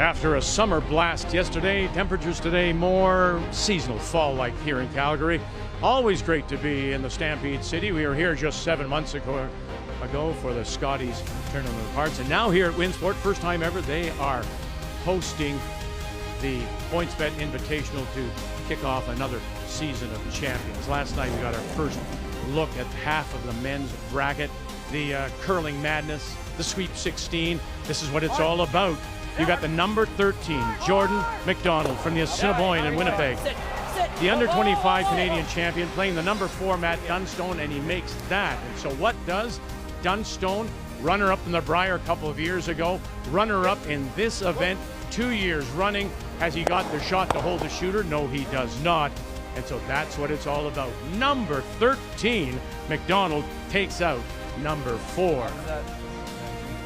After a summer blast yesterday, temperatures today more seasonal fall-like here in Calgary. Always great to be in the Stampede City. We were here just 7 months ago for the Scotties Tournament of Hearts. And now here at Winsport, first time ever, they are hosting the PointsBet Invitational to kick off another season of champions. Last night we got our first look at half of the men's bracket, the curling madness, the Sweep 16. This is what it's all about. You got the number 13, Jordan McDonald from the Assiniboine in Winnipeg. The under 25 Canadian champion playing the number 4 Matt Dunstone, and he makes that. And so what does Dunstone, runner-up in the Brier a couple of years ago, runner-up in this event 2 years running, has he got the shot to hold the shooter? No, he does not. And so that's what it's all about. Number 13, McDonald takes out number 4.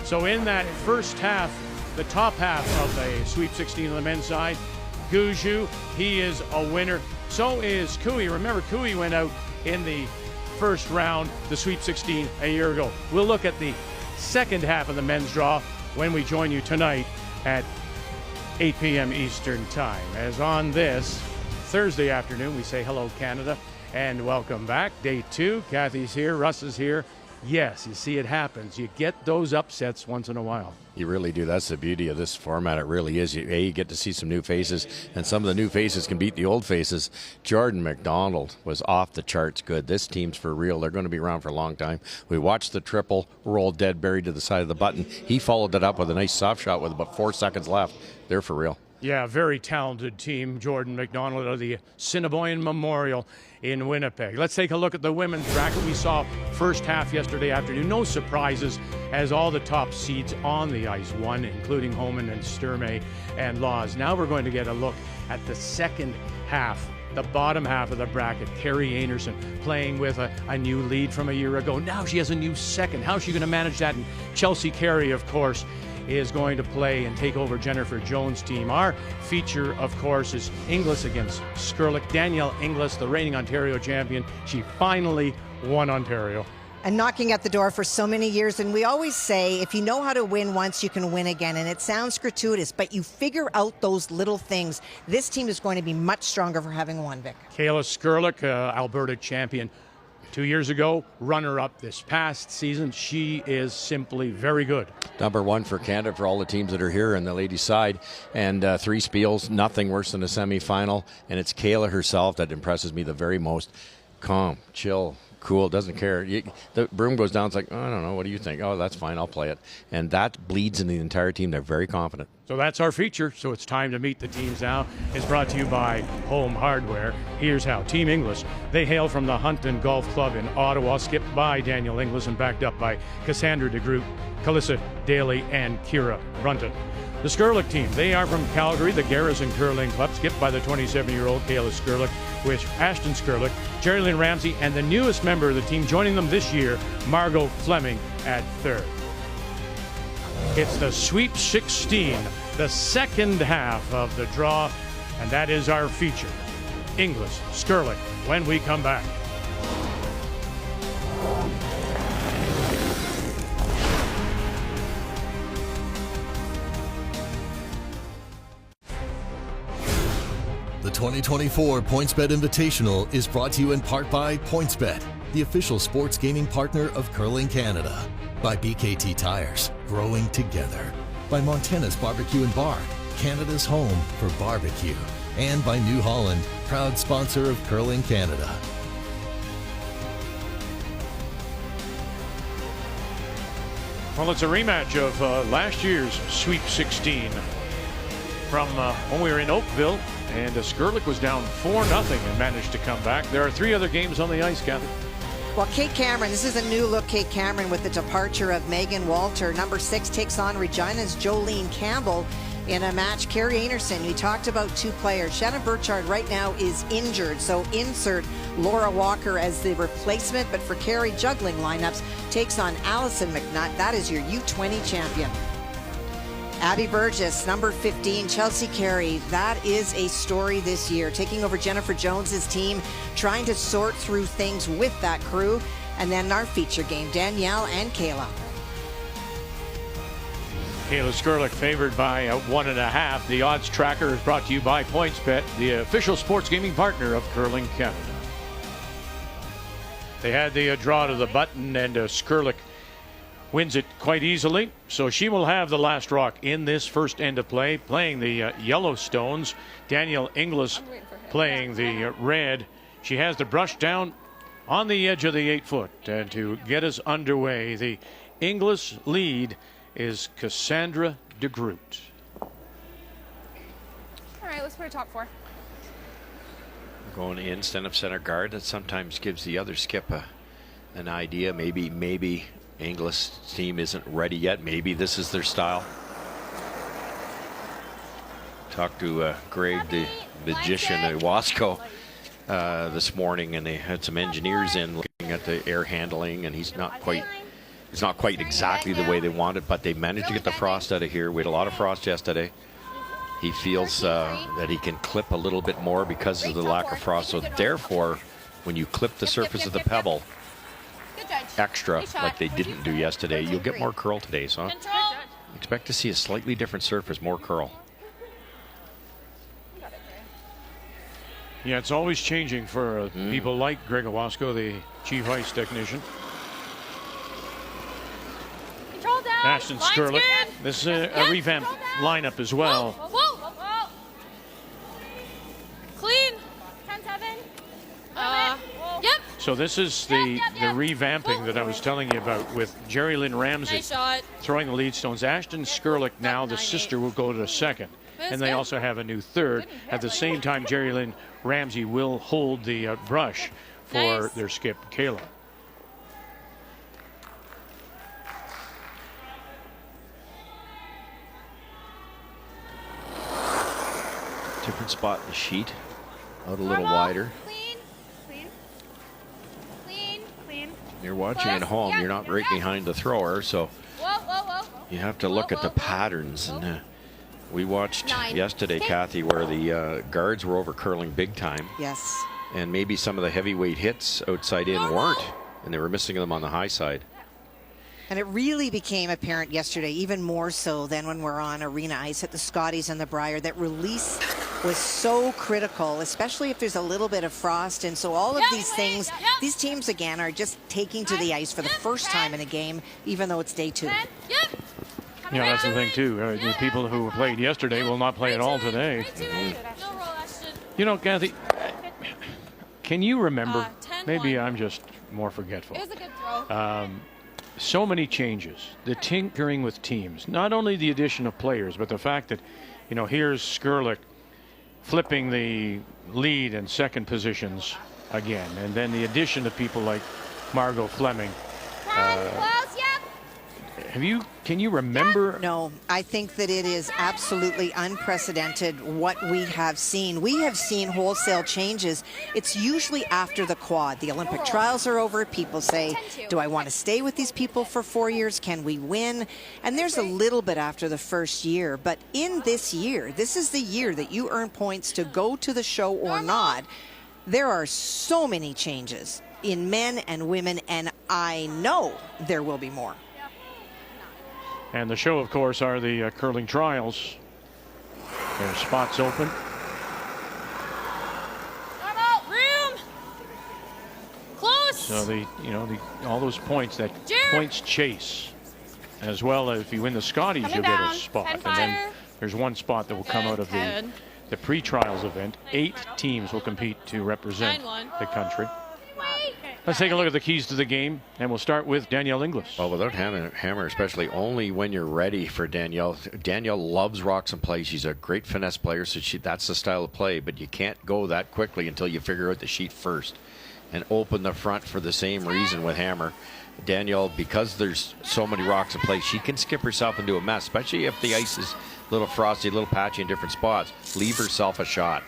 So in that first half, the top half of the Sweep 16 on the men's side, Guju, he is a winner. So is Cooey. Remember, Cooey went out in the first round, the Sweep 16, a year ago. We'll look at the second half of the men's draw when we join you tonight at 8 p.m. Eastern Time. As on this Thursday afternoon, we say hello, Canada, and welcome back. Day 2, Kathy's here, Russ is here. Yes, you see it happens. You get those upsets once in a while. You really do. That's the beauty of this format. It really is. You get to see some new faces, and some of the new faces can beat the old faces. Jordan McDonald was off the charts good. This team's for real. They're going to be around for a long time. We watched the triple roll dead buried to the side of the button. He followed it up with a nice soft shot with about 4 seconds left. They're for real. Yeah, very talented team. Jordan McDonald of the Assiniboine Memorial in Winnipeg. Let's take a look at the women's bracket. We saw first half yesterday afternoon. No surprises as all the top seeds on the ice won, including Homan and Sturmey and Laws. Now we're going to get a look at the second half, the bottom half of the bracket. Carrie Anderson playing with a new lead from a year ago. Now she has a new second. How's she going to manage that? And Chelsea Carey, of course, is going to play and take over Jennifer Jones' team. Our feature, of course, is Inglis against Skrlik. Danielle Inglis, the reigning Ontario champion. She finally won Ontario. And knocking at the door for so many years. And we always say, if you know how to win once, you can win again. And it sounds gratuitous, but you figure out those little things. This team is going to be much stronger for having won, Vic. Kayla Skrlik, Alberta champion 2 years ago, runner-up this past season. She is simply very good. Number 1 for Canada for all the teams that are here on the ladies' side. And 3 spiels, nothing worse than a semifinal. And it's Kayla herself that impresses me the very most. Calm, chill, cool, doesn't care. The broom goes down, it's like, oh, I don't know, what do you think? Oh, that's fine, I'll play it. And that bleeds in the entire team. They're very confident. So that's our feature. So it's time to meet the teams now. It's brought to you by Home Hardware. Here's how. Team Inglis. They hail from the Hunton Golf Club in Ottawa, skipped by Daniel Inglis and backed up by Cassandra DeGroot, Calissa Daly, and Kira Brunton. The Skrlik team, they are from Calgary, the Garrison Curling Club, skipped by the 27-year-old Kayla Skrlik, with Ashton Skrlik, Jerry Lynn Ramsey, and the newest member of the team joining them this year, Margot Fleming, at third. It's the Sweep 16, the second half of the draw, and that is our feature. Inglis, Skrlik, when we come back. The 2024 PointsBet Invitational is brought to you in part by PointsBet, the official sports gaming partner of Curling Canada. By BKT Tires, growing together. By Montana's Barbecue and Bar, Canada's home for barbecue. And by New Holland, proud sponsor of Curling Canada. Well, it's a rematch of last year's Sweep 16 from when we were in Oakville, and Skrlik was down 4-0 and managed to come back. There are 3 other games on the ice, Kathy. Well, Kate Cameron, this is a new look Kate Cameron with the departure of Megan Walter. Number 6 takes on Regina's Jolene Campbell in a match. Carrie Anderson, we talked about 2 players. Shannon Burchard right now is injured, so insert Laura Walker as the replacement. But for Carrie, juggling lineups, takes on Allison McNutt. That is your U20 champion. Abby Burgess, number 15, Chelsea Carey. That is a story this year. Taking over Jennifer Jones's team, trying to sort through things with that crew. And then our feature game, Danielle and Kayla. Kayla Skrlik favored by 1.5. The odds tracker is brought to you by PointsBet, the official sports gaming partner of Curling Canada. They had the draw to the button, and Skrlik wins it quite easily. So she will have the last rock in this first end of play, playing the yellow stones. Danielle Inglis playing the red. She has the brush down on the edge of the 8-foot. And to get us underway, the Inglis lead is Cassandra de Groot. All right, let's put a top 4. Going in, stand up center guard. That sometimes gives the other skip an idea. Maybe Inglis' team isn't ready yet. Maybe this is their style. Talked to Greg, the magician at Wasco, this morning, and they had some engineers in looking at the air handling, and it's not quite exactly the way they wanted, but they managed to get the frost out of here. We had a lot of frost yesterday. He feels that he can clip a little bit more because of the lack of frost. So therefore, when you clip the surface of the pebble extra, like they didn't do yesterday, you'll get more curl today. So expect to see a slightly different surface, more curl. Yeah, it's always changing for people like Greg Owasco, the chief ice technician. Control down. Ashton Skrlik. This is a revamped lineup as well. Whoa. Clean. 10-7. Yep. So this is the revamping that I was telling you about with Jerry Lynn Ramsey Nice shot. throwing the lead stones. Ashton Skrlik now, the sister, will go to the second. And they also have a new third. At the same time, Jerry Lynn Ramsey will hold the brush for their skip, Kayla. Different spot in the sheet. Out a little wider. Clean. You're watching at home. You're not right behind the thrower, so Whoa. you have to look at the patterns. And we watched yesterday, Kathy, where the guards were over curling big time. Yes. And maybe some of the heavyweight hits outside in weren't, and they were missing them on the high side. And it really became apparent yesterday, even more so than when we're on arena ice at the Scotties and the Brier, that release was so critical, especially if there's a little bit of frost. And so all of these things, these teams, again, are just taking to the ice for the first time in a game, even though it's day 2. Yeah, that's the thing, too. The people who played yesterday will not play at all today. You know, Kathy, can you remember? Maybe I'm just more forgetful. It was a good throw. So many changes, the tinkering with teams, not only the addition of players, but the fact that, here's Skrlik flipping the lead and second positions again, and then the addition of people like Margot Fleming. Can you remember? No, I think that it is absolutely unprecedented what we have seen. We have seen wholesale changes. It's usually after the quad. The Olympic trials are over. People say, do I want to stay with these people for 4 years? Can we win? And there's a little bit after the first year. But in this year, this is the year that you earn points to go to the show or not. There are so many changes in men and women, and I know there will be more. And the show, of course, are the curling trials. There's spots open. Room. Close. So all those points, that points chase, as well as if you win the Scotties, you'll get a spot. And then there's one spot that will come out of the pre-trials event. 8 teams will compete to represent the country. Let's take a look at the keys to the game, and we'll start with Danielle Inglis. Well, without hammer, especially only when you're ready for Danielle. Danielle loves rocks and play. She's a great finesse player, so that's the style of play, but you can't go that quickly until you figure out the sheet first and open the front for the same reason with hammer. Danielle, because there's so many rocks and play, she can skip herself into a mess, especially if the ice is a little frosty, a little patchy in different spots. Leave herself a shot.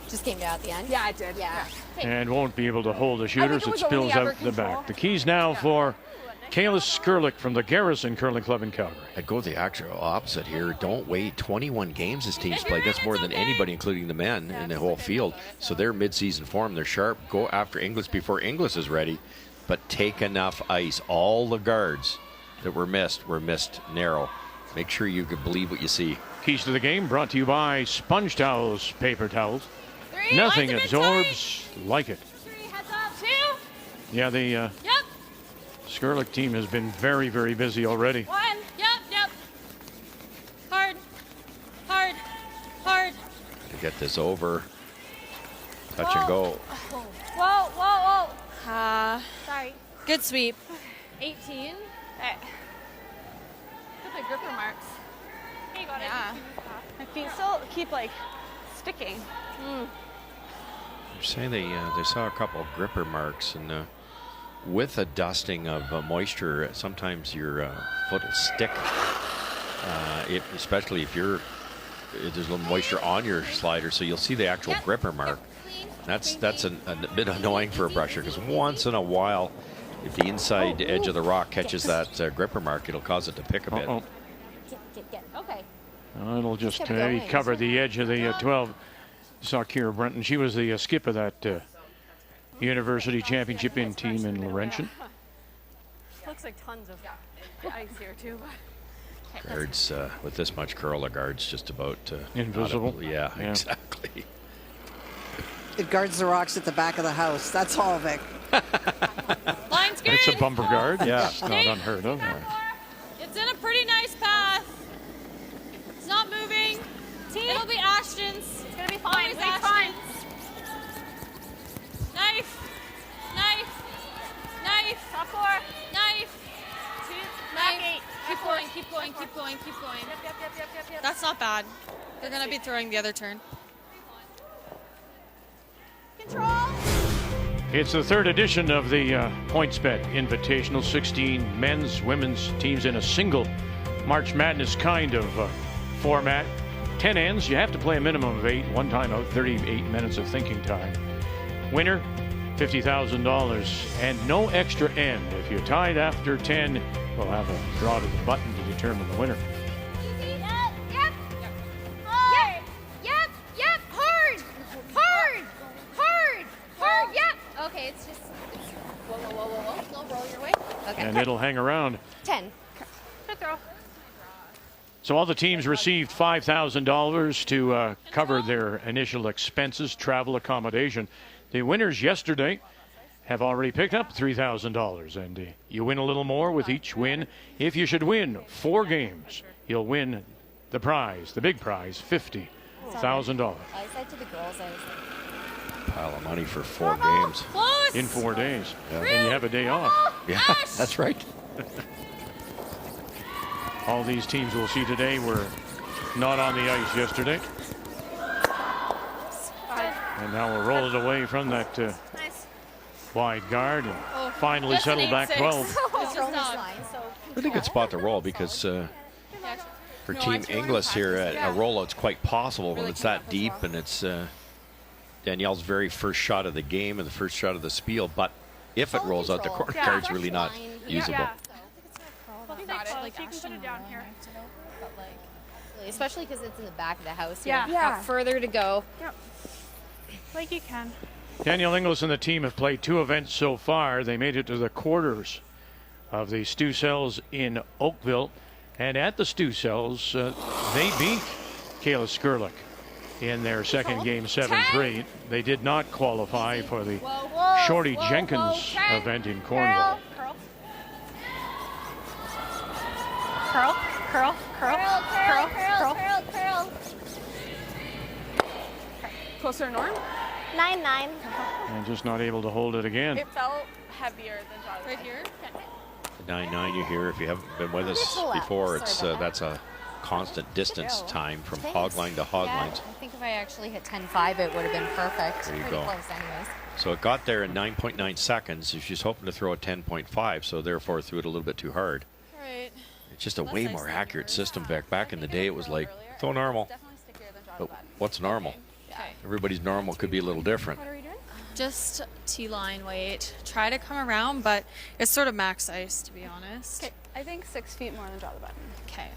Just came down at the end. Yeah, I did. Yeah. And won't be able to hold the shooters. It spills out the back. The keys now for Kayla Skrlik from the Garrison Curling Club in Calgary. I'd go the actual opposite here. Don't wait. 21 games this team's played. That's more than anybody, including the men in the whole field. So they're mid-season form. They're sharp. Go after Inglis before Inglis is ready. but take enough ice. All the guards that were missed narrow. Make sure you can believe what you see. Keys to the game brought to you by Sponge Towels, paper towels. Nothing absorbs like it. 3, heads up. 2. Yeah, the Skrlik team has been very, very busy already. 1. Yep. Hard. To get this over. Touch and go. Whoa. Sorry. Good sweep. 18. Hey. Look at the gripper marks. Hey, got Yeah. My feet still keep like sticking. They're saying they saw a couple of gripper marks, and with a dusting of moisture, sometimes your foot will stick. Especially if there's a little moisture on your slider, so you'll see the actual gripper mark. That's a bit annoying for a brusher, because once in a while, if the inside edge of the rock catches that gripper mark, it'll cause it to pick a bit. Get. Okay. It'll just cover the edge of the 12. You saw Kira Brenton. She was the skip of that university championship team in Laurentian. Looks like tons of ice here too. Guards with this much curl, the guards just about invisible. Yeah, exactly. It guards the rocks at the back of the house. That's all, Vic. Line's good. It's a bumper guard. Yeah. It's not unheard of. It's in a pretty nice path. It's not moving. It'll be Ashton's. It's gonna be fine. Always It's fine. Ashton's. Knife. Top 4. Knife. 2. Knife. Back 8. Keep going. Yep. That's not bad. They're going to be throwing the other turn. Control. It's the third edition of the PointsBet Invitational. 16 men's, women's teams in a single March Madness kind of format. 10 ends. You have to play a minimum of 8. One time out, 38 minutes of thinking time. Winner, $50,000 and no extra end. If you're tied after 10, we'll have a draw to the button to determine the winner. Yep. Hard. Yep. Okay, it's whoa. Slow roll your way. Okay. And it'll hang around. 10. Good throw. So all the teams received $5,000 to cover their initial expenses, travel, accommodation. The winners yesterday have already picked up $3,000, and you win a little more with each win. If you should win 4 games, you'll win the prize, the big prize, $50,000. I said to the girls, Pile of money for 4 games. Close. In 4 days. Yeah. And you have a day off. Yeah, that's right. All these teams we'll see today were not on the ice yesterday. And now we'll roll it away from that Nice. wide guard and finally settle back 12. It's just not. Really good spot to roll, because for Team Inglis here, a rollout's quite possible when it's that deep, and it's Danielle's very first shot of the game and the first shot of the spiel. But if it rolls out, the corner guard's really not usable. Yeah. Well, got it. like You can put it down here. But like, especially because it's in the back of the house. Yeah. You have further to go. Yep. Like you can. Danielle Inglis and the team have played 2 events so far. They made it to the quarters of the Stu Cells in Oakville. And at the Stu Cells, they beat Kayla Skrlik in their second game, 7-3. They did not qualify for the Shorty Jenkins event in Cornwall. Curl. Closer to Norm. 9-9. And just not able to hold it again. It felt heavier than John's. Right here. 9-9 you hear. If you haven't been with us before, it's that's a constant distance time from hog line to hog lines. I think if I actually hit 10-5, it would have been perfect. There you Pretty go. close anyways. So it got there in 9.9 seconds. She's hoping to throw a 10.5, so therefore threw it a little bit too hard. Right. It's just a way more accurate system. Back in the day, it was like, throw normal. But what's normal? Okay. Everybody's normal could be a little different. Just T-line weight. Try to come around, but it's sort of max ice, to be honest. Okay, I think 6 feet more than draw the button. Okay.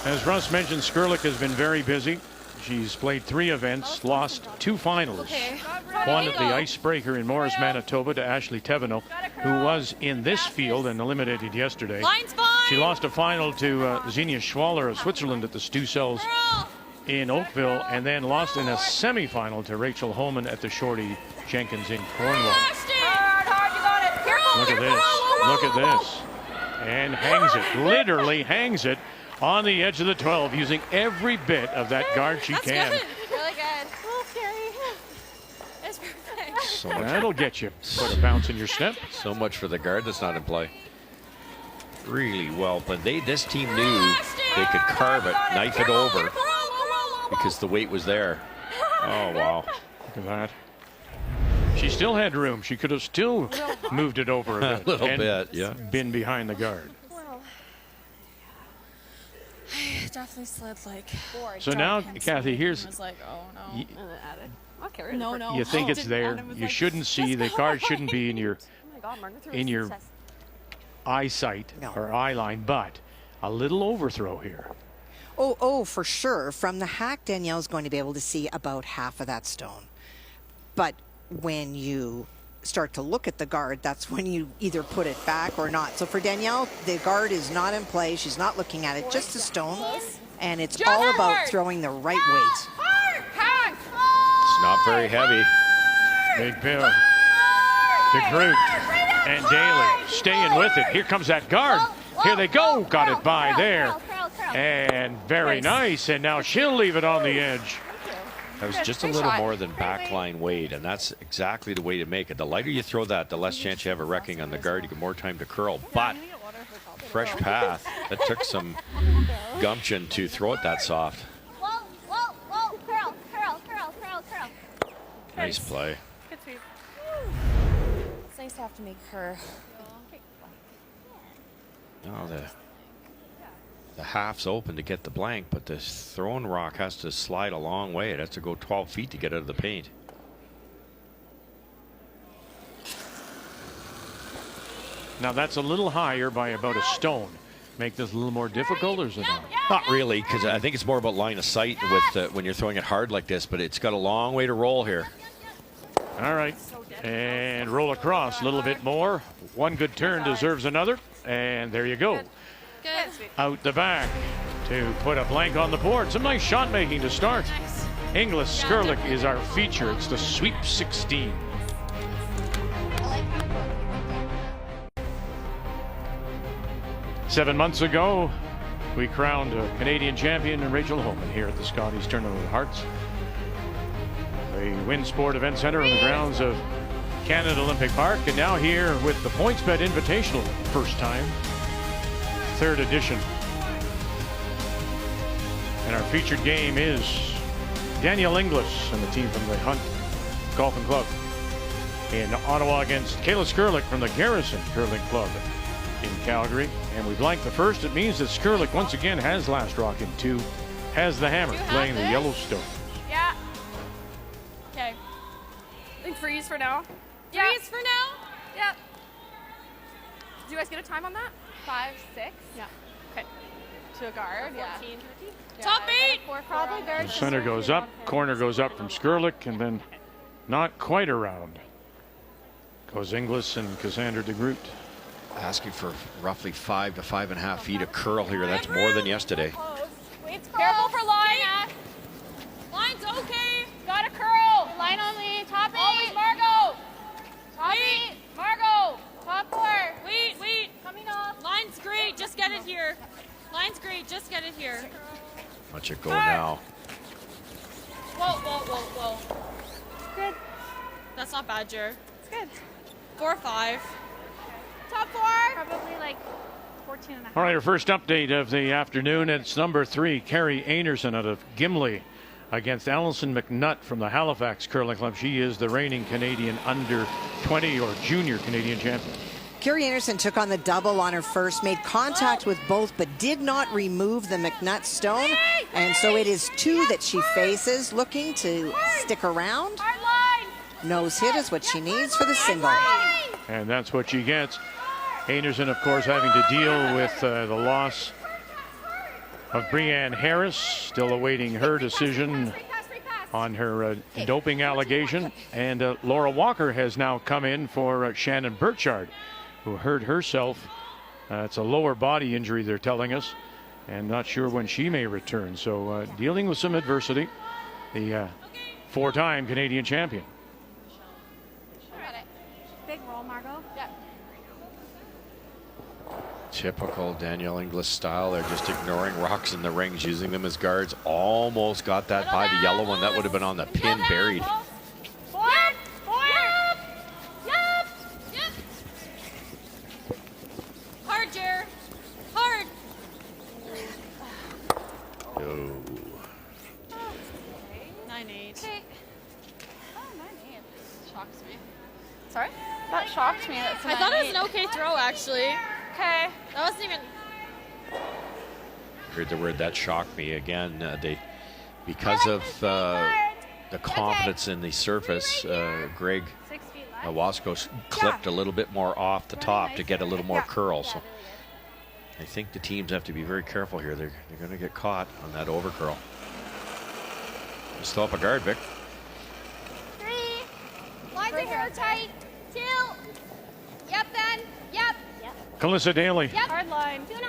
As Russ mentioned, Skrlik has been very busy. She's played 3 events, lost 2 finals. Okay. One at the Icebreaker in Morris, Manitoba to Ashley Teveno, who was in this field and eliminated yesterday. Line's fine. She lost a final to Xenia Schwaller of Switzerland at the Stu Cells in Oakville, and then lost in a semifinal to Rachel Holman at the Shorty Jenkins in Cornwall. Look at this. Look at this. And hangs it, literally hangs it on the edge of the 12, using every bit of that guard she can. Good. Really good. Oh, scary. It's perfect. So much, That'll get you. Put a bounce in your step. so much for the guard that's not in play. Really well, but this team knew they could carve it, knife it over, because the weight was there. Oh, wow. Look at that. She still had room. She could have still moved it over a bit. A little and bit, yeah. Been behind the guard. I definitely slid like. So now, Kathy, here's. I was like, oh no. Okay, No, no. You think it's there. You shouldn't see. The card shouldn't be in your eyesight or eye line, but a little overthrow here. Oh, for sure. From the hack, Danielle's going to be able to see about half of that stone. But when you start to look at the guard, that's when you either put it back or not. So for Danielle, the guard is not in play. She's not looking at it, just a stone. And it's all about throwing the right weight. It's not very heavy. Big Bill. DeGroot and Daly staying with it. Here comes that guard. Here they go. Got it by there. And very nice. And now she'll leave it on the edge. That was just a little more than backline weight, and that's exactly the way to make it. The lighter you throw that, the less chance you have of wrecking on the guard. You get more time to curl. But fresh path, that took some gumption to throw it that soft. Nice play. Good sweep. It's nice to have to make her. No, the half's open to get the blank, but this throwing rock has to slide a long way. It has to go 12 feet to get out of the paint. Now that's a little higher by about a stone. Make this a little more difficult, or is it not? Not really, because I think it's more about line of sight with when you're throwing it hard like this, but it's got a long way to roll here. All right. And roll across a little bit more. One good turn deserves another. And there you go. Good. Out the back to put a blank on the board. Some nice shot making to start. Nice. Inglis Skrlik is our feature. It's the Sweep 16. Seven months ago, we crowned a Canadian champion in Rachel Holman here at the Scotties Tournament of Hearts. The Win Sport Event Center on the grounds of Canada Olympic Park, and now here with the PointsBet Invitational, first time, 3rd edition. And our featured game is Danielle Inglis and the team from the Hunt Golf and Club in Ottawa against Kayla Skrlik from the Garrison Curling Club in Calgary. And we blank the first. It means that Skrlik once again has last rock in 2, has the hammer, playing the Yellowstone. Yeah. Okay. I think freeze for now. Freeze for now? Yep. Do you guys get a time on that? 5, 6? Yeah. Okay. To a guard, 14. Yeah. Top 8! Probably guard. The center goes up, corner goes up from Skrlik, and then not quite around goes Inglis and Cassandra DeGroot. Asking for roughly 5 to 5.5 feet of curl here. That's more than yesterday. Careful for line. Line's okay. Got a curl. Line on the top 8. Always Margot. Top 8. Margot. Top 4. Wait. Coming off. Line's great. Just get it here. Line's great. Just get it here. Watch it go now. Whoa. Good. That's not bad, Jer. It's good. 4-5. Top 4. Probably like 14 and a half. All right, our first update of the afternoon. It's number 3, Carrie Anderson out of Gimli against Allison McNutt from the Halifax Curling Club. She is the reigning Canadian under 20 or junior Canadian champion. Carrie Anderson took on the double on her first, made contact with both, but did not remove the McNutt stone. And so it is 2 that she faces, looking to stick around. Nose hit is what she needs for the single. And that's what she gets. Anderson, of course, having to deal with the loss of Breanne Harris, still awaiting her decision on her doping allegation. And Laura Walker has now come in for Shannon Burchard, who hurt herself. It's a lower body injury, they're telling us, and not sure when she may return. So dealing with some adversity, the four-time Canadian champion. Big roll, Margot. Yeah. Typical Danielle Inglis style. They're just ignoring rocks in the rings, using them as guards. Almost got that by the yellow one. That would have been on the pin, buried. Hard, Jer. Hard. Oh. 9-8. Okay. Oh, 9-8. Shocks me. Sorry? That shocked me. That's I thought it was an okay throw, actually. Okay. That wasn't even. Heard the word that shocked me again. Because of the confidence in the surface, Greg 6 feet left. Wasco clipped a little bit more off the top to get a little more curl. So I think the teams have to be very careful here. They're going to get caught on that over curl. Still up a guard, Vic. 3. Lines of hair tight. 2. Yep, then. Yep. Calissa Daly. Yep. Hard line. 2.5.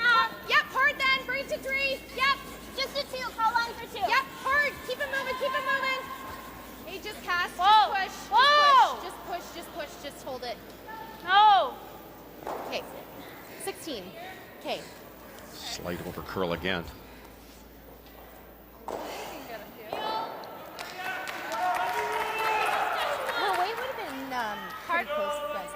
Yep, hard then. Bring it to 3. Yep. Just a 2. Call line for 2. Yep, hard. Keep it moving. Keep it moving. Hey, just cast. Whoa. Just push. Whoa. Just push. Just push. Just hold it. No. Okay. 16. Okay. Slight over curl again. Her weight would have been pretty close to guys.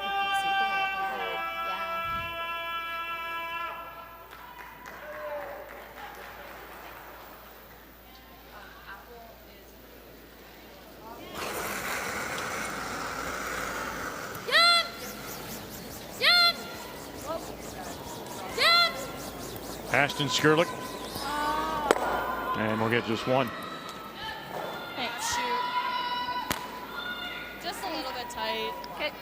Ashton Skrlik. And we'll get just one. Hey, shoot. Just a little bit tight. Okay.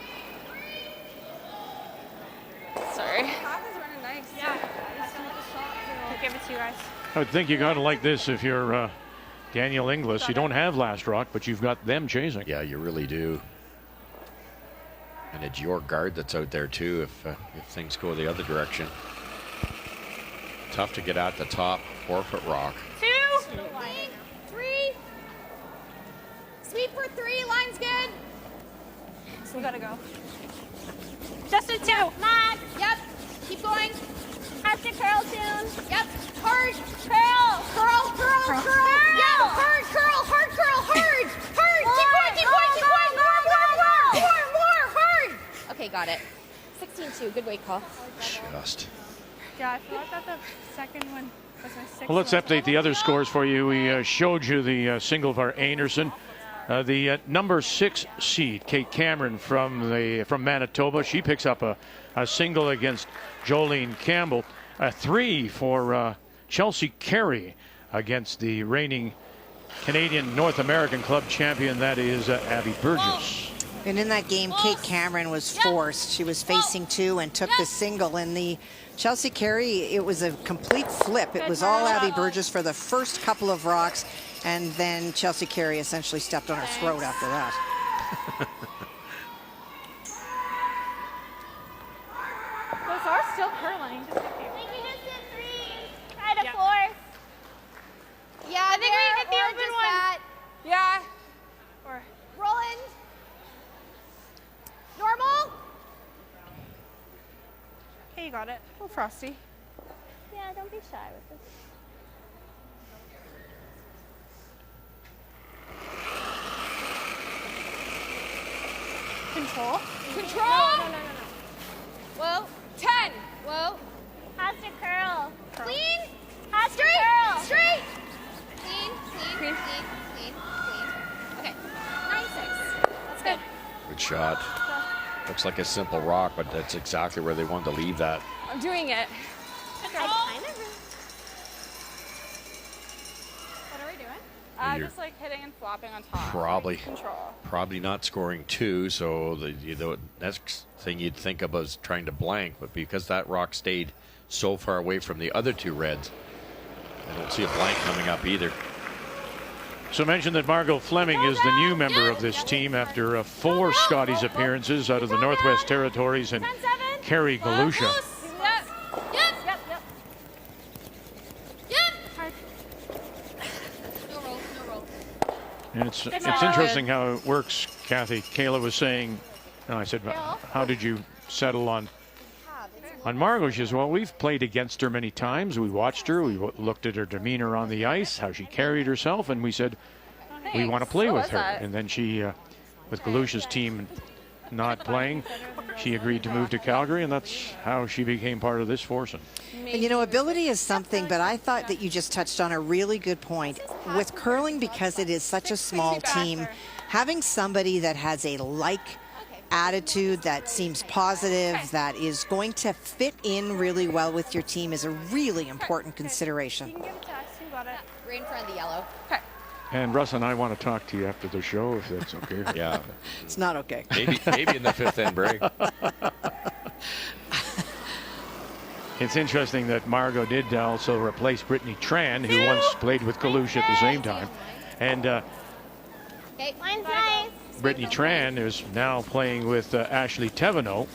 Sorry. Half is running nice. Yeah. I'll give it to you guys. I would think you got to like this if you're Danielle Inglis. You don't have last rock, but you've got them chasing. Yeah, you really do. And it's your guard that's out there too if things go the other direction. Tough to get out the top 4-foot rock. 2. 3. Sweep for 3. Line's good. So we gotta go. Just a 2. Matt. Yep. Keep going. Have to curl tune. Yep. Hard. Curl. Curl. Curl. Curl. Yeah. Hard. Curl. Hard. Curl. Hard. Hard. Keep going. Keep going. Keep going. More. Hard. Okay, got it. 16-2. Good weight call. Just. Yeah, I feel like that the second one was my 6th. Well, let's update the other scores for you. We showed you the single for Anderson. The number 6 seed, Kate Cameron from Manitoba, she picks up a single against Jolene Campbell. A 3 for Chelsea Carey against the reigning Canadian North American Club champion, that is Abby Burgess. And in that game, Kate Cameron was forced. She was facing 2 and took the single. In the Chelsea Carey, it was a complete flip. It was all Abby Burgess for the first couple of rocks, and then Chelsea Carey essentially stepped on her throat after that. Those are still curling. Try to force. Yeah, I think we hit the open one. Yeah. Or Roland. Normal. okay, you got it. Oh, Frosty. Yeah, don't be shy with this. Control. Control. No. Whoa. 10. Whoa. Has to curl. Clean. Has straight. Curl. Straight. Clean. Okay. 9-6. That's good. Good shot. Looks like a simple rock, but that's exactly where they wanted to leave that. I'm doing it. Control. What are we doing? You're Just like hitting and flopping on top. Probably. Control. Probably not scoring 2, so the next thing you'd think of is trying to blank, but because that rock stayed so far away from the other 2 reds, I don't see a blank coming up either. So mention that Margot Fleming is the new member of this team after 4 Scotties appearances out of the Northwest Territories and Carrie Galusha. And it's interesting how it works, Kathy. Kayla was saying, and I said, how did you settle on Margot? She says, well, we've played against her many times. We watched her. We looked at her demeanor on the ice, how she carried herself, and we said, we want to play with her. And then she, with Galusha's team not playing, she agreed to move to Calgary, and that's how she became part of this foursome. And you know, ability is something, but I thought that you just touched on a really good point. With curling, because it is such a small team, having somebody that has a attitude, that seems positive, that is going to fit in really well with your team is a really important consideration. Right in front of the yellow. And Russ and I want to talk to you after the show, if that's okay. Yeah. It's not okay. Maybe in the 5th end break. It's interesting that Margot did also replace Brittany Tran, who once played with Galusha at the same time. And Brittany Tran is now playing with Ashley Teveno.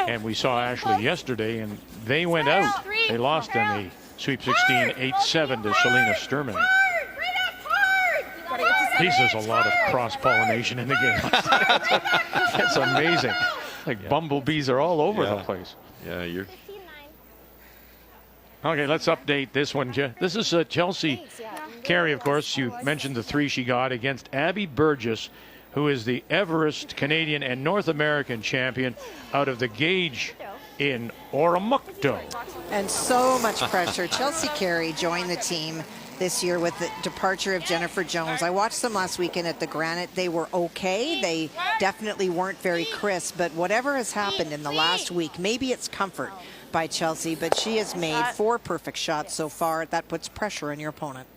And we saw Ashley yesterday, and they went out. They lost in the Sweep 16 8-7 to Selena Sturman. There's a lot of cross-pollination in the game. That's amazing. Like bumblebees are all over the place. Yeah, you're... Okay, let's update this one. This is Chelsea Carey, of course. You mentioned the 3 she got against Abby Burgess, who is the Everest Canadian and North American champion out of the Gage in Oromocto. And so much pressure. Chelsea Carey joined the team this year with the departure of Jennifer Jones. I watched them last weekend at the Granite. They were okay. They definitely weren't very crisp, but whatever has happened in the last week, maybe it's comfort by Chelsea, but she has made 4 perfect shots so far. That puts pressure on your opponent.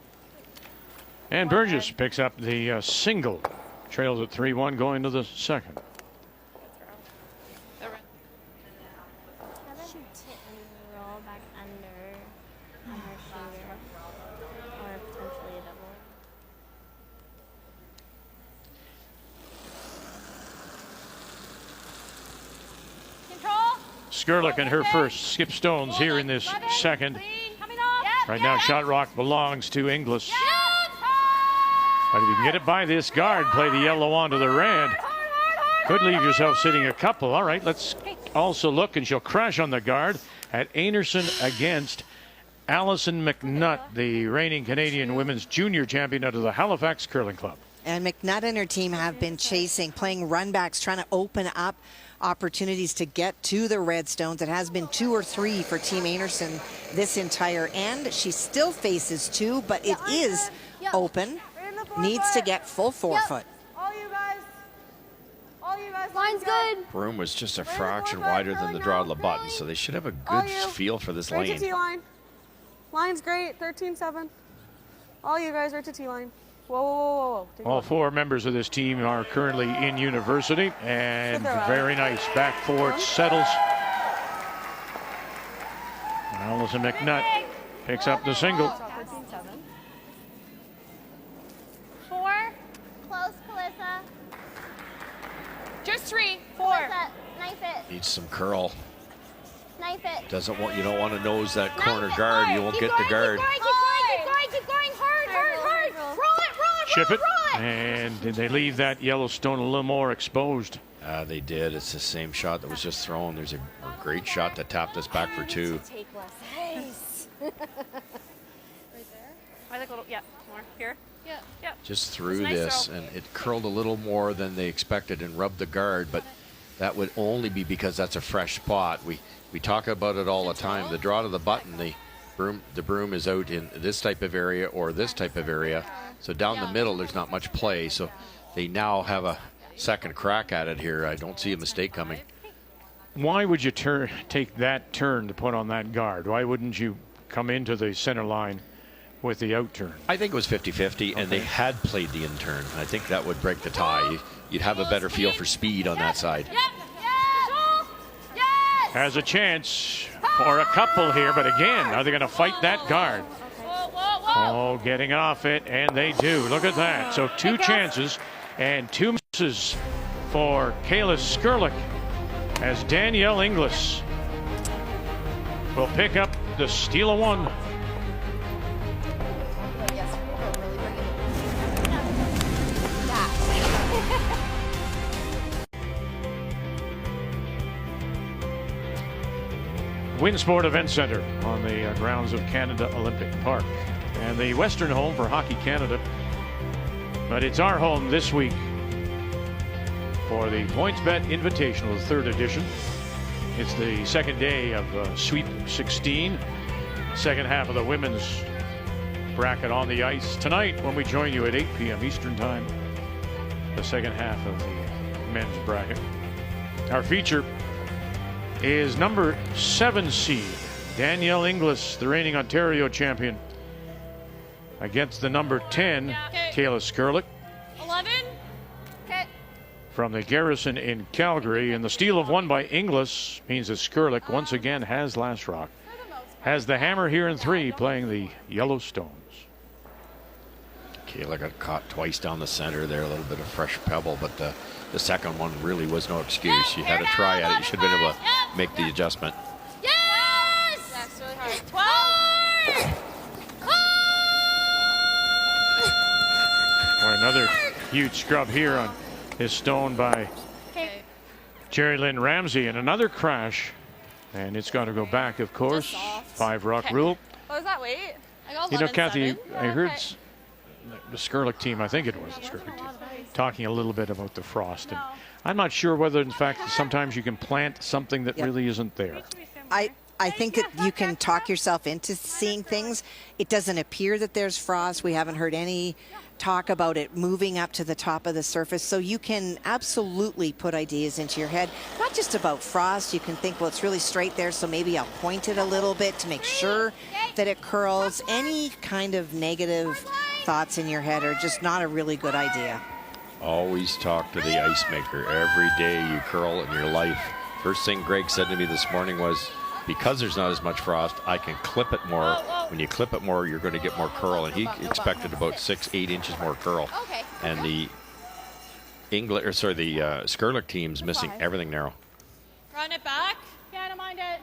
And Burgess picks up the single. Trails at 3-1 going to the second. Skrlik and her first skip stones here in this second. Right now, shot rock belongs to Inglis. But if you can get it by this guard, play the yellow onto the red, could leave yourself sitting a couple. All right, let's also look, and she'll crash on the guard at Einarson against Allison McNutt, the reigning Canadian women's junior champion out of the Halifax Curling Club. And McNutt and her team have been chasing, playing runbacks, trying to open up opportunities to get to the red stones. It has been 2 or 3 for Team Einarson this entire end. She still faces 2, but it is open. Needs to get full 4-foot. All you guys. Line's good. Broom was just a fraction wider than the draw of the button, so they should have a good feel for this lane. Right to T-line. Line's great, 13-7. All you guys are to T-line. Whoa. All 4 members of this team are currently in university, and very nice. Back 4 settles. Allison McNutt picks up the single. 4. Close, Calissa. Just 3, 4. Calissa, knife it. Needs some curl. Knife it. You don't want to nose that corner guard. You won't get the guard. Keep going. Hard. Roll it. Ship it. And did they leave that Yellowstone a little more exposed? They did. It's the same shot that was just thrown. There's a great shot that tapped us back for 2. Nice. Right there? I think a little, more. Here? Yeah. Just through this, and it curled a little more than they expected and rubbed the guard, but that would only be because that's a fresh spot. We talk about it all the time. The draw to the button, the broom is out in this type of area or this type of area. So down the middle, there's not much play. So they now have a second crack at it here. I don't see a mistake coming. Why would you take that turn to put on that guard? Why wouldn't you come into the center line with the out turn? I think it was 50-50, and they had played the in turn. I think that would break the tie. You'd have a better feel for speed on that side. Has a chance for a couple here, but again, are they going to fight that guard? Oh, getting off it, and they do. Look at that. So 2 chances and 2 misses for Kayla Skrlik as Danielle Inglis will pick up the steal of 1. Winsport Event Center on the grounds of Canada Olympic Park, and the Western home for Hockey Canada. But it's our home this week for the PointsBet Invitational, 3rd edition. It's the second day of Sweep 16, second half of the women's bracket on the ice. Tonight, when we join you at 8 p.m. Eastern Time, the second half of the men's bracket. Our feature is number 7 seed Danielle Inglis, the reigning Ontario champion, against the number 10 Kayla Skrlik 11. from the Garrison in Calgary. And the steal of 1 by Inglis means that Skrlik once again has last rock, has the hammer here in 3, playing the Yellowstones. Kayla got caught twice down the center there, a little bit of fresh pebble, but the second one really was no excuse. She had a try at it. You should have been able to make the adjustment. Yes! That's really hard. 12! Or another huge scrub here on his stone by Jerry Lynn Ramsey, and another crash. And it's got to go back, of course. 5 rock rule. What was that weight? I got You know, 11-7. Kathy, I heard the Skrlik team, I think it was the Skrlik team, talking a little bit about the frost. And I'm not sure whether, in fact, sometimes you can plant something that really isn't there. I think that you can talk yourself into seeing things. It doesn't appear that there's frost. We haven't heard any talk about it moving up to the top of the surface. So you can absolutely put ideas into your head, not just about frost. You can think, well, it's really straight there, so maybe I'll point it a little bit to make sure that it curls. Any kind of negative thoughts in your head are just not a really good idea. Always talk to the ice maker. Every day you curl in your life. First thing Greg said to me this morning was, because there's not as much frost, I can clip it more. When you clip it more, you're going to get more curl. And he expected about 6-8 inches more curl. Okay. And the Skrlik team's missing everything narrow. Run it back. Yeah, I don't mind it.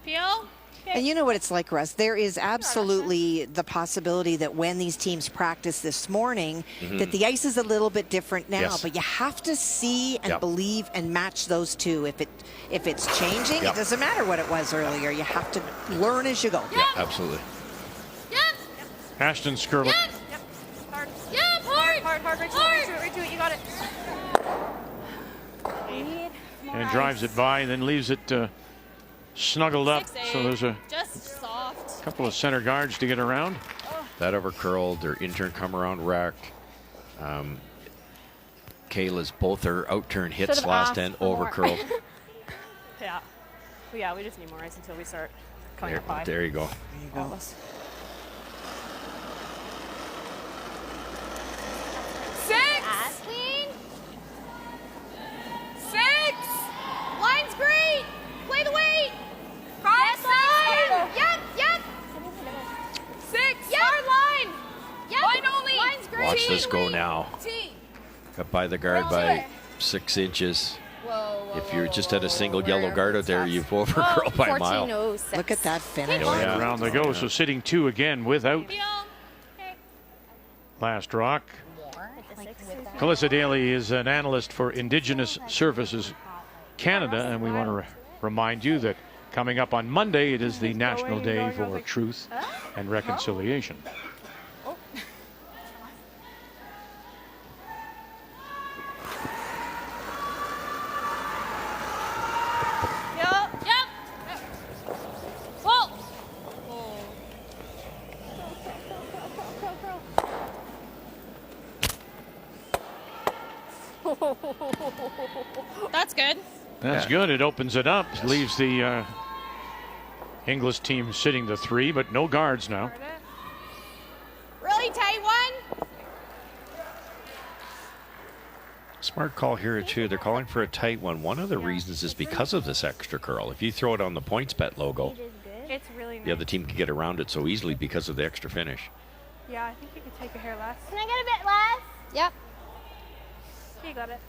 Peel. And you know what it's like, Russ. There is absolutely the possibility that when these teams practice this morning, that the ice is a little bit different now. Yes. But you have to see and believe and match those two. If it's changing, it doesn't matter what it was earlier. You have to learn as you go. Yeah, absolutely. Yep. Ashton Skrlik. Yep. Hard. Yep. Hard. Right to it. You got it. And drives it by and then leaves it snuggled up. 6-8. So there's a Just soft. couple of center guards to get around. That over curled. Their intern come around wrecked. Kayla's both her outturn hits Should've last asked end for over more. curled. Yeah. Well, yeah, we just need more ice until we start coming up high. There you go. There you go. 6. 6. Line's great. Play the weight. Cross line. Yep. 6. Yep. Hard line. Yep. Line only. Line's great. Watch this go now. T. Got by the guard by 6 inches. If you're just at a single yellow guard out there, you've over curled by a mile. Look at that finish. Oh, yeah. Around they go. So sitting 2 again without Peel. last rock. Calissa Daly is an analyst for Indigenous Services Canada, and we want to remind you that coming up on Monday, it is the National Day for Truth and Reconciliation. Yep. Pull. That's good. That's good. It opens it up. Leaves the Inglis team sitting the 3, but no guards now. Really tight one. Smart call here too. They're calling for a tight one. One of the reasons is because of this extra curl. If you throw it on the PointsBet logo, It's really nice. the other team can get around it so easily because of the extra finish. Yeah, I think you could take a hair less. Can I get a bit less? Yep. You got it.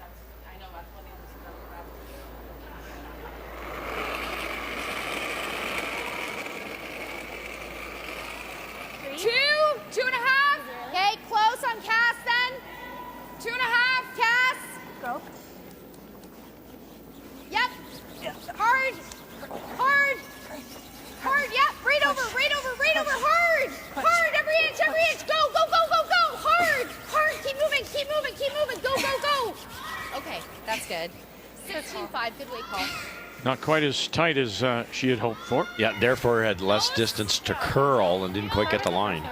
Two and a half. Okay, close on Cass then. 2.5, Cass. Go. Yep. Hard. Hard. Hard, yep. Right over, hard. Hard, every inch. Go. Hard. Keep moving. Go. Okay, that's good. 16-5, good weight call. Not quite as tight as she had hoped for. Yeah, therefore had less distance to curl and didn't quite get the line.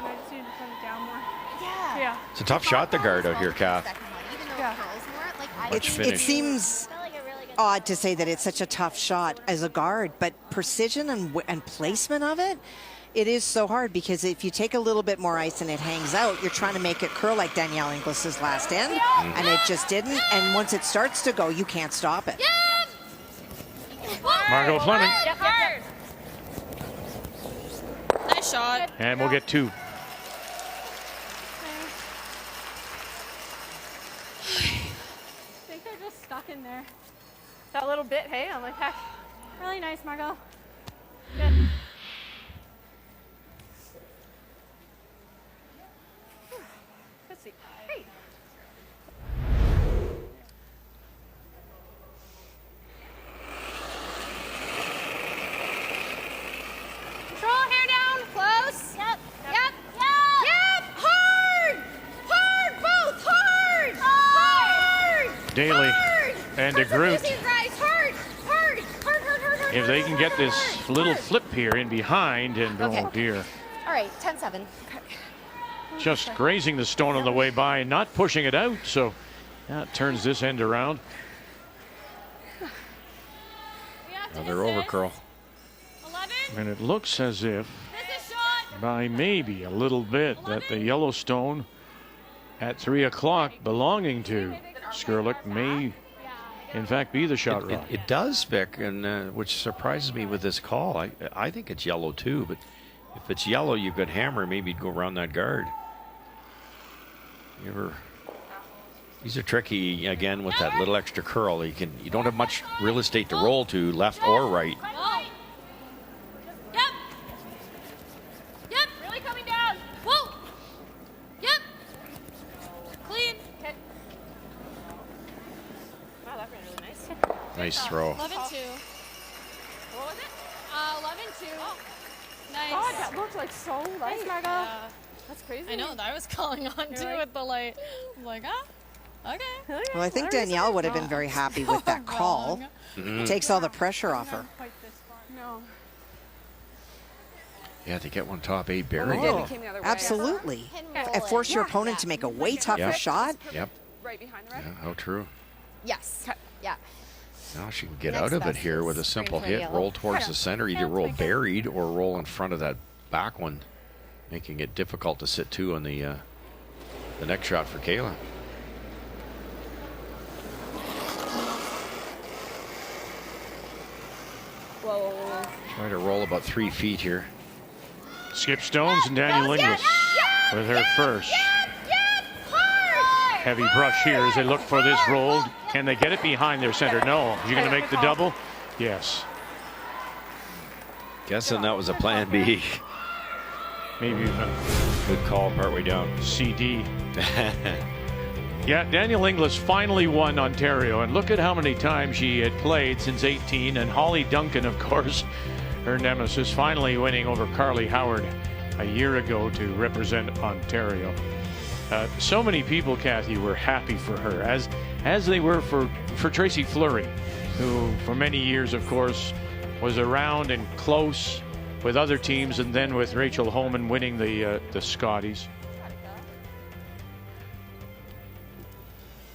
Yeah. It's a tough shot, the guard out here, Kath. It seems odd to say that it's such a tough shot as a guard, but precision and placement of it, it is so hard because if you take a little bit more ice and it hangs out, you're trying to make it curl like Danielle Inglis's last end, and it just didn't. And once it starts to go, you can't stop it. Margot Fleming. Nice shot. And we'll get 2. I think they're just stuck in there. That little bit, hey? I'm like, heck. Really nice, Margot. Good. Let's see. Great. Control, hair down, close. Yep. Hard, both, hard. Daly and DeGroot. Hard. If they can get this little flip here in behind, and oh dear. All right, 10-7. Just grazing the stone on the way by and not pushing it out, so that turns this end around. Another over curl. 11. And it looks as if, by maybe a little bit, that the Yellowstone at 3 o'clock belonging to Skrlik may in fact be the shot rock. It does, Vic, and which surprises me with this call. I think it's yellow too, but if it's yellow, you could hammer, maybe go around that guard. These are tricky again with that little extra curl. You don't have much real estate to roll to left or right. Yep. Really coming down. Whoa. Yep. Clean. Okay. Wow, that ran really nice. Nice throw. 11-2. What was it? 11-2. Nice. God, that looked like so nice, Margot. Yeah. That's crazy. I know, that I was calling on too like- with the light. I'm like, okay. Well, I think Danielle would have been very happy with that call. Takes all the pressure off her. Quite this far. No. Yeah, to get one top 8 buried. Oh, absolutely. And force your opponent to make a way tougher shot. Yep. Right behind the red. Yeah, how true. Yes. Yeah. Now she can get Next out of it best here is with a simple green for hit. yellow. Roll towards the center. Either roll buried or roll in front of that back one, making it difficult to sit 2 on the next shot for Kayla. Whoa. Try to roll about 3 feet here. Skip Stones and Daniel Inglis with her first. Hard. Heavy brush here as they look for this roll. Can they get it behind their center? No. You're going to make the double? Yes. Guessing that was a plan B. Maybe even a Good call partway down. CD. Yeah, Daniel Inglis finally won Ontario, and look at how many times she had played since 18. And Holly Duncan, of course, her nemesis, finally winning over Carly Howard a year ago to represent Ontario. So many people, Kathy, were happy for her, as they were for Tracy Fleury, who for many years, of course, was around and close with other teams, and then with Rachel Homan winning the Scotties.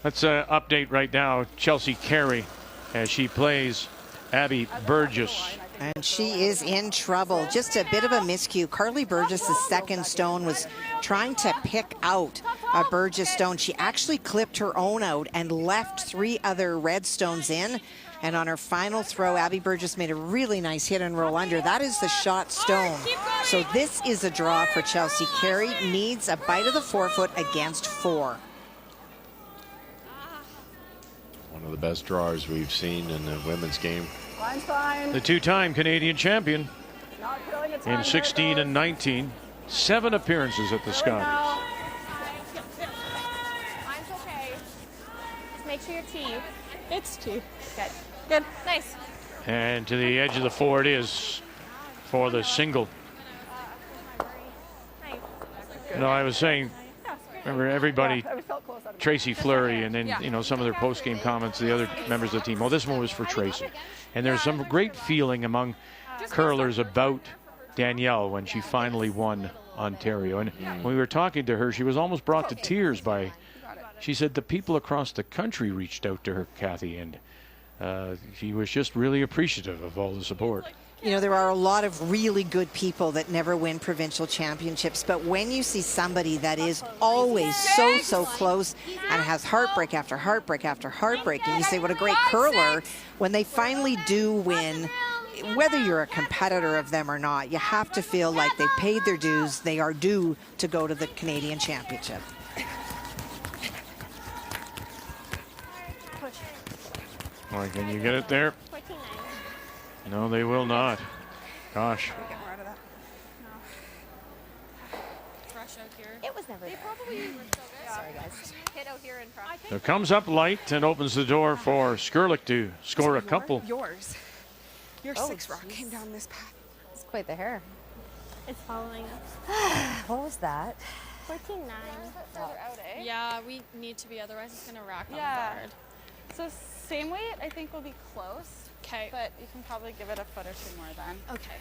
Let's update right now Chelsea Carey as she plays Abby Burgess. And she is in trouble. Just a bit of a miscue. Carly Burgess' second stone was trying to pick out a Burgess stone. She actually clipped her own out and left 3 other red stones in. And on her final throw, Abby Burgess made a really nice hit and roll under. That is the shot stone. So this is a draw for Chelsea. Carey needs a bite of the forefoot against 4. One of the best drawers we've seen in the women's game. The two-time Canadian champion in 16 and 19. 7 appearances at the Scotties. Mine's okay. Just make sure you're T. It's T. Good. Good. Nice. And to the edge of the 4 it is for the single. Nice. No, I was saying, remember everybody, Tracy Fleury, and then, you know, some of their post-game comments, the other members of the team. Well, this one was for Tracy. And there's some great feeling among curlers about Danielle when she finally won Ontario. And when we were talking to her, she was almost brought to tears by, she said the people across the country reached out to her, Kathy, and she was just really appreciative of all the support. You know, there are a lot of really good people that never win provincial championships, but when you see somebody that is always so close and has heartbreak after heartbreak after heartbreak, and you say, what a great curler, when they finally do win, whether you're a competitor of them or not, you have to feel like they've paid their dues, they are due to go to the Canadian Championship. All right, can you get it there? No, they will not. Gosh. It was never there. Sorry, guys. Hit out here in front. So comes up light and opens the door for Skrlik to score a couple. Yours. Your 6 rock came down this path. It's quite the hair. It's following us. What was that? 14-9. Yeah, we need to be, otherwise it's going to rack on the guard. So same weight, I think will be close. Okay. But you can probably give it a foot or 2 more then. Okay.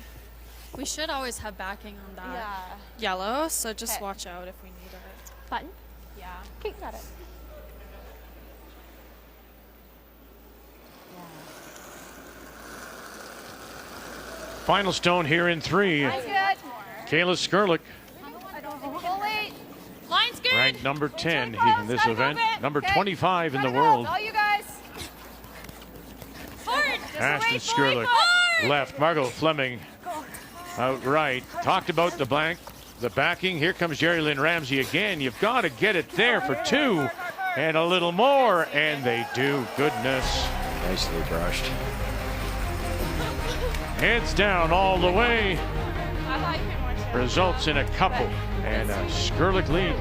We should always have backing on that Yeah. yellow, so just watch out if we need it. Button? Yeah. Okay, got it. Final stone here in 3. Good. Kayla Skrlik, Full weight. Line's good. ranked number 10 in this event, number 25 in the world. All you guys. Hard. Ashton Skrlik, left. Margot Fleming, out right. Talked about the backing. Here comes Jerry Lynn Ramsey again. You've got to get it there for 2 and a little more, and they do. Goodness. Nicely brushed. Heads down all the way. Results in a couple and a Skrlik lead.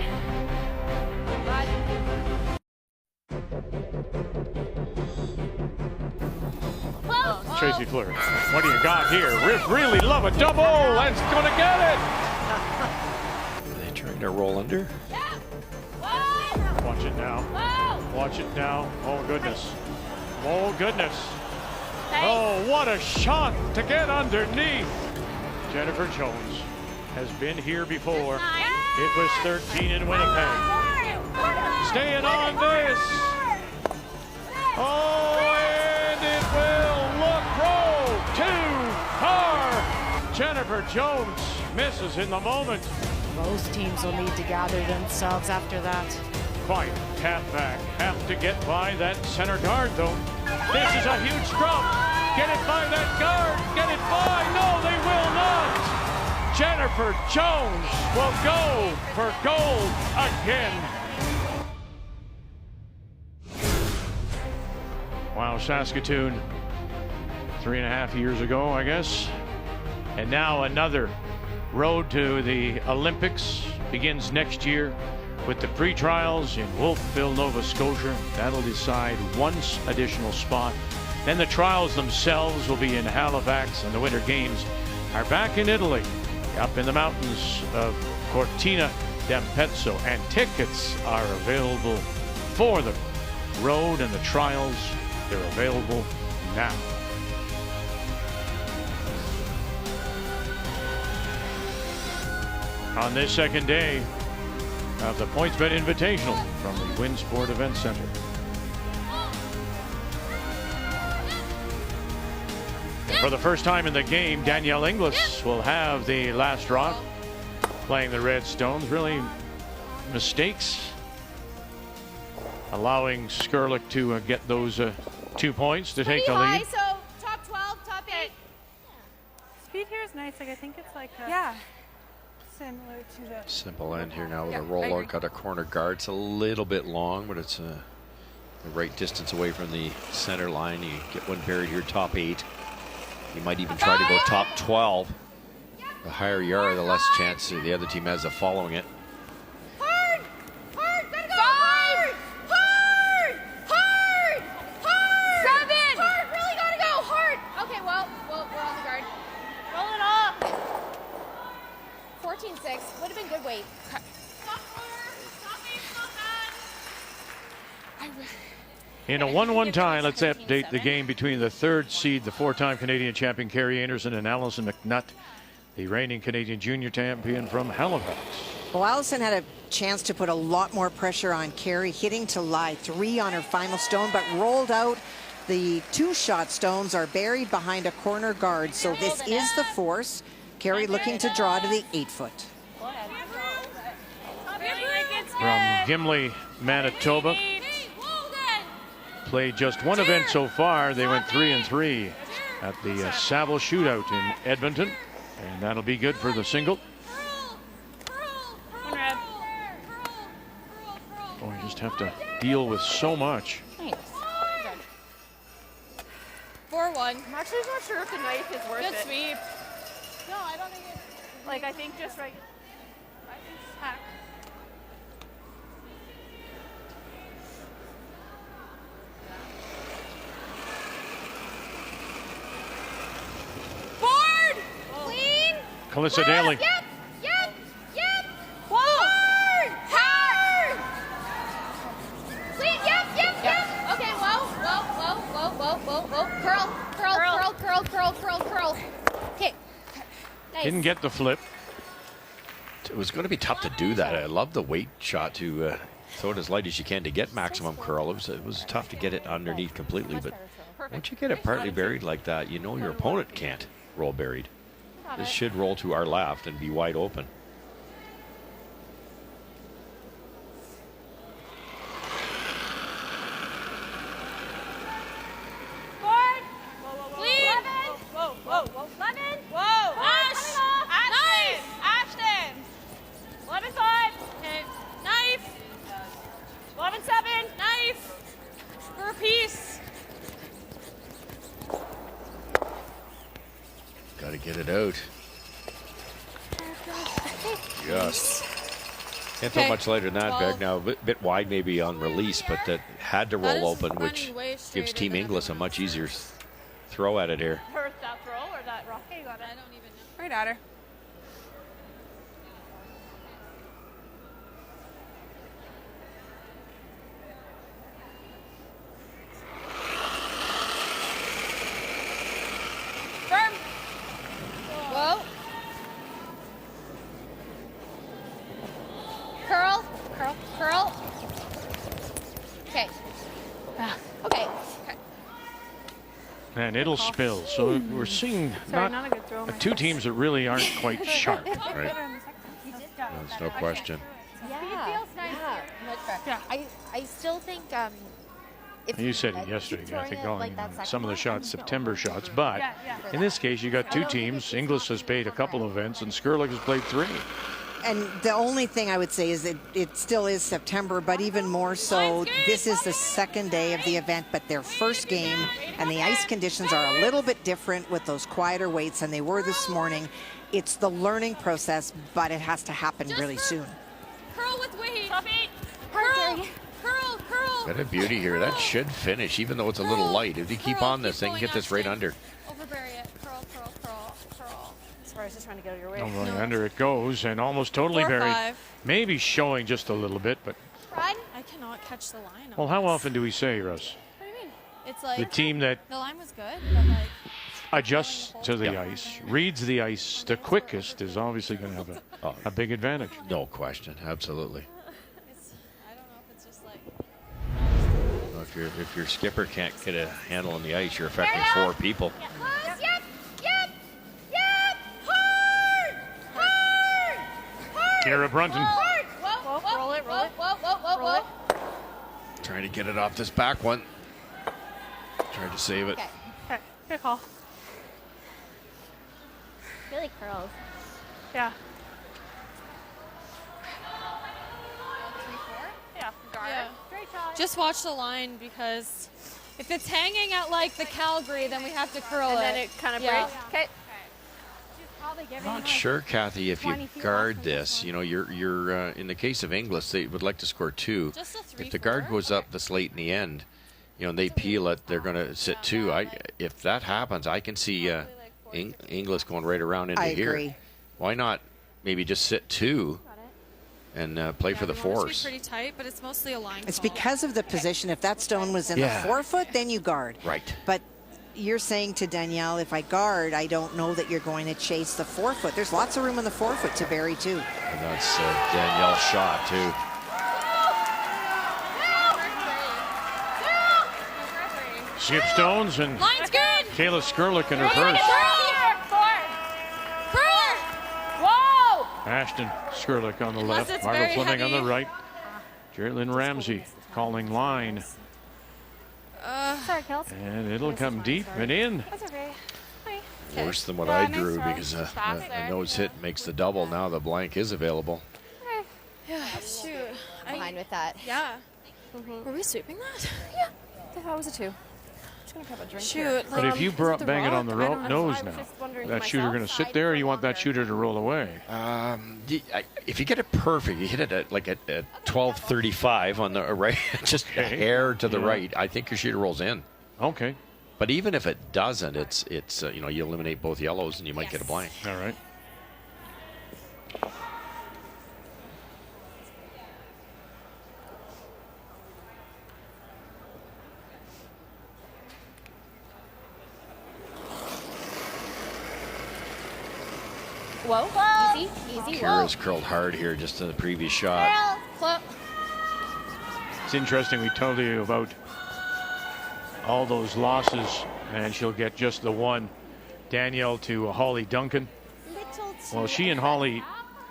Tracy Fleury, what do you got here? Really love a double. That's going to get it. Are they trying to roll under? Watch it now. Watch it now. Oh, goodness. Oh, goodness. Oh, what a shot to get underneath. Jennifer Jones has been here before. It was 13 in Winnipeg. Staying on this. Oh, and it will look roll. 2-par. Jennifer Jones misses in the moment. Most teams will need to gather themselves after that. Quiet, tap back. Have to get by that center guard, though. This is a huge scrum. Get it by that guard. Get it by. No, they will not. Jennifer Jones will go for gold again. Wow, Saskatoon 3.5 years ago, I guess. And now another road to the Olympics begins next year with the pre-trials in Wolfville, Nova Scotia. That'll decide one additional spot. Then the trials themselves will be in Halifax, and the Winter Games are back in Italy, up in the mountains of Cortina d'Ampezzo, and tickets are available for the road and the trials. They're available now. On this second day of the PointsBet Invitational from the Winsport Event Center. And for the first time in the game, Danielle Inglis will have the last rock, playing the Red Stones. Really, mistakes allowing Skrlik to get those 2 points to take Pretty the high, lead. so top 12, top 8. Speed here is nice. Like I think it's like similar to the Simple end here now with Yeah, a I roller. agree. Got a corner guard. It's a little bit long, but it's the right distance away from the center line. You get one buried here, top 8. You might even try to go top 12. The higher you are, the less chance the other team has of following it. Hard! Hard! Gotta go! Hard! Hard! Hard! Hard! 7! Hard! Really gotta go! Hard! Okay, well, we're on the guard. Roll it off! 14-6. Would have been good weight. Stop me, stop that! In a 1-1 tie, let's update the game between the third seed, the 4-time Canadian champion Carrie Anderson, and Allison McNutt, the reigning Canadian junior champion from Halifax. Well, Allison had a chance to put a lot more pressure on Carrie, hitting to lie 3 on her final stone, but rolled out. The 2-shot stones are buried behind a corner guard, so this is the force. Carrie looking to draw to the 8-foot. From Gimli, Manitoba. Played just one event so far. They went 3-3 at the Saville Shootout in Edmonton, and that'll be good for the single. Oh, you just have to deal with so much. 4-1. I'm actually not sure if the knife is worth Good it. sweep. No, I don't think it. Like, I think just right. I think hack. Board! Clean! Calissa Daly. Yep! Whoa! Hard! Hard! Clean! Yep! Okay, whoa. Curl. Okay. Nice. Didn't get the flip. It was going to be tough to do that. I love the weight shot to throw it as light as you can to get maximum curl. It was tough to get it underneath completely, but once you get it partly buried like that, you know your opponent can't roll buried. This should roll to our left and be wide open. Board! Clean! Whoa. 11! Whoa! Ashton! 11-5! Okay. Knife! 11-7! Knife! For a piece! Got to get it out. Yes. Can't throw much lighter than that, Beck. Now, a bit wide maybe on release, but that had to roll open, which gives Team Inglis a much easier throw at it here. Or that throw or that rock. Hey, you got it. I don't even know. Right at her. Firm! Whoa. Curl. Okay. Okay. And it'll spill. So we're seeing Sorry, not a good throw. two teams that really aren't quite sharp. Right. There's no question. Yeah. Much better. I still think if You said it yesterday, I think, going some of the shots, September shots. But in this case, you got two teams. Inglis has played a couple of events, and Skrlik has played 3. And the only thing I would say is that it still is September, but even more so, this is the second day of the event, but their first game, and the ice conditions are a little bit different with those quieter weights than they were this morning. It's the learning process, but it has to happen really soon. Curl with weight. Curl. Got a beauty here. That should finish, even though it's a little light. If you keep on this, they can get this right under. Overbury it. Curl. Sorry, I was just trying to get out of your way. Right under it goes, and almost totally 4-5. buried. Maybe showing just a little bit, but Run. I cannot catch the line. well, how often do we say, Russ? What do you mean? It's like The team that the line was good, but like adjusts to the ice, reads the ice the quickest, is obviously going to have a big advantage. No question. Absolutely. I don't know if it's just like Well, if your skipper can't get a handle on the ice, you're affecting 4 people. Close. Yep. Hard. Kara Brunton. Hard. Whoa. Roll it. Trying to get it off this back one. Tried to save it. Okay. Okay, good call. Really curls. Yeah. 3-4. Yeah. Got Yeah. it. Great shot. Just watch the line because if it's hanging at like the Calgary, then we have to curl and it. then it kind of Yeah. breaks. Okay. Not sure, Kathy, if you guard this. You know, you're in the case of Inglis, they would like to score 2. Just a 3-4. If the guard goes up this late in the end, you know, and they peel it, they're going to sit 2. If that happens, I can see Inglis going right around into I here. agree. Why not maybe just sit 2 and play for the we want it to be force? pretty tight, but it's mostly a line It's call. because of the position. If that stone was in Yeah. the 4-foot, then you guard. Right. But you're saying to Danielle, if I guard, I don't know that you're going to chase the 4-foot. There's lots of room in the 4-foot to bury too. And that's Danielle's shot, too. Skip stones and Line's good. Kayla Skrlik in reverse. Whoa! Ashton Skrlik on the Unless left. it's Margot very Fleming on the heavy. right. Jerlyn Ramsey calling line. Sorry, Kels. And it'll come deep and in. That's okay. Worse than what Yeah, I nice drew try. because Fast a there. nose hit makes the double. Now the blank is available. Yeah, shoot. Fine with that. Yeah. Were we sweeping that? That was a 2. Just gonna grab a drink. Shoot. But if you bang it on the I don't know. nose I was now, just wondering that shooter going to sit there, or you want that shooter to roll away? If you get it perfect, you hit it at 12:35 on the right, just a Okay. hair to the Yeah. right. I think your shooter rolls in. Okay. But even if it doesn't, it's you know, you eliminate both yellows and you might get a blank. All right. Whoa. Easy. Easy. Whoa. Kira's curled hard here just in the previous shot. Flip. It's interesting. We told you about all those losses, and she'll get just the one. Danielle to Holly Duncan. Well, she and Holly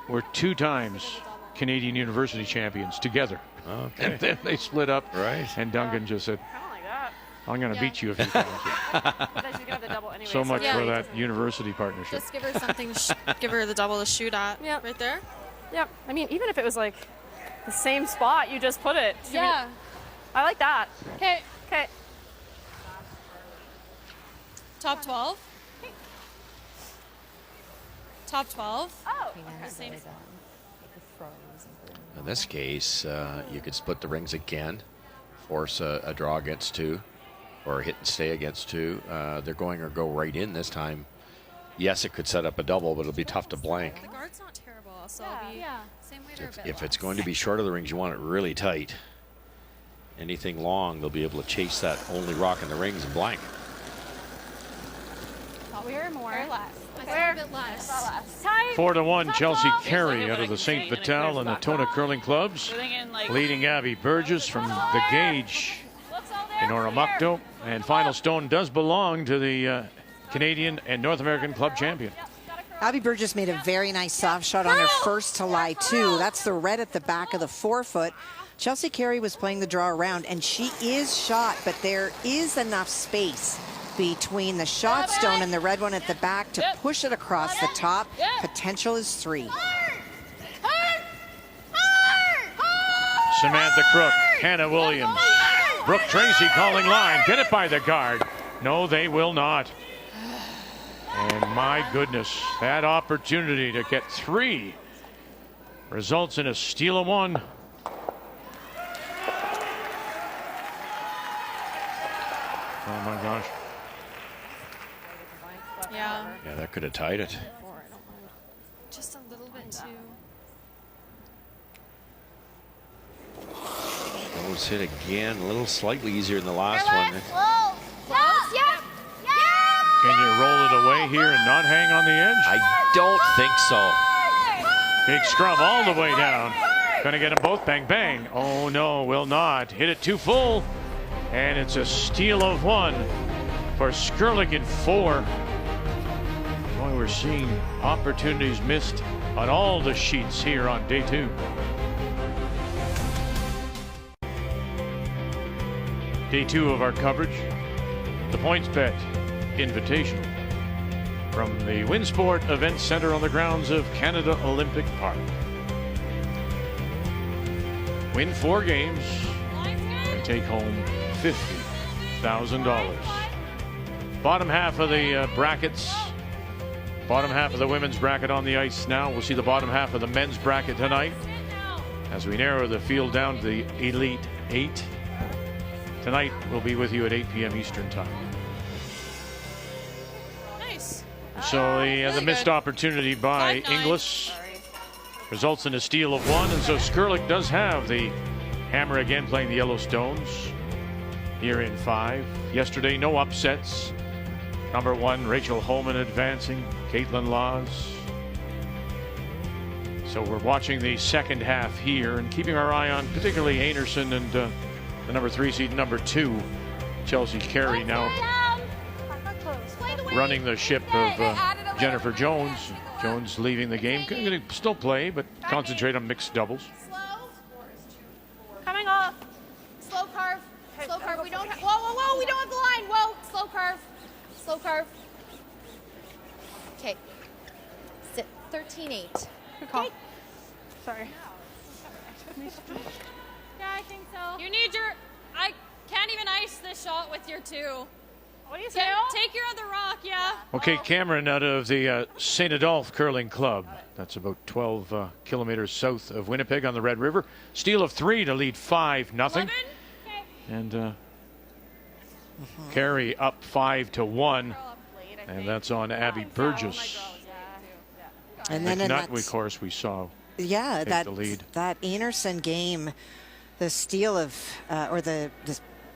were 2 times Canadian University champions together. Okay. And then they split up. Right. And Duncan just said, Kind of like that. I'm going to beat you a few times. But then she's gonna have the double anyway. So much for really that doesn't- university partnership. Just give her something. Give her the double to shoot at. Yeah. Right there. Yep. I mean, even if it was like the same spot you just put it. Yeah. I like that. Okay. Okay. Top 12. Top 12. Oh. The same. In this case, you could split the rings again, force a draw against 2, or a hit and stay against 2. They're going or go right in this time. Yes, it could set up a double, but it'll be tough to blank. The guard's not terrible, so it'll be same weight or a bit If it's less. going to be short of the rings, you want it really tight. Anything long, they'll be able to chase that only rock in the rings and blank. Thought we were more. Or less. I thought a bit less. Tight. 4-1, Chelsea off. Carey out of the St. Vital and Atona Curling Clubs. Leading Abby Burgess from the Gage in Oromocto. And final stone does belong to the Canadian and North American club champion. Abby Burgess made a very nice soft shot on her first to lie 2. That's the red at the back of the 4-foot. Chelsea Carey was playing the draw around, and she is shot, but there is enough space between the shot stone and the red one at the back to push it across the top. Potential is 3. Samantha Crook, Hannah Williams, Brooke Tracy calling line. Get it by the guard. No, they will not. And my goodness, that opportunity to get 3 results in a steal of 1. Oh my gosh. Yeah. Yeah, that could have tied it. Just a little bit too. Those hit again, a little slightly easier than the last one. Close. Yep. Can you roll it away here and not hang on the edge? I don't think so. Big scrum all the way down. Gonna get them both. Bang, bang. Oh no, will not. Hit it too full. And it's a steal of 1 for Skrlik in 4. Boy, we're seeing opportunities missed on all the sheets here on day 2. Day 2 of our coverage. the PointsBet Invitational from the Winsport Event Center on the grounds of Canada Olympic Park. Win 4 games and take home $50,000. Bottom half of the brackets. Bottom half of the women's bracket on the ice now. We'll see the bottom half of the men's bracket tonight as we narrow the field down to the Elite 8. Tonight we'll be with you at 8 p.m. Eastern Time. Nice. So Really the missed good. opportunity by 5-9. Inglis results in a steal of 1, and so Skrlik does have the hammer again, playing the Yellowstones here in 5. Yesterday, no upsets. Number 1, Rachel Holman advancing, Caitlin Laws. So we're watching the second half here and keeping our eye on particularly Anderson and the number 3 seed, number 2, Chelsea Carey, now running the ship of Jennifer Jones. Jones leaving the game. Going to still play, but concentrate on mixed doubles. Slow. Coming off. Slow curve. Slow curve. We don't have. Whoa, whoa, whoa. We don't have the line. Whoa. Slow curve. Slow curve. Okay. 13-8. Good call. Sorry. Yeah, I think so. You need your. I can't even ice this shot with your 2. What do you say? Take your other rock, yeah. Okay, Cameron out of the St. Adolphe Curling Club. That's about 12 kilometers south of Winnipeg on the Red River. Steal of 3 to lead 5-0. And Carey up 5-1. And that's on Abby Burgess. And then McNutt, of course, we saw take the lead. That Anderson game, the steal of, or the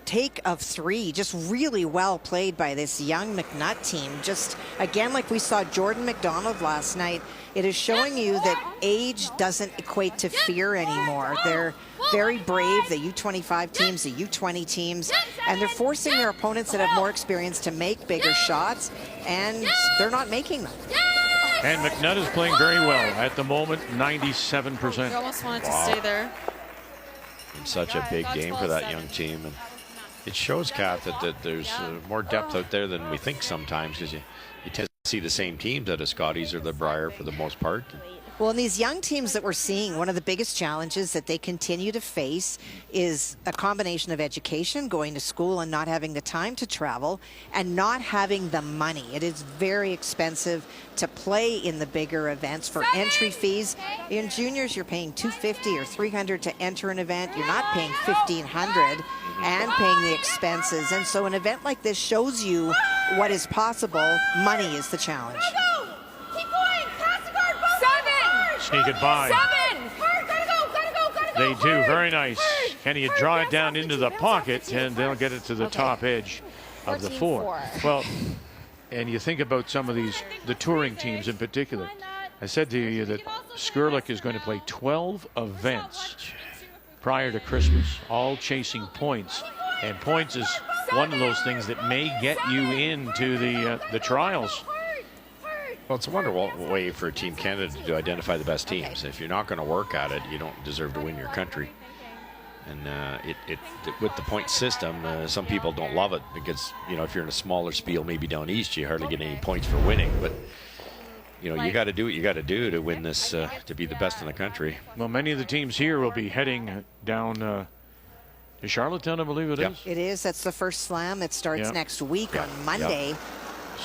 take of 3, just really well played by this young McNutt team. Just again, like we saw Jordan McDonald last night, it is showing you that age doesn't equate to fear anymore. They're very brave, the U25 teams, the U20 teams, and they're forcing their opponents that have more experience to make bigger shots, and they're not making them. And McNutt is playing very well at the moment, 97%. You almost wanted to stay there. And such a big game for that young team. And it shows, Kath, that there's more depth out there than we think sometimes, because you tend to see the same teams at a Scotties or the Brier for the most part. Well, in these young teams that we're seeing, one of the biggest challenges that they continue to face is a combination of education, going to school and not having the time to travel, and not having the money. It is very expensive to play in the bigger events for entry fees. In juniors, you're paying $250 or $300 to enter an event. You're not paying $1,500 and paying the expenses. And so an event like this shows you what is possible. Money is the challenge. Sneak it by. 7. Gotta go. They do. Very nice. Can you draw it down into the pocket, and they'll get it to the top edge of the 4. Well, and you think about some of the touring teams in particular. I said to you that Skrlik is going to play 12 events prior to Christmas, all chasing points. And points is one of those things that may get you into the trials. Well, it's a wonderful way for Team Canada to identify the best teams. If you're not going to work at it, you don't deserve to win your country. And with the point system, some people don't love it because, if you're in a smaller spiel, maybe down east, you hardly get any points for winning. But, you got to do what you got to do to win this, to be the best in the country. Well, many of the teams here will be heading down to Charlottetown, I believe it is. It is. That's the first slam. It starts next week on Monday.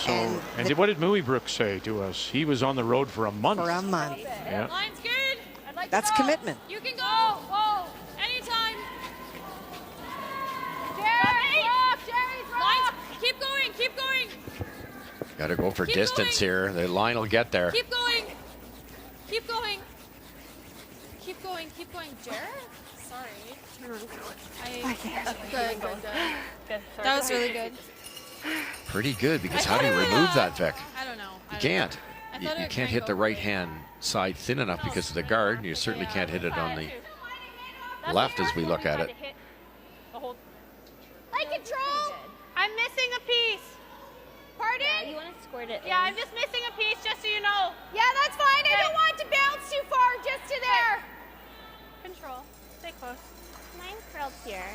So, and what did Mooibrooks say to us? He was on the road for a month. Yeah. Line's good. That's commitment. You can go. Whoa. Anytime. Jerry's rock. Keep going. Got to go for distance here. The line will get there. Keep going. Jared? Sorry. Good. That was really good. Pretty good, because how do you remove that, Vic? I don't know. You can't. You can't hit the right-hand side thin enough because of the guard, and you certainly can't hit it on the left as we look at it. Light control. I'm missing a piece. Pardon? Yeah, you want to squirt it. Yeah, I'm just missing a piece, just so you know. Yeah, that's fine. I don't want it to bounce too far, just to there. Control. Stay close. Mine's curled here.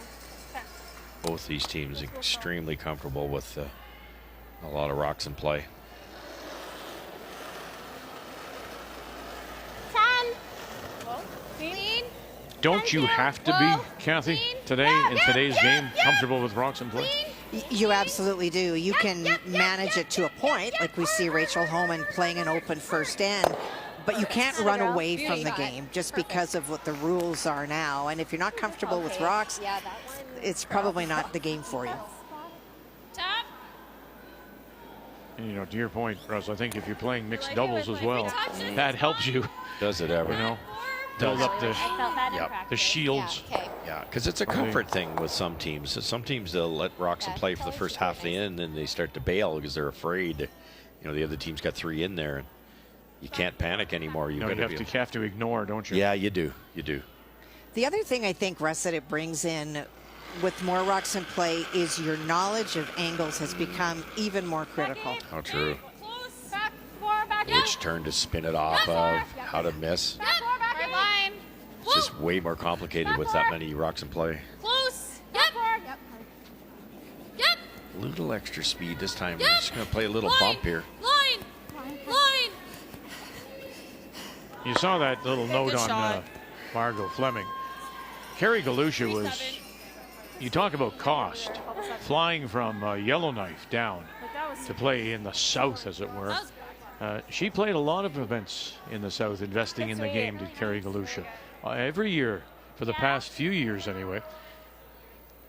Both these teams extremely comfortable with a lot of rocks in play. 10. Clean. Don't you have to be, Kathy, today in today's game, comfortable with rocks in play? You absolutely do. You can manage it to a point, like we see Rachel Homan playing an open first end, but you can't run away from the game just because of what the rules are now. And if you're not comfortable with rocks, it's probably not the game for you. Tap. And, you know, to your point, Russ, I think if you're playing mixed doubles as well, that helps you. Does it ever? You know, build up the shields. Yeah, because it's a comfort thing with some teams. Some teams, they'll let rocks in play for the first half of the end, and then they start to bail because they're afraid. You know, the other team's got 3 in there, and you can't panic anymore. You have to ignore, don't you? Yeah, you do. You do. The other thing I think, Russ, that it brings in with more rocks in play is your knowledge of angles has become even more critical. How true. Back 4, back Which turn to spin it off of, how to miss. Red line. It's just way more complicated with that many rocks in play. Close. Yep. Yep. A little extra speed this time. We're just going to play a little bump here. Line. You saw that little note on Margot Fleming. Carrie Galusha was, you talk about cost, flying from Yellowknife down to play in the South, as it were. She played a lot of events in the South, investing in the game, did Carrie Galusha. Every year, for the past few years anyway,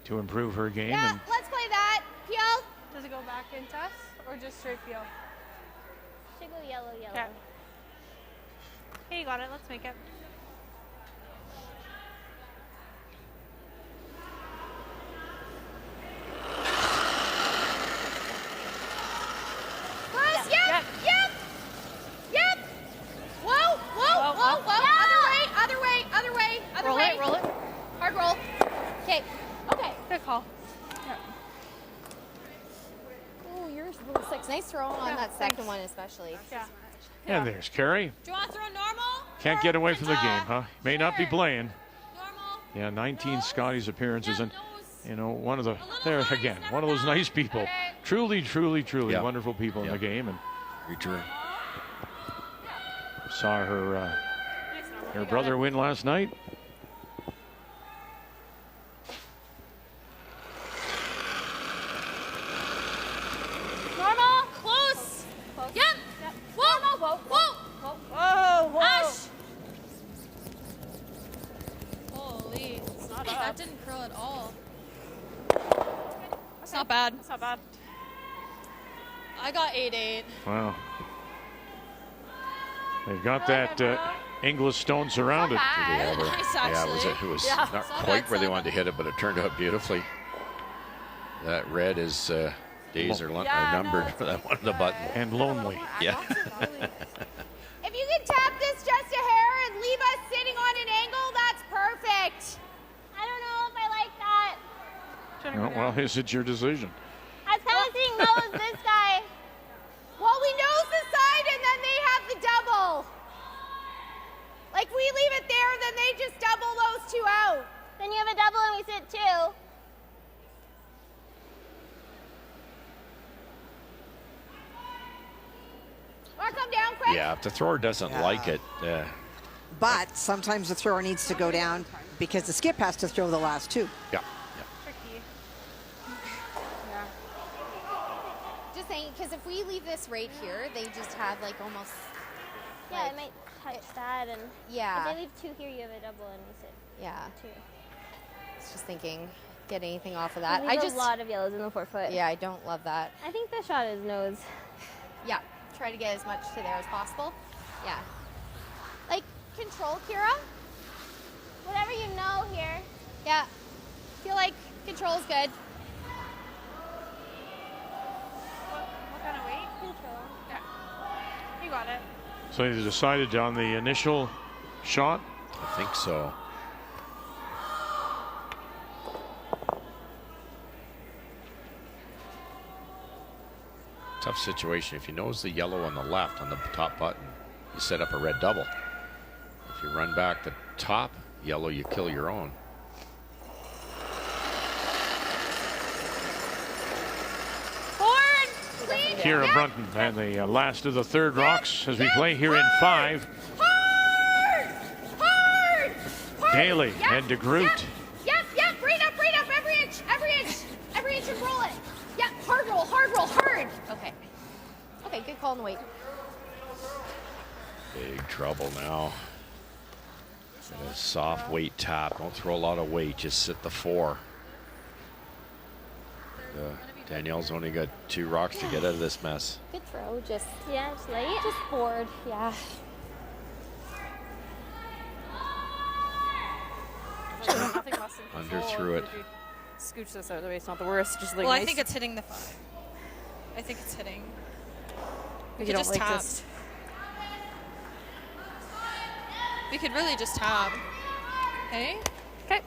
to improve her game. Yeah, and let's play that. Peel. Does it go back into us or just straight peel? Should go yellow. Yeah. Hey, you got it. Let's make it. Close. Yep. Whoa. Other way. Roll it. Hard roll. Okay. Good call. Ooh, yours was 6. Nice throw on that second one, especially. Yeah. and there's Carrie. Do you want to throw normal? Can't get away from the game, huh? May not be playing. Normal. Yeah, 19 Scotty's appearances, and you know, one of those nice people. Truly wonderful people in the game, and Return. saw her brother win last night. Normal. Close. Yep. Whoa. Ash. Holy. That didn't curl at all. It's not bad. It's not bad. I got 8-8. Wow. They've got that Inglis stone surrounded. Nice, Yeah, it was not quite where they wanted to hit it, but it turned out beautifully. That red is days are numbered for that one on the button. And lonely. Yeah. If you can tap this just a hair and leave us sitting on an angle, that's perfect. I don't know if I like that. Well, is it your decision? I was kind of seeing nose this guy. Well, we nose the side and then they have the double. Like we leave it there, then they just double those two out. Then you have a double and we sit two. Or come down quick. Yeah, if the thrower doesn't like it. But sometimes the thrower needs to go down because the skip has to throw the last two. Yeah. Tricky. Just saying, because if we leave this right here, they just have like almost. Yeah, it might touch that and Yeah. if they leave two here, you have a double and we sit Yeah. two. It's just thinking, get anything off of that. I just a lot of yellows in the forefoot. Yeah, I don't love that. I think the shot is nose. Yeah, try to get as much to there as possible. Yeah. Like, control, Kira. Whatever you know here. Yeah. Feel like control is good. What kind of weight? Control. Yeah. You got it. So they decided on the initial shot. I think so. Tough situation. If you nose the yellow on the left on the top button, you set up a red double. If you run back the top yellow, you kill your own. Kira Brunton and the last of the third rocks as we play here in 5. Hard! Hard! Hard! Daly and DeGroot. Yep. Brain up every inch and roll it. Yep, hard roll. Okay. Okay, good call on the weight. Big trouble now. And a soft weight tap. Don't throw a lot of weight. Just sit the 4. Danielle's only got 2 rocks to get out of this mess. Good throw, just late. Just bored, yeah. Under through it. Scooch this out of the way. It's not the worst. Just like Well, I think it's hitting the 5. I think it's hitting. We could just tap. We could really just tap. Hey? Okay.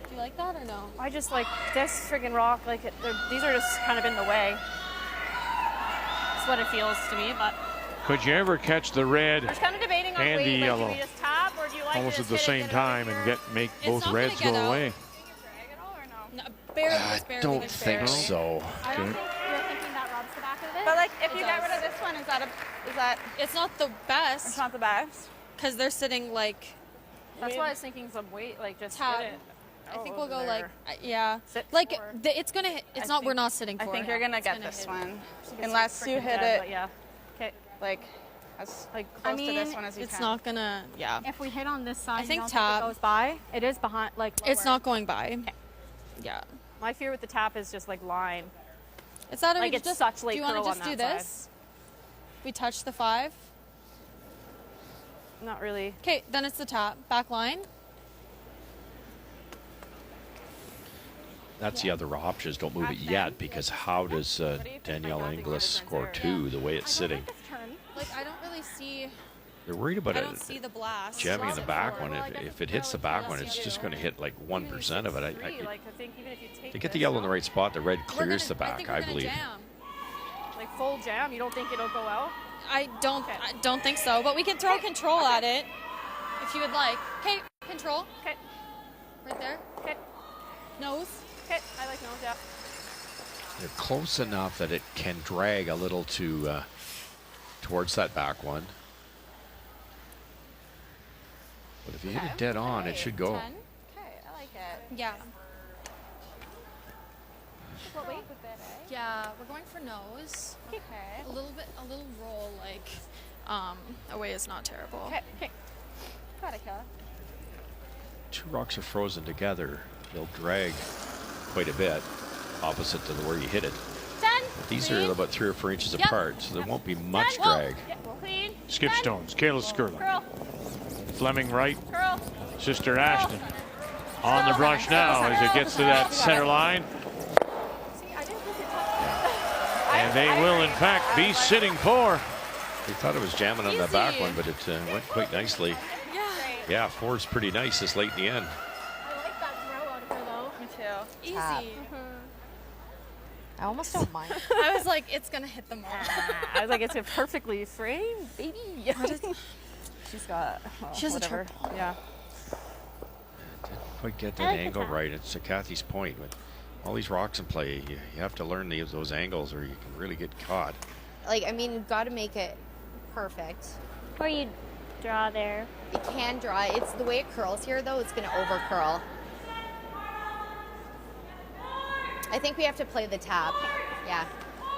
Do you like that or no? I just like this friggin' rock. Like these are just kind of in the way. That's what it feels to me. But Could you ever catch the red I was kind of debating on and weight. the Like, yellow do we just tap or do you like almost to at just the hit it, same get it time over and here? make It's both not reds gonna go get out. away? Drag at all or no? No, barely. I It's barely. don't it's think barely. so. I don't think you're thinking that robs the back of it. But like, if It you get does. rid of this one, is that It's not the it's best not the best? because they're sitting like. That's why I was thinking some weight, like just Tap. hit it. I think over we'll go like there. yeah. Sit Like forward. it's gonna. It's not. We're not sitting for. I think it. you're gonna It's get gonna this hit. one, It's unless you freaking hit dead, it but yeah. Okay, like as like I close mean, to this one as you it's can. not gonna. Yeah. If we hit on this side, I think you don't tap. it goes by. It is behind, like It's lower. not going by. Yeah. My fear with the tap is just like line. It's that. Like, We it's just, such late do you want curl to on just do that this? We touch the 5. Not really. Okay, then it's the tap. Back line. That's the other option is don't move it yet because how does Danielle Inglis score 2 the way it's sitting? Like I don't really see. They're worried about I it don't see the blast. jamming in the back one. If it hits the back one, it's just going to hit like 1% of it. Like I think even if you take They get the this yellow in the off, right spot. The red We're clears the gonna- back, think I we're gonna believe. Jam. like full jam, you don't think it'll go out? I don't think so, but we can throw control at it if you would like. Okay, control. Okay. Right there. Okay. Nose. Okay. I like nose, yeah. They're close enough that it can drag a little to towards that back one. But if you hit it dead on, it should go. 10. Okay, I like it. Yeah. What weight? Yeah, we're going for nose. Okay. A little roll like away is not terrible. Okay. Okay. Got it, Kayla. 2 rocks are frozen together. They'll drag quite a bit, opposite to where you hit it. 10. But these are about 3 or 4 inches Yep. apart, so there won't be much Whoa. drag. Yeah, clean. Skip Stones, Kayla Skrlik, Curl. Fleming right, Curl. Sister Ashton on the brush now as it gets to that center line. See, I didn't think it And they will, in fact, be sitting 4. They thought it was jamming on the back Easy. one, but it went quite nicely. Yeah. Yeah, 4's pretty nice this late in the end. I like that throw out of her though. Me too. Easy. Tap. I almost don't mind. I was like, it's gonna hit the mark. I was like, it's a perfectly framed, baby. She's got. Well, She has a whatever. triple. Yeah. Didn't quite get that angle right. It's Kathy's point. With all these rocks in play, you have to learn those angles or you can really get caught. Like, I mean, you've got to make it perfect. Or you draw there. You can draw. It's the way it curls here, though. It's going to over curl. I think we have to play the tap. Yeah.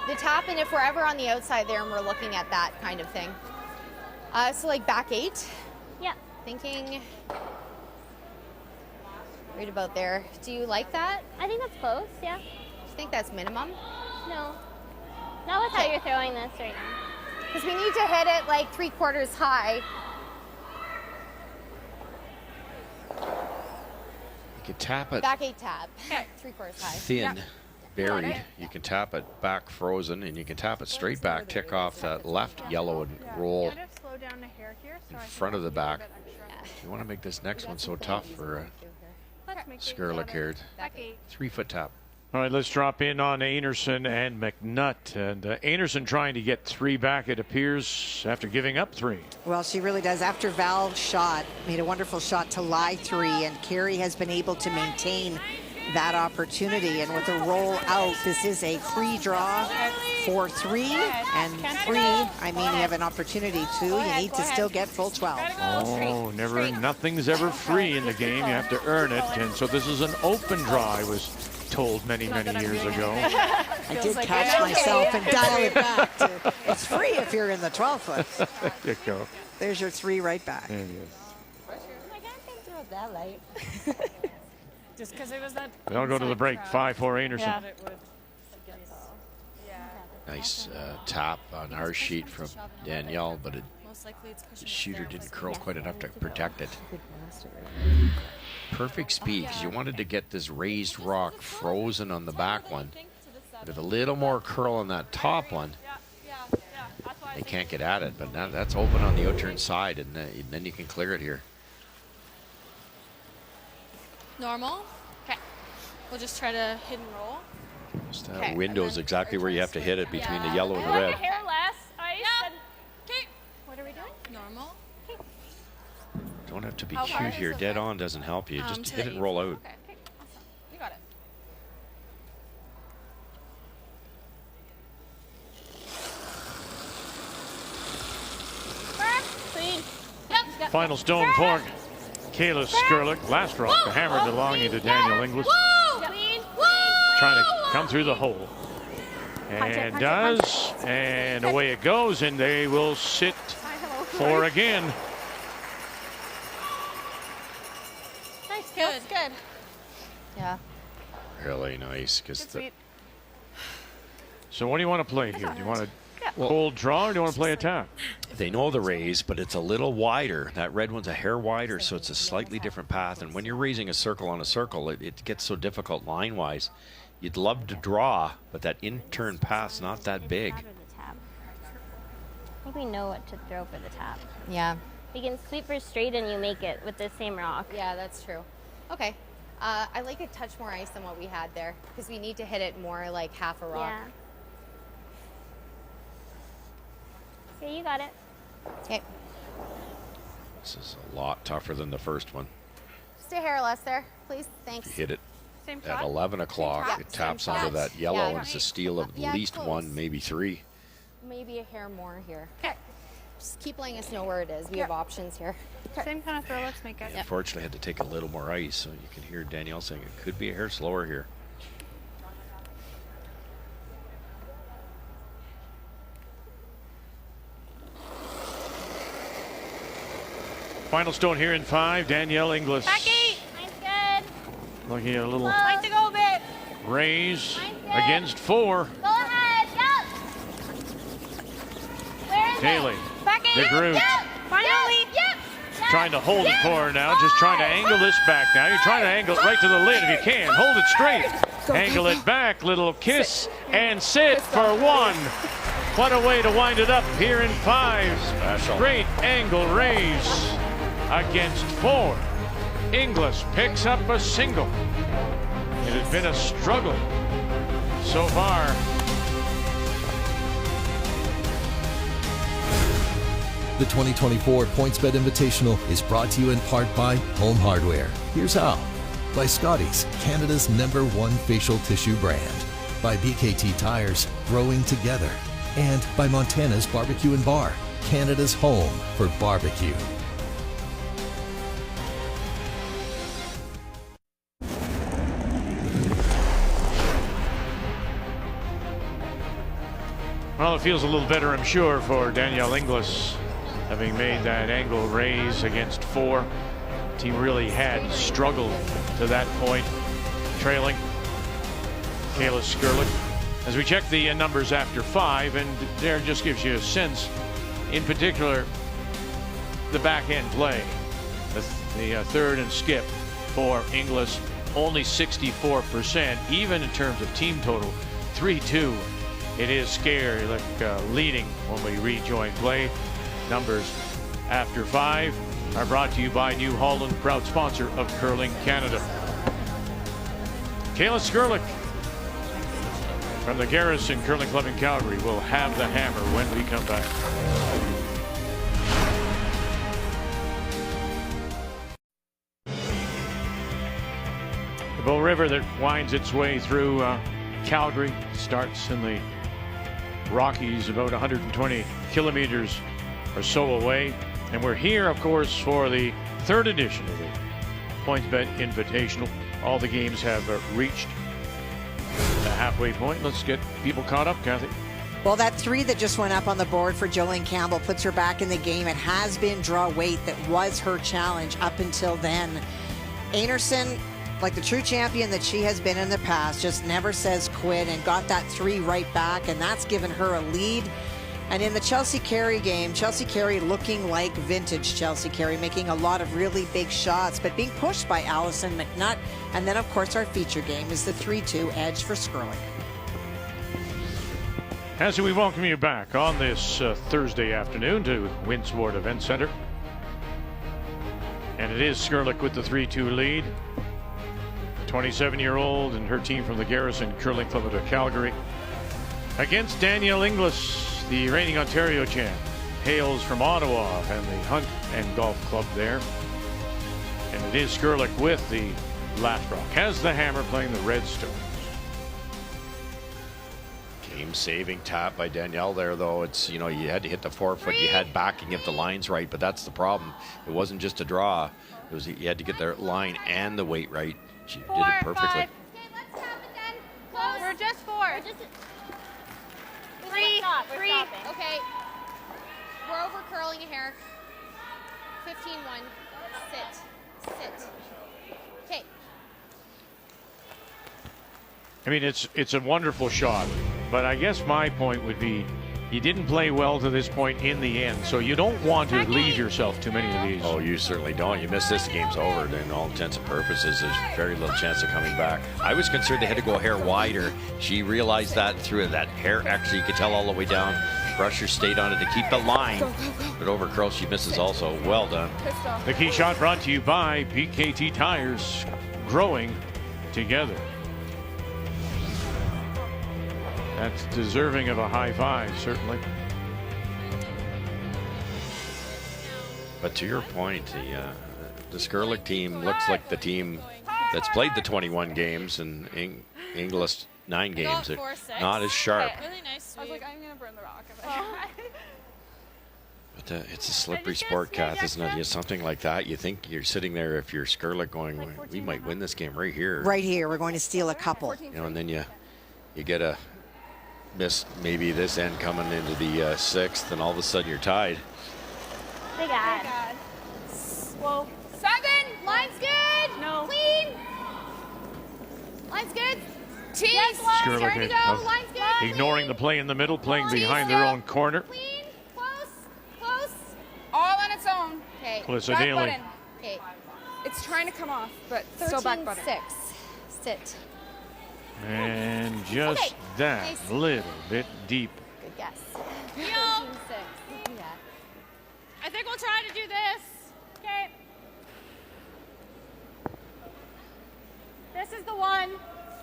The tap, and if we're ever on the outside there and we're looking at that kind of thing. So like back 8. Yeah. Thinking right about there. Do you like that? I think that's close, yeah. Do you think that's minimum? No. Not with how you're throwing this right now. Because we need to hit it like 3/4 high. You can tap it Back 8 tap. 3/4 high. thin, buried. You can tap it back frozen, and you can tap it straight back, tick off that left yellow and roll Kind of slow down the hair here. So in I can front of the do a back. bit extra. You want to make this next one so tough for Let's make it Skrlik here. Back 8. 3-foot tap. All right, let's drop in on Einarson and McNutt. And Einarson trying to get 3 back, it appears, after giving up 3. Well, she really does. After Val's shot, made a wonderful shot to lie 3, and Carey has been able to maintain that opportunity. And with a roll out, this is a free draw for 3, and 3, I mean, you have an opportunity to. You need to still get full 12. Oh, nothing's ever free in the game. You have to earn it. And so this is an open draw, I was told many years ago. I did catch myself and dial it back to, it's free if you're in the 12-foot. There you go. There's your 3 right back. There it is. that light. Just because it was that. They'll go to the break. 5-4 Anderson. Yeah. Nice tap on our sheet from Danielle, but the shooter didn't curl quite enough to protect it. Perfect speed, because you wanted to get this raised rock frozen on the back one. With a little more curl on that top one, they can't get at it, but now that's open on the outturn side, and then you can clear it here. Normal. Okay. We'll just try to hit and roll. Just that window is exactly where you have to hit it, between the yellow and the red. Hair less ice. Yeah. Okay. What are we doing? Normal. Don't have to be cute here. Dead on doesn't help you. Just hit it and roll out. Okay. Awesome. You got it. Clean. Yep. Final stone for Kayla Skrlik. Last rock, the hammer belonging to Daniel Inglis. Trying to come through the hole. And does. And away it goes, and they will sit for again. Nice. Good. Good. Yeah. Really nice. So what do you want to play here? Do you want a cold draw, or do you want to play a tap? They know the raise, but it's a little wider. That red one's a hair wider, so it's a slightly different path. And when you're raising a circle on a circle, it gets so difficult line-wise. You'd love to draw, but that in-turn path's not that big. I think we know what to throw for the tap. Yeah. We can sweep for straight and you make it with the same rock. Yeah, that's true. Okay. I like a touch more ice than what we had there, because we need to hit it more like half a rock. Yeah. Okay, you got it. Okay. This is a lot tougher than the first one. Stay hair less there, please. Thanks. You hit it Same at shot. 11 o'clock. shot. It taps Same onto shot. that yellow, Yeah. and it's a steal of Yeah, at least close. 1, maybe 3. Maybe a hair more here. Okay. Just keep letting us know where it is. We have options here. Same kind of throw. Let's make it. Unfortunately, I had to take a little more ice, so you can hear Danielle saying it could be a hair slower here. Final stone here in 5, Danielle Inglis. Mine's good. Looking at a little Like to go a bit. raise against 4. Go ahead. Yep. Where is Haley, it? Back in. the Groot. Yep. Finally. Yep. Trying to hold it for her now, just trying to angle this back now. You're trying to angle it right to the lid if you can. Hold it straight. Angle it back, little kiss, and sit for 1. What a way to wind it up here in 5. Special. Great angle raise against 4. Inglis picks up a single. It has been a struggle so far. The 2024 PointsBet Invitational is brought to you in part by Home Hardware. Here's how. By Scotties, Canada's #1 facial tissue brand. By BKT Tires, growing together. And by Montana's Barbecue and Bar, Canada's home for barbecue. Well, it feels a little better, I'm sure, for Danielle Inglis, having made that angle raise against 4. Team really had struggled to that point, trailing Kayla Skrlik. As we check the numbers after 5, and there just gives you a sense, in particular, the back end play. The third and skip for Inglis, only 64%, even in terms of team total, 3-2. It is scary, like leading when we rejoin play. Numbers after 5 are brought to you by New Holland, proud sponsor of Curling Canada. Kayla Skrlik from the Garrison Curling Club in Calgary will have the hammer when we come back. The Bow River that winds its way through Calgary, starts in the Rockies about 120 kilometers or so away. And we're here, of course, for the third edition of the PointsBet Invitational. All the games have reached the halfway point. Let's get people caught up, Kathy. Well, that 3 that just went up on the board for Jolene Campbell puts her back in the game. It has been draw weight that was her challenge up until then. Einarson, like the true champion that she has been in the past, just never says quit and got that 3 right back, and that's given her a lead. And in the Chelsea Carey game, Chelsea Carey looking like vintage Chelsea Carey, making a lot of really big shots, but being pushed by Allison McNutt. And then, of course, our feature game is the 3-2 edge for Skrlik. As we welcome you back on this Thursday afternoon to Winsport Event Center. And it is Skrlik with the 3-2 lead. 27-year-old and her team from the Garrison Curling Club of Calgary against Danielle Inglis, the reigning Ontario champ, hails from Ottawa and the Hunt and Golf Club there. And it is Skrlik with the last rock. Has the hammer playing the Redstone. Game-saving tap by Danielle there, though. It's, you know, you had to hit the 4-foot. You had backing if the line's right, but that's the problem. It wasn't just a draw. It was you had to get the line and the weight right. She did it perfectly. 5. Okay, let's tap it then. Close. We're just 4. 3. We're 3. stopping. Okay. We're over curling a hair. 15-1. Sit. Okay. I mean, it's a wonderful shot, but I guess my point would be you didn't play well to this point in the end, so you don't want to leave yourself too many of these. Oh, you certainly don't. You miss this, the game's over. In all intents and purposes, there's very little chance of coming back. I was concerned they had to go a hair wider. She realized that through that hair. Actually, you could tell all the way down. Brusher stayed on it to keep the line, but over curl she misses also. Well done. The key shot brought to you by PKT Tires, growing together. That's deserving of a high five, certainly. But to your point, the Skrlik team looks like the team that's played the 21 games, and Inglis 9 games. They're not as sharp. Really nice. I was like, I'm gonna burn the rock. But it's a slippery sport, Kath, isn't it? Something like that, you think you're sitting there, if you're Skrlik, going, we might win this game right here. Right here, we're going to steal a couple. You know, and then you get a miss, maybe this end coming into the 6th, and all of a sudden you're tied. Big ad. Whoa. 7. Line's good. No. Clean. Line's good. Tease. Yes, Skrlik Turn to go. Line's good. ignoring the play in the middle, playing behind their own corner. Clean. Close. All on its own. Okay. Melissa Back Daly. button. Okay. It's trying to come off, but still back button. 13-6. Sit. And just Okay. that Nice. little bit deep. Good guess. 13-6. Yeah. I think we'll try to do this. Okay. This is the one.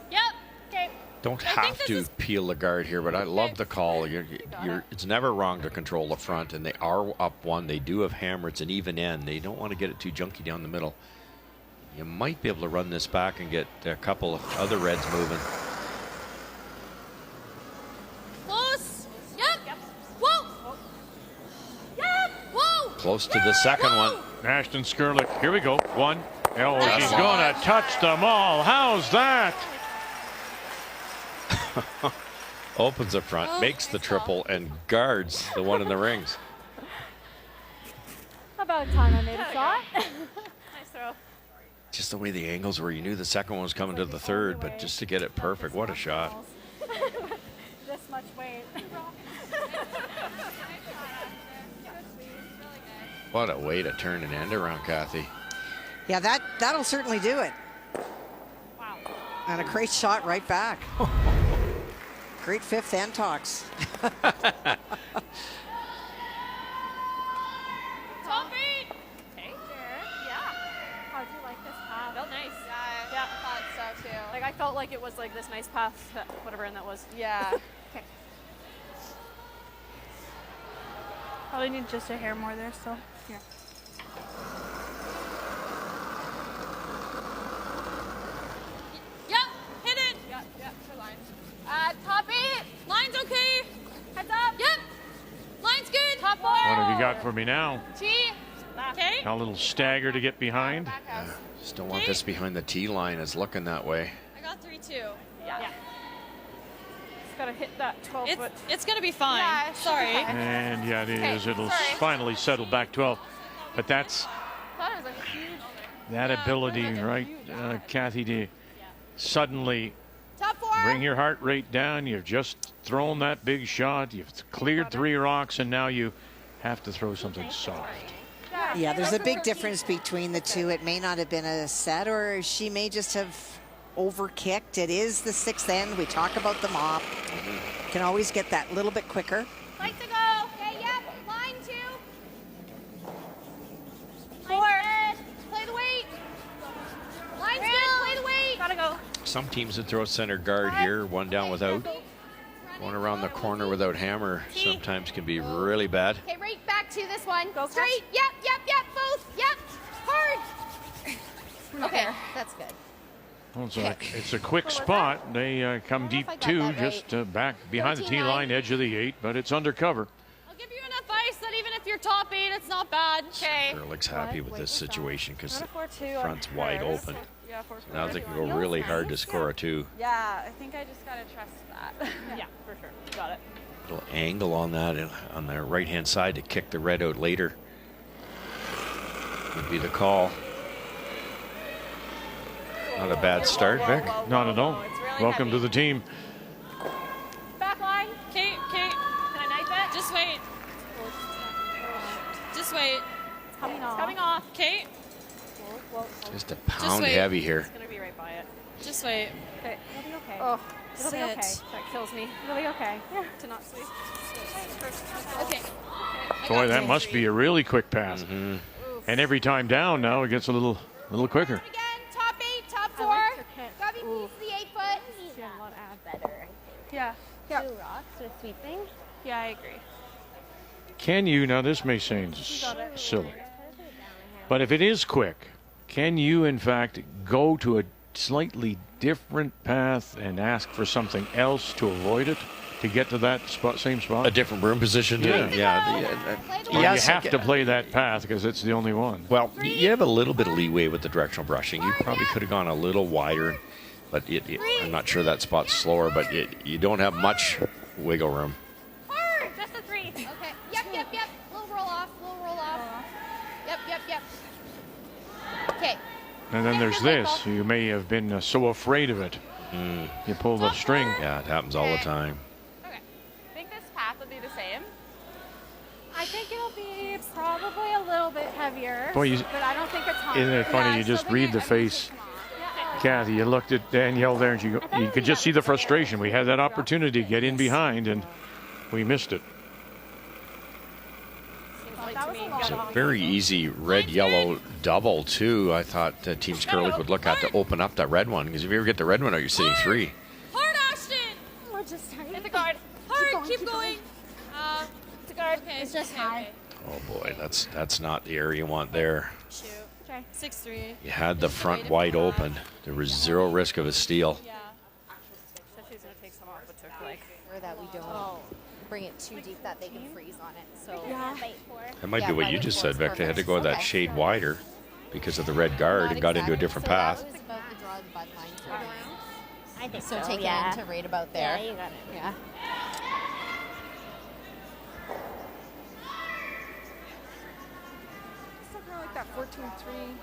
Yep. Okay. Don't think have this to is- peel the guard here, but I love the call. It's never wrong to control the front, and they are up 1. They do have hammer. It's an even end. They don't want to get it too junky down the middle. You might be able to run this back and get a couple of other reds moving. Close. Yep. Whoa. Yep. Whoa. Close to the second one. Ashton Skrlik, here we go. 1. Oh, Nice she's shot. gonna touch them all. How's that? Opens the front, makes the triple, and guards the one in the rings. About time I made a shot. Nice throw. Just the way the angles were, you knew the second one was coming to the third, but just to get it perfect, what a shot. This much weight. What a way to turn an end around, Kathy. Yeah, that'll certainly do it. Wow. And a great shot right back. Great 5th end talks. Top beat. Okay. Yeah. How'd you like this path? Felt nice. Yeah. I thought so too. Like I felt like it was like this nice path, whatever end that was. Yeah. Okay. Probably need just a hair more there still. Here. got for me now? T. Okay. A little stagger to get behind. Just don't want this behind the tee line. It's looking that way. I got 3-2. Yeah. Just gotta hit that 12 foot. It's gonna be fine. Yeah, Sorry. And yeah, it is. It'll sorry. finally settle back 12. But that's That was a huge. that ability, right, Kathy, to suddenly Top 4. bring your heart rate down. You've just thrown that big shot. You've cleared 3 rocks, and now you have to throw something soft. Yeah, there's a big difference between the two. It may not have been a set, or she may just have overkicked. It is the 6th end. We talk about the mop. Can always get that little bit quicker. Like to go. Okay, yep. Line 2. 4. Play the weight. Line's good. Play the weight. Gotta go. Some teams that throw center guard here, one down without. Going around the corner without hammer sometimes can be really bad. Okay, right back to this one. Go straight. Yep. Both. Yep. Hard. Okay, that's good. Well, it's a quick spot. They come deep too, just back behind the tee line, edge of the 8, but it's undercover. I'll give you enough ice that even if you're top 8, it's not bad. Okay. Skrlik's happy with this situation because the 4-2 on front's wide hers. open. Yeah, 4-4. Now they can go really hard to score a 2. Yeah, I think I just gotta trust that. Yeah, for sure. Got it. Little angle on that on the right-hand side to kick the red out later would be the call. Not a bad start, Vic. Not at all. It's really Welcome heavy. to the team. Back line. Kate. Can I knife it? Just wait. Just wait. It's coming off. It's coming off. Kate. Just a pound wait. heavy here. It's gonna be right by it. Just wait. Okay, it'll be okay. Oh, it'll be Sit. okay. That kills me. It'll be okay. To not sweep. Okay. Boy, that must be a really quick pass. And every time down now, it gets a little quicker. Again, top 8, top 4. Gotta be pleased the 8 foot. She had a lot of abs. Better, I think. Yeah. 2 rocks with sweeping. Yeah, I agree. Can you, now this may seem silly, but if it is quick, can you in fact go to a slightly different path and ask for something else to avoid it, to get to that same spot? A different broom position. Yeah. Or Yes, you have to play that path because it's the only one. Well, you have a little bit of leeway with the directional brushing. You probably could have gone a little wider, but I'm not sure that spot's slower, but you don't have much wiggle room. Hard. Just a 3. Okay. Yep. Little roll off. Yep. Okay. And then there's this. You may have been so afraid of it. You pull the string. Yeah, it happens all the time. Okay. I think this path will be the same. I think it'll be probably a little bit heavier. Boy, but I don't think it's hard. Isn't it funny? Yeah, You I just still read think the face. Kathy, you looked at Danielle there, and you could just see the frustration. We had that opportunity to get in behind, and we missed it. It's a very easy red-yellow double, too. I thought Team Skrlik would look at to open up that red one, because if you ever get the red one out, you're sitting 3. Hard, Ashton. We're just trying. Hit the guard. Hard. Keep going. Hit the guard. Okay. It's just high. Oh, boy, that's not the area you want there. Shoot. 6-3. You had the front wide open. There was 0 risk of a steal. Yeah. So she's gonna take some off, but took like. Or that we don't bring it too deep that they can freeze on it. So That might be Yeah, what right you just before said, it's Vic. They had to perfect. go that Okay. shade wider because of the red guard Not and got into a exactly. different So path. that was about the draw the bud line for me. I think So so. take Yeah. it into right about there. Yeah, you got it. Yeah. Something like that 14-3.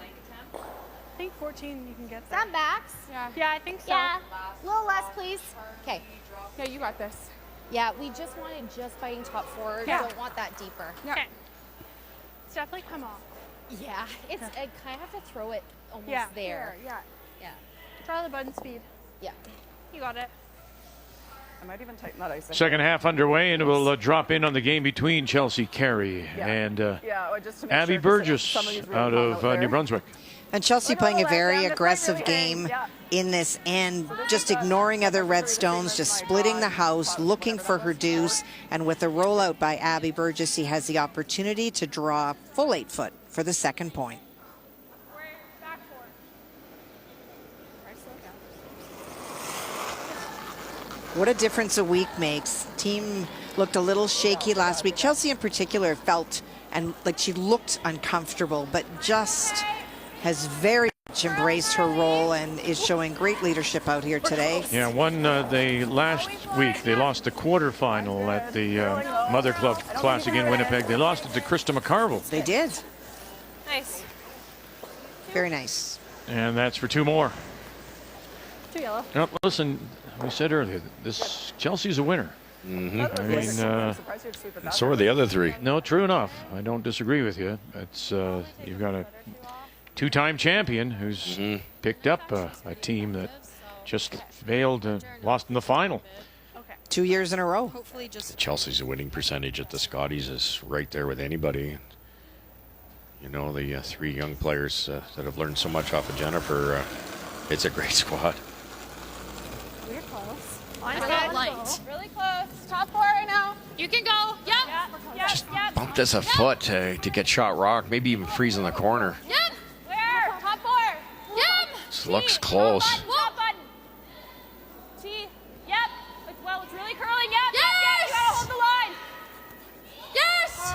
I think 14 you can get there. Sandbags. Yeah, I think so. Yeah. A little less, please. Okay. Yeah, you got this. Yeah, we just wanted just fighting top 4. Yeah. Don't want that deeper. Okay. It's definitely come off. Yeah, it's I kind of have to throw it almost Yeah. there. Yeah. Yeah. Try the button speed. Yeah. You got it. I might even tighten that ice. Second half underway, and we'll drop in on the game between Chelsea Carey and Yeah, just to make Abby sure, 'cause Burgess some of these really out hung of out New there. Brunswick. And Chelsea Look at playing all a that very down. This might aggressive really game hang. Yeah. in this end, just ignoring other Redstones, just splitting the house, looking for her deuce. And with a rollout by Abby Burgess, he has the opportunity to draw full 8 foot for the second point. What a difference a week makes. Team looked a little shaky last week. Chelsea in particular felt and like she looked uncomfortable, but just has very much embraced her role and is showing great leadership out here today. Yeah, they last week they lost the quarterfinal at the Mother Club Classic in Winnipeg. They lost it to Krista McCarville. They did. Nice. Very nice. And that's for 2 more. 2 yellow. Now, listen, we said earlier, Chelsea's a winner. Mm-hmm. I mean, so are the other 3. No, true enough. I don't disagree with you. It's you've got a 2-time champion who's picked up a team that just failed and lost in the final. 2 years in a row. Hopefully just Chelsea's winning percentage at the Scotties is right there with anybody. You know, the 3 young players that have learned so much off of Jennifer, it's a great squad. We're close. Okay. Light. Really close. Top 4 right now. You can go. Yep. Just bump this a foot to get shot rock, maybe even freeze in the corner. Yep. Where? Top 4. Yep. This looks close. Top button. T. Yep. Well, it's really curling. Yep. Yes. Yep. You gotta hold the line. Yes.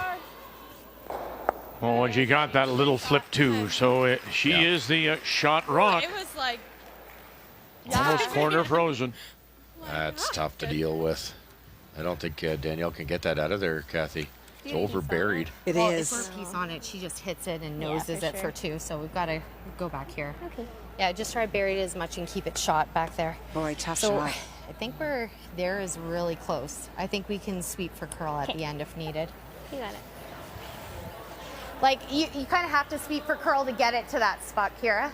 Oh, and she got that little flip too. So she is the shot rock. It was like Almost corner frozen. That's tough to deal with. I don't think Danielle can get that out of there, Kathy. It's over-buried. It Well, is. if we're a piece on it, she just hits it and Yeah, noses for it sure. for 2. So we've got to go back here. Okay. Yeah, just try to bury it as much and keep it shot back there. Boy, tough So shot. I think we're there is really close. I think we can sweep for curl at the end if needed. You got it. Like you kind of have to sweep for curl to get it to that spot, Kira.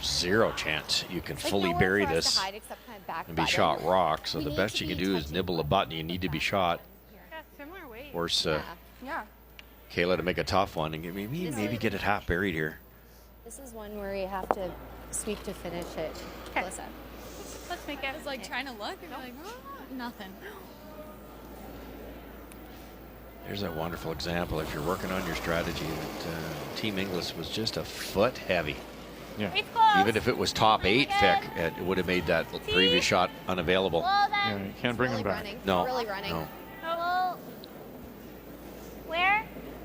0 chance you can Like, fully nowhere bury for us this to hide except kind of back and be button. shot rock. So We the need best to you can be do is touching nibble a button. You need to be shot. Yeah, similar weight. Force Yeah. Kayla to make a tough one and maybe get it half buried here. This is one where you have to sweep to finish it. Okay. Melissa. Let's make it. I was like trying to look and be like, oh, nothing. There's a wonderful example. If you're working on your strategy, that Team Inglis was just a foot heavy. Yeah. It's close. Even if it was top 8, Fick, it would have made that previous shot unavailable. Well, Yeah, then. you can't bring Really them back. running. No, Really running. no. Well, where?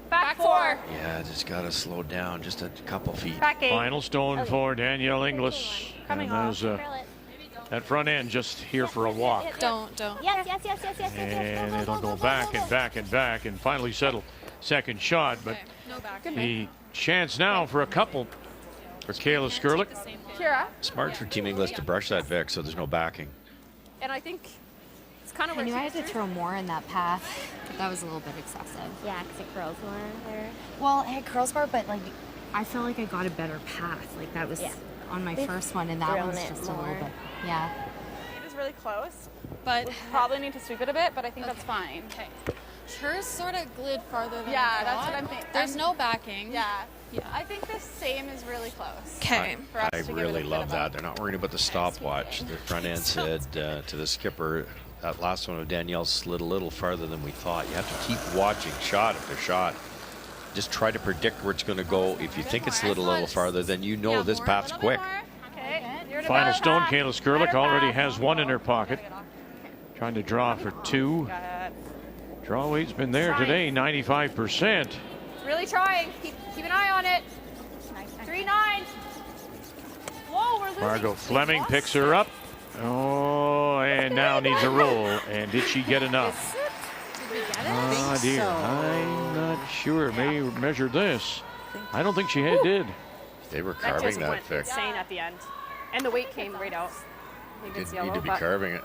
Back 4. Yeah, just got to slow down just a couple feet. Back 8. Final stone for Danielle Inglis. Coming And off. there's, Curl it. that front end just here for a walk. Don't. Yes, yes, yes, yes, yes, yes, yes. And it'll go back and back and back and finally settle second shot. But Okay. No back. the chance now for a couple for Kayla Skrlik. The same thing. Kira. Smart for Team Inglis to brush that Vic so there's no backing. And I think it's kind of I where knew I she had to throw more in that path, but that was a little bit excessive. Yeah, because it curls more there. Well, it had curls bar, but like I felt like I got a better path. Like that was Yeah. on my They've first one, and that thrown one's it just a more. little bit. Yeah. It is really close. But We'll probably need to sweep it a bit, but I think that's fine. okay. Hers sort of glid farther than Yeah, I that's thought. what I'm thinking. There's no backing. Yeah. Yeah. I think the same is really close. Okay. For us I to give it really a bit love of that. a- They're not worried about the stopwatch. The front end said to the skipper, that last one of Danielle slid a little farther than we thought. You have to keep watching shot after shot. Just try to predict where it's going to go. If you think it's slid a little farther, then you know this path's quick. Okay. You're to Final back. stone, Kayla Skrlik Right already back. has one in her pocket. Trying to draw for 2. Got it. Draw weight's been there today, 95%. Really trying. Keep an eye on it. 3-9. Whoa, we're losing. Margot Fleming picks her up. Oh, and now needs a roll. And did she get enough? Oh, dear. so. I'm not sure. May measure this. I don't think she did. They were That carving just that, went Vic. insane at the end. And the weight came right out. I think it's Didn't need yellow, to be but carving it.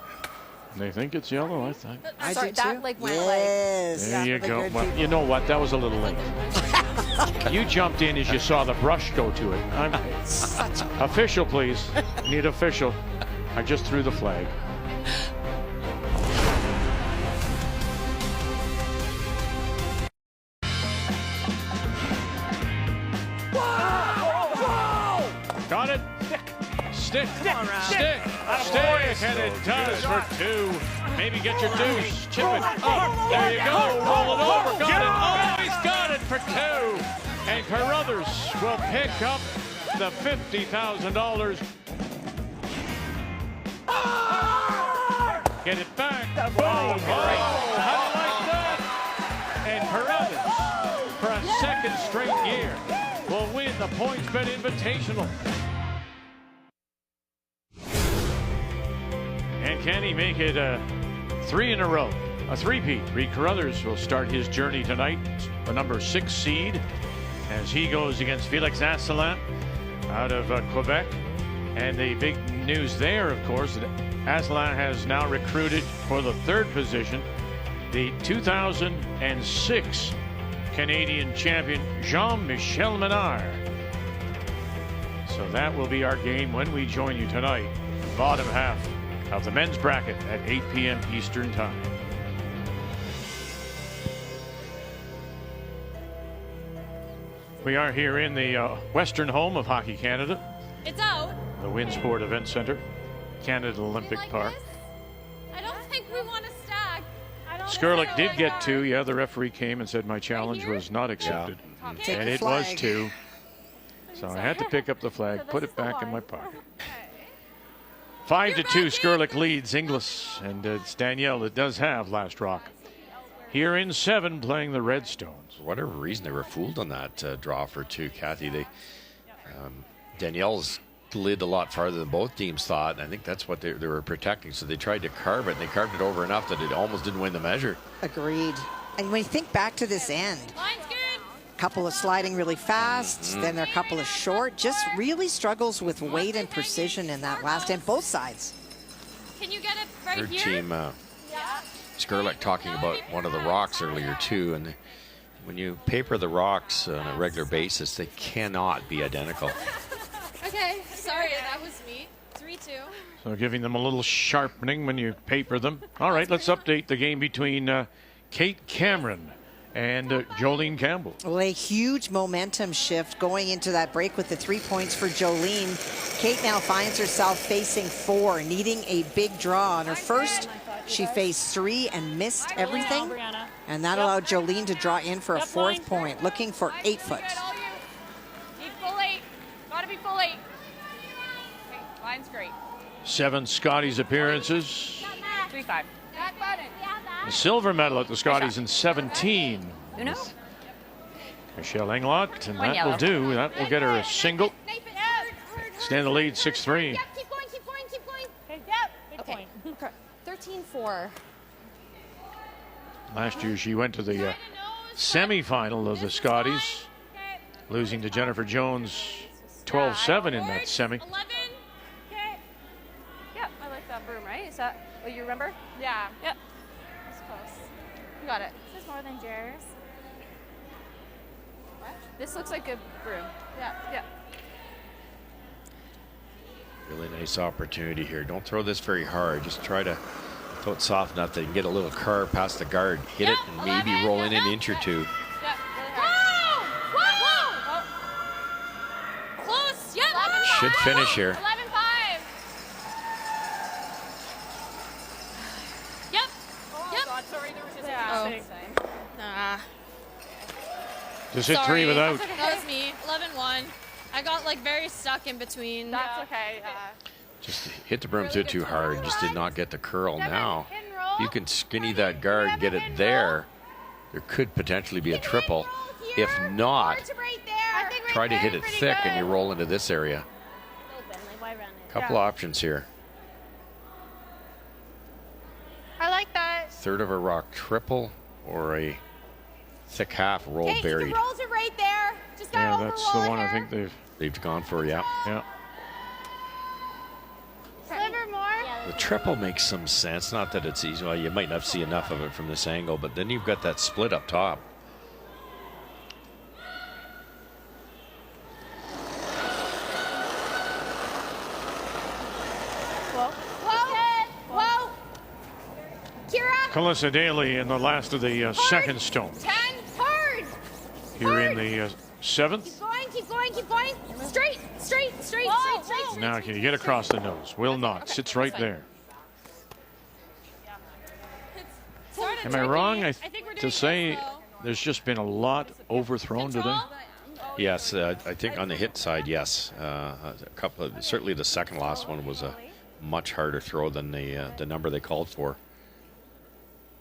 They think it's yellow, I think. I Sorry, did that too. like went Yes. There you the go. good Well, people. you know what? That was a little late. You jumped in as you saw the brush go to it. Official, please. Need official. I just threw the flag. Got it? Stick. Stick. And it does for 2. Maybe get your deuce. Chip it up. There you go. Roll it over. Got it. Oh, he's got it for 2. And Carruthers will pick up the $50,000. Get it back. Boom. Oh, how do you like that? And Carruthers, for a second straight year, will win the PointsBet Invitational. And can he make it 3 in a row? A three-peat. Reed Carruthers will start his journey tonight, the number 6 seed, as he goes against Felix Asselin out of Quebec. And the big news there, of course, that Asselin has now recruited for the 3rd position the 2006 Canadian champion Jean-Michel Menard. So that will be our game when we join you tonight, bottom half of the men's bracket at 8 p.m. Eastern Time. We are here in the western home of Hockey Canada. It's out. The Winsport Event Center, Canada Olympic Park. I don't think we want to stack. Skrlik did get 2. Yeah, the referee came and said my challenge was not accepted. Take And the it was flag. 2. So I had to pick up the flag, put it back in my pocket. 5-2, Skrlik leads Inglis, and it's Danielle that does have last rock. Here in 7, playing the Redstones. For whatever reason, they were fooled on that draw for 2, Kathy. They Danielle's slid a lot farther than both teams thought, and I think that's what they were protecting. So they tried to carve it, and they carved it over enough that it almost didn't win the measure. Agreed. And when you think back to this end, Line's good. couple of sliding really fast, then there are a couple of short, just really struggles with weight and precision in that last end, both sides. Can you get it right Third here? team, Skrlik talking about one of the rocks earlier too, and when you paper the rocks on a regular basis, they cannot be identical. Okay, sorry, that was me. 3-2. So giving them a little sharpening when you paper them. All right, let's update the game between Kate Cameron and Jolene Campbell. Well, a huge momentum shift going into that break with the 3 points for Jolene. Kate now finds herself facing 4, needing a big draw. On her first, she faced 3 and missed everything. And that allowed Jolene to draw in for a 4th point, looking for 8 foot. Need full 8. Gotta be full 8. Okay, line's great. 7 Scotties appearances. 3-5. Back button. A silver medal at the Scotties in 17. Uno. Michelle Englot, and One that yellow. will do. That will get her a single. Stand the lead 6-3. Yep, keep going, keep going, keep going. Okay. Yep. Okay. 13-4. Last year she went to the semifinal of the Scotties, losing to Jennifer Jones 12-7 in that semi. 11. Yep, I like that broom, right? Is that what you remember? Yeah. Yep. That's close. You got it. This is more than Jer's. This looks like a broom. Yeah. Yeah. Really nice opportunity here. Don't throw this very hard. Just try to throw it soft enough that you can get a little carve past the guard, hit it, and maybe roll in an inch or 2. Yep. Really hard. Whoa! Close. Yep. Should finish here. 11-5. Yep. Oh, Yep. God, sorry, there was just Oh. a thing. Just hit Sorry. 3 without. That was me. 11-1. I got like very stuck in between. That's okay. Just hit the broom too hard. Just did not get the curl. Now, if you can skinny that guard and get it there, there could potentially be a triple. If not, Right there. try to hit it thick and you roll into this area. Couple options here. I like that. Third of a rock triple or a thick half roll buried. rolls are right there. Just Yeah, gotta that's the overroll one I her. think They've gone for, yeah. yeah. Sliver more. The triple makes some sense. Not that it's easy. Well, you might not see enough of it from this angle, but then you've got that split up top. Whoa. Kira, Calissa Daly in the last of the second stone. 10, hard. Here in the 7th. Keep going. Straight. Now can you get across the nose? Will not. Sits right there. Am I wrong to say there's just been a lot overthrown today? Yes, I think on the hit side, yes. A couple of, certainly the second last one was a much harder throw than the number they called for.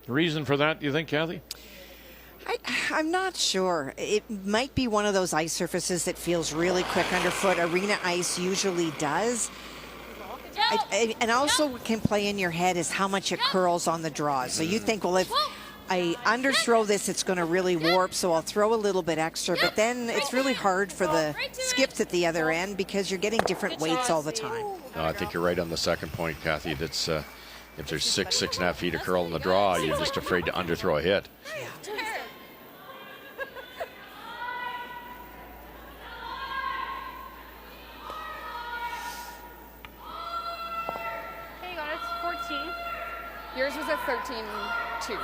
The reason for that, do you think, Kathy? I'm not sure. It might be one of those ice surfaces that feels really quick underfoot. Arena ice usually does. And also can play in your head is how much it curls on the draws. So you think, well, if I underthrow this, it's going to really warp, so I'll throw a little bit extra. But then it's really hard for the skips at the other end because you're getting different weights all the time. No, I think you're right on the second point, Kathy. That's if there's 6.5 feet of curl in the draw, you're just afraid to underthrow a hit. Yours was a 13-2.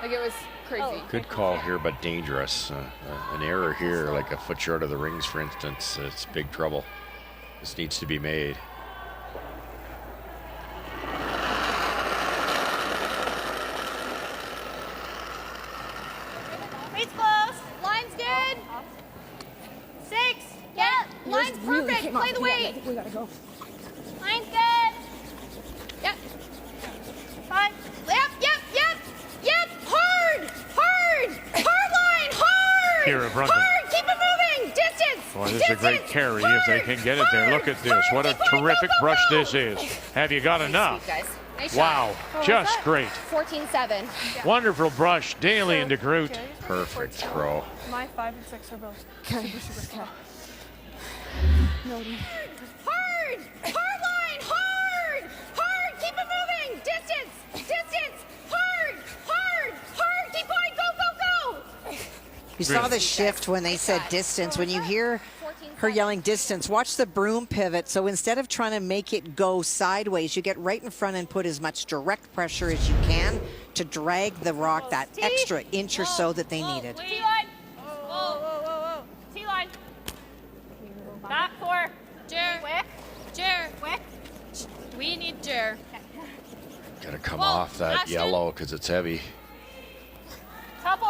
Like, it was crazy. Good call here, but dangerous. An error here, like a foot short of the rings, for instance, it's big trouble. This needs to be made. Weight's close. Line's good. 6. Yeah. Line's perfect. Play the weight. We gotta go. Line's good. Yep. 5. Yep. Hard. Hard line. Hard. Here at Brunton. Hard. Keep it moving. Distance. Well, this is a great carry if they can get it there. Look at this. What a terrific brush this is. Have you got enough? Guys. Nice Wow. Just great. 14-7. Wonderful brush. Daly and DeGroot. Perfect throw. My 5 and 6 are both super. Noted. Hard. Hard line. Hard. Keep it moving. Distance. Hard. Keep going. Go. You saw the shift when they said distance. When you hear her yelling distance, watch the broom pivot. So instead of trying to make it go sideways, you get right in front and put as much direct pressure as you can to drag the rock that extra inch or so that they needed. T-line. Whoa. T-line. Back 4. Jer. We need Jer. Got to come off that Ashton. yellow because it's heavy. Top 4.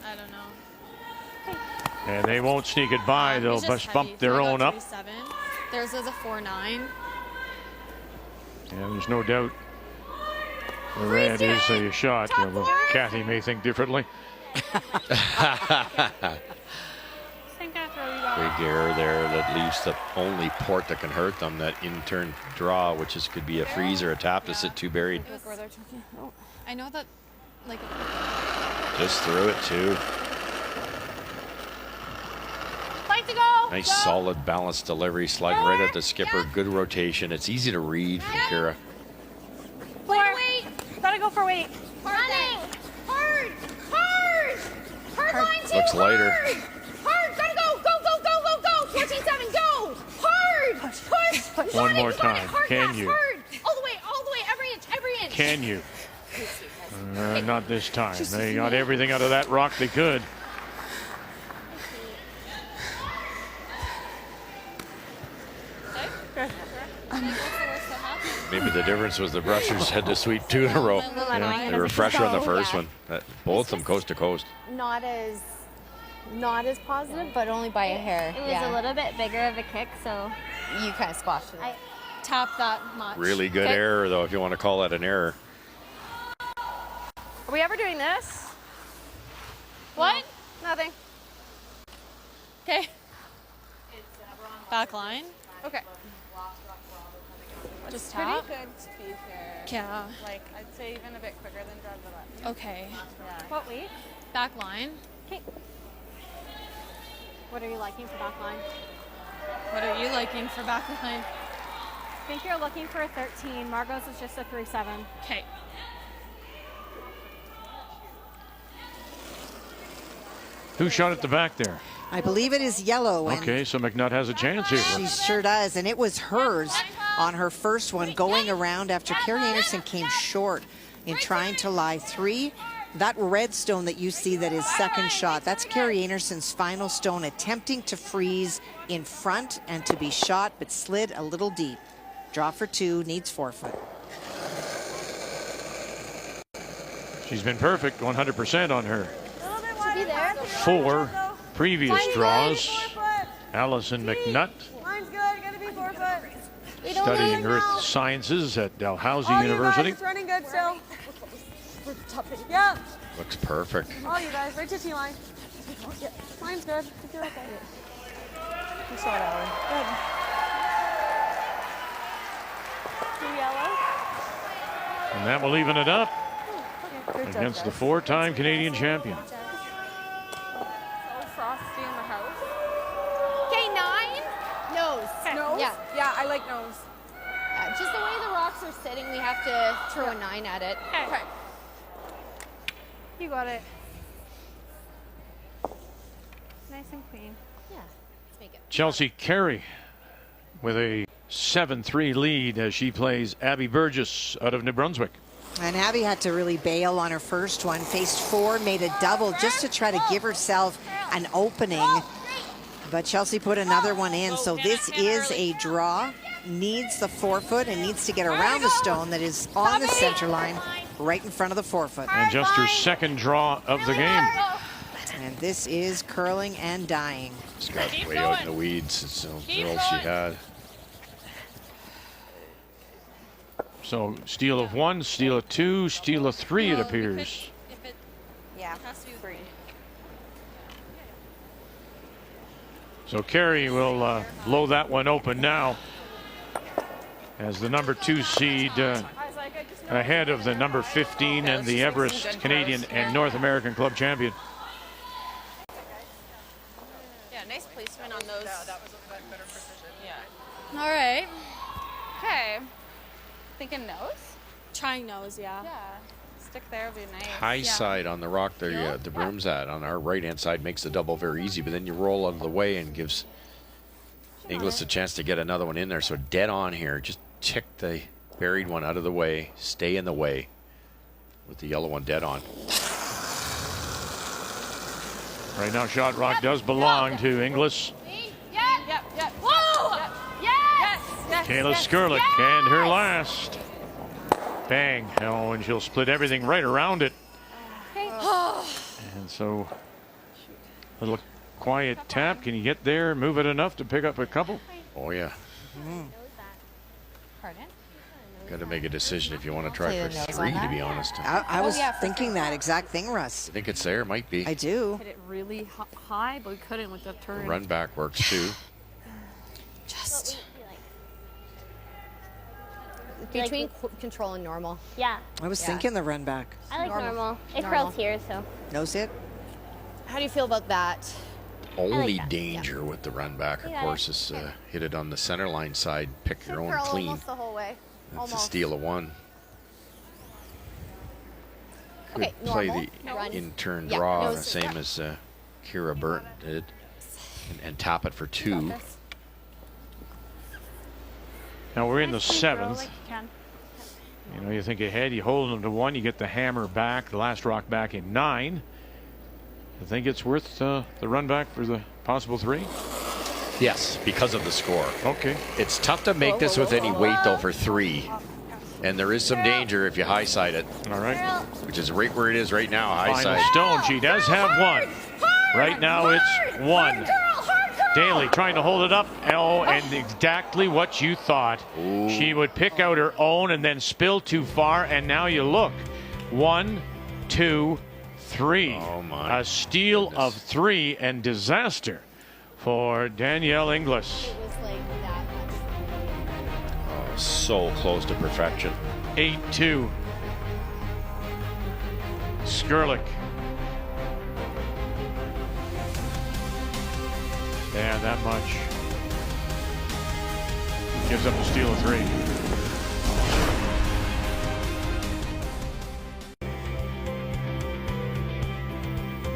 I don't know. And they won't sneak it by. They'll He's just just bump heavy. their Can I own go up. 3-7? Theirs is a 4-9. And there's no doubt the red is a shot. Although Kathy may think differently. Big error there that leaves the only port that can hurt them, that in-turn draw, which could be a freeze or a tap to sit 2 buried. I know that, like. Just threw it too. Fight to go. Nice solid balanced delivery, sliding right at the skipper. Good rotation. It's easy to read from Kira. Play the weight. Gotta go for weight. Running. Hard line 2. Looks lighter. Hard. Gotta go. 14-7. Go. Hard. Push. One more You got it. time. Hard Can pass, you? Hard. All the way. Every inch. Can you? Not this time. They got everything out of that rock they could. Maybe the difference was the brushers had to sweep 2 in a row. The refresher on the first one. Both of them coast to coast. Not as positive, but only by a hair. It was a little bit bigger of a kick, so You kind of squashed it. Tap that much. Really good error, though, if you want to call that an error. Are we ever doing this? what? Nothing. Okay. Back line. Okay. Just Pretty tap. good speed here. Yeah. Like, I'd say even a bit quicker than drive the left. Okay. What weight? Back line. Okay. What are you liking for back line? What are you liking for back line? I think you're looking for a 13. Margot's is just a 3-7. Okay. Who shot at the back there? I believe it is yellow. And Okay, so McNutt has a chance here. she sure does. And it was hers on her first one going around after Carrie Anderson came short in trying to lie 3. That red stone that you see that is second shot, that's Carrie Anderson's final stone, attempting to freeze in front and to be shot, but slid a little deep. Draw for 2, needs forfeit. She's been perfect, 100% on her. Should be there. 4 previous draws. Allison McNutt. Line's good. Gotta be 4 foot. studying earth sciences at Dalhousie University. It's running good still. Yeah. Looks perfect. All you guys, right to T-line. Yeah. Line's good. You're okay. You saw that one. Good. Two yellow. And that will even it up Okay. Good against job, the guys. four-time Canadian champion. So frosty in the house. Okay, 9. Nose. Nose? Yeah. Yeah, I like nose. Yeah, just the way the rocks are sitting, we have to throw a 9 at it. Okay. You got it. Nice and clean. Yeah, let's make it. Chelsea Carey with a 7-3 lead as she plays Abby Burgess out of New Brunswick. And Abby had to really bail on her first one. Faced 4, made a double just to try to give herself an opening. But Chelsea put another one in. So this is a draw. Needs the 4-foot and needs to get around the stone that is on the center line right in front of the 4-foot. And just her second draw of the game. And this is curling and dying. She's got way out in the weeds. It's all she had. So steal of 1, steal of 2, steal of 3 it appears. Yeah. Has to be 3. So Carey will blow that one open now as the number 2 seed ahead of the number 15 and the Everest Canadian and North American club champion. Yeah, nice placement on those. Yeah, that was a better precision. Yeah. All right. Okay. Thinking nose? Trying nose, yeah. Yeah. Stick there would be nice. High side on the rock there, the broom's at. On our right-hand side makes the double very easy, but then you roll out of the way and gives Inglis a chance to get another one in there. So dead on here. Just tick the buried one out of the way. Stay in the way with the yellow one dead on. Right now, shot rock does belong to Inglis. Yep. Whoa! Yes! Kayla Skrlik and her last. Bang. Oh, and she'll split everything right around it. And so, a little quiet tap. Can you get there, move it enough to pick up a couple? Oh, yeah. Pardon? Got to make a decision if you want to try for 3, to be honest. I was thinking that exact thing, Russ. I think it's there. Might be. I do. Hit it really high, but we couldn't with the turn. Run back works too. Just. Between control and normal. Yeah, I was thinking the run back. I like normal. It Normal. curls here, so. Nose hit. How do you feel about that? Only that, danger with the run back, of Yeah. course, is hit it on the center line side. Pick your own Curl clean. almost the whole way. That's a Almost. steal of 1. Could Okay, play normal. the Run. in-turn Yeah, draw, nose. the same as Kira Burton did, and tap it for 2. Now we're in the Nice clean throw, 7th. like you can. You know, you think ahead, you hold them to 1, you get the hammer back, the last rock back in 9. I think it's worth the run back for the possible 3. Yes, because of the score. Okay. It's tough to make this with any weight, though, for 3. And there is some danger if you high side it. All right. Which is right where it is right now, high Final side. stone. She does have 1. Right now it's 1. Daly trying to hold it up. Oh, and exactly what you thought. Ooh. She would pick out her own and then spill too far. And now you look. 1, 2, 3. Oh, my A steal of 3 and disaster for Danielle Inglis. It was like that much. Oh, so close to perfection. 8-2. Skrlik. Yeah, that much. Gives up a steal of 3.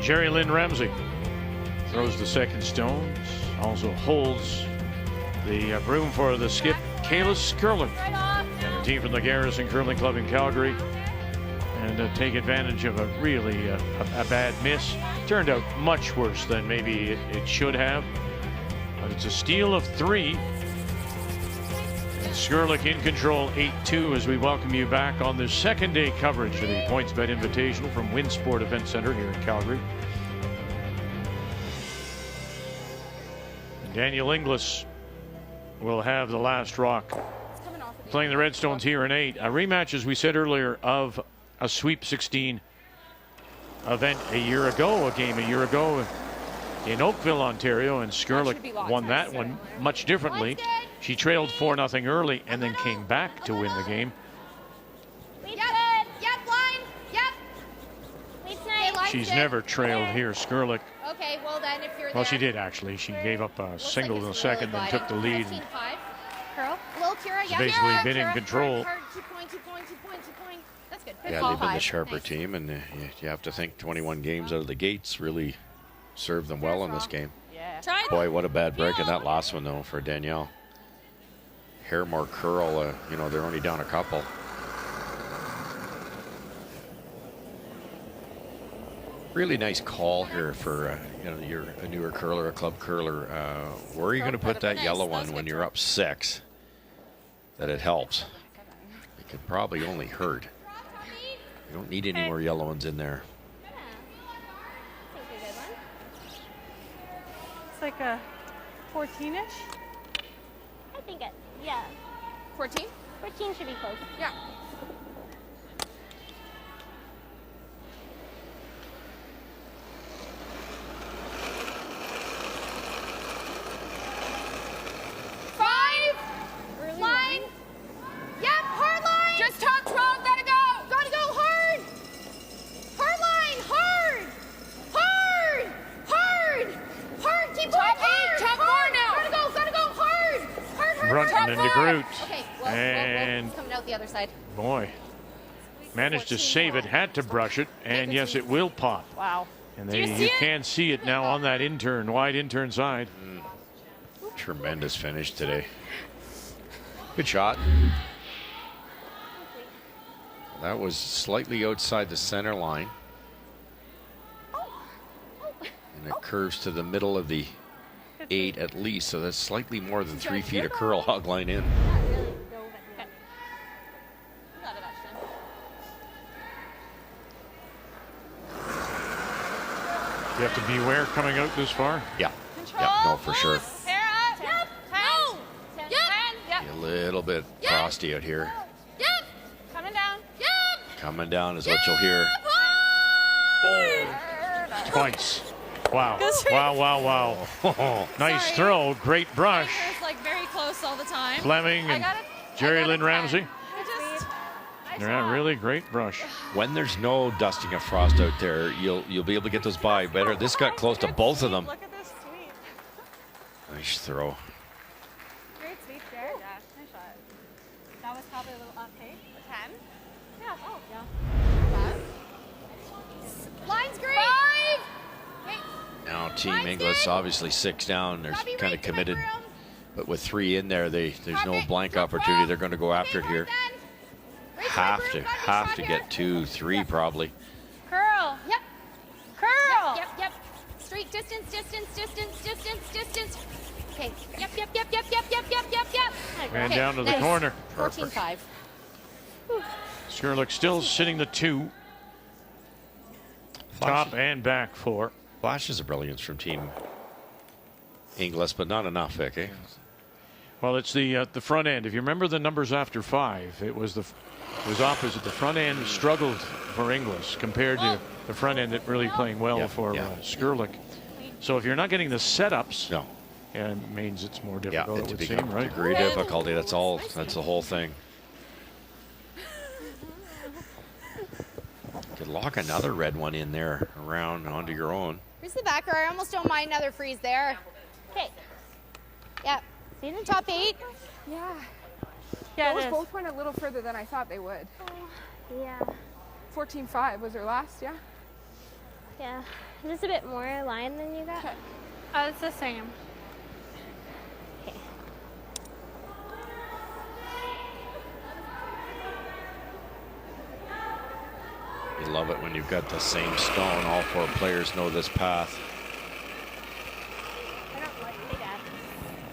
Jerry Lynn Ramsey throws the second stones. Also holds the broom for the skip, Kayla Skrlik. And her team from the Garrison Curling Club in Calgary. And take advantage of a really a bad miss. Turned out much worse than maybe it should have. But it's a steal of 3. And Skrlik in control, 8-2, as we welcome you back on the second day coverage of the PointsBet Invitational from Winsport Event Center here in Calgary. And Danielle Inglis will have the last rock playing the Redstones here in 8. A rematch, as we said earlier, of a Sweep 16 event a year ago, a game a year ago in Oakville, Ontario, and Skrlik won that one much differently. She trailed 4-0 early and then came back to win the game. She's never trailed here, Skrlik. Okay, well then if you're Well, she did actually. She gave up a single in the second and took the lead. Curl. Little Kira, She's basically been in control. Keep going. That's good. Good Yeah, call, they've been High. the sharper Nice. team, and you have to think 21 games out of the gates really served them well in this game. Yeah. Boy, what a bad break in that last one, though, for Danielle. Hair more curl, they're only down a couple. Really nice call here for, you're a newer curler, a club curler. Where are you going to put that yellow one when you're up 6? That it helps. It could probably only hurt. You don't need any more yellow ones in there. It's like a 14-ish. I think it, yeah. 14? 14 should be close. Yeah. Line. Yep, hard line. Just top 12, gotta go. Gotta go hard. Hard line, hard. Hard. Hard. Hard, keep going Top hard. 8, top hard. 4 now. Gotta go hard. Hard. Brunton into Groot. Okay, whoa. And It's coming out the other side. boy, managed to save it, had to brush it, and yes, it will pop. Wow. And Do you see you it? can see it now on that wide intern side. Tremendous finish today. Good shot. That was slightly outside the center line. And it curves to the middle of the 8 at least, so that's slightly more than 3 feet of curl hog line in. You have to beware coming out this far. Yeah. Yeah, no, for sure. Hair up. Yep. No. Yep. Be a little bit frosty out here. Yep. Coming down. Yep. Coming down is what you'll hear. Twice. Wow. Wow. Nice Sorry. throw. Great brush. It's like very close all the time. Fleming and Jerry Lynn Ramsey. I Yeah, really great brush. When there's no dusting of frost out there, you'll be able to get those by better. This got close to both of them. Look at this sweep. Nice throw. Great sweep there. Yeah, nice shot. That was probably a little up, hey? 10? Yeah. Oh, yeah. Line's great. 5. Now Team Inglis obviously 6 down. They're kind of committed. But with 3 in there, there's no blank opportunity. They're going to go after it here. Have to get 2, 3 probably. Curl. Yep. Curl. Yep. Straight distance. Okay. Yep. And down to the corner. 14-5. Skrlik still sitting the 2. Top and back 4. Flashes of brilliance from Team Inglis, but not enough, Vic, eh? Well, it's the front end. If you remember the numbers after 5, it was opposite. The front end struggled for Inglis compared to the front end that really playing well for Skrlik. So if you're not getting the setups, No. it means it's more Yeah, difficult. it It would becomes seem, right? degree difficulty. That's all. That's the whole thing. Could lock another red one in there around onto your own. Here's the backer. I almost don't mind another freeze there. Okay. Yep. Top 8. Yeah. Yeah, Those it is. both went a little further than I thought they would. Yeah. 14-5 was their last, yeah? Yeah. Just a bit more line than you got. It's the same. Okay. You love it when you've got the same stone. All 4 players know this path.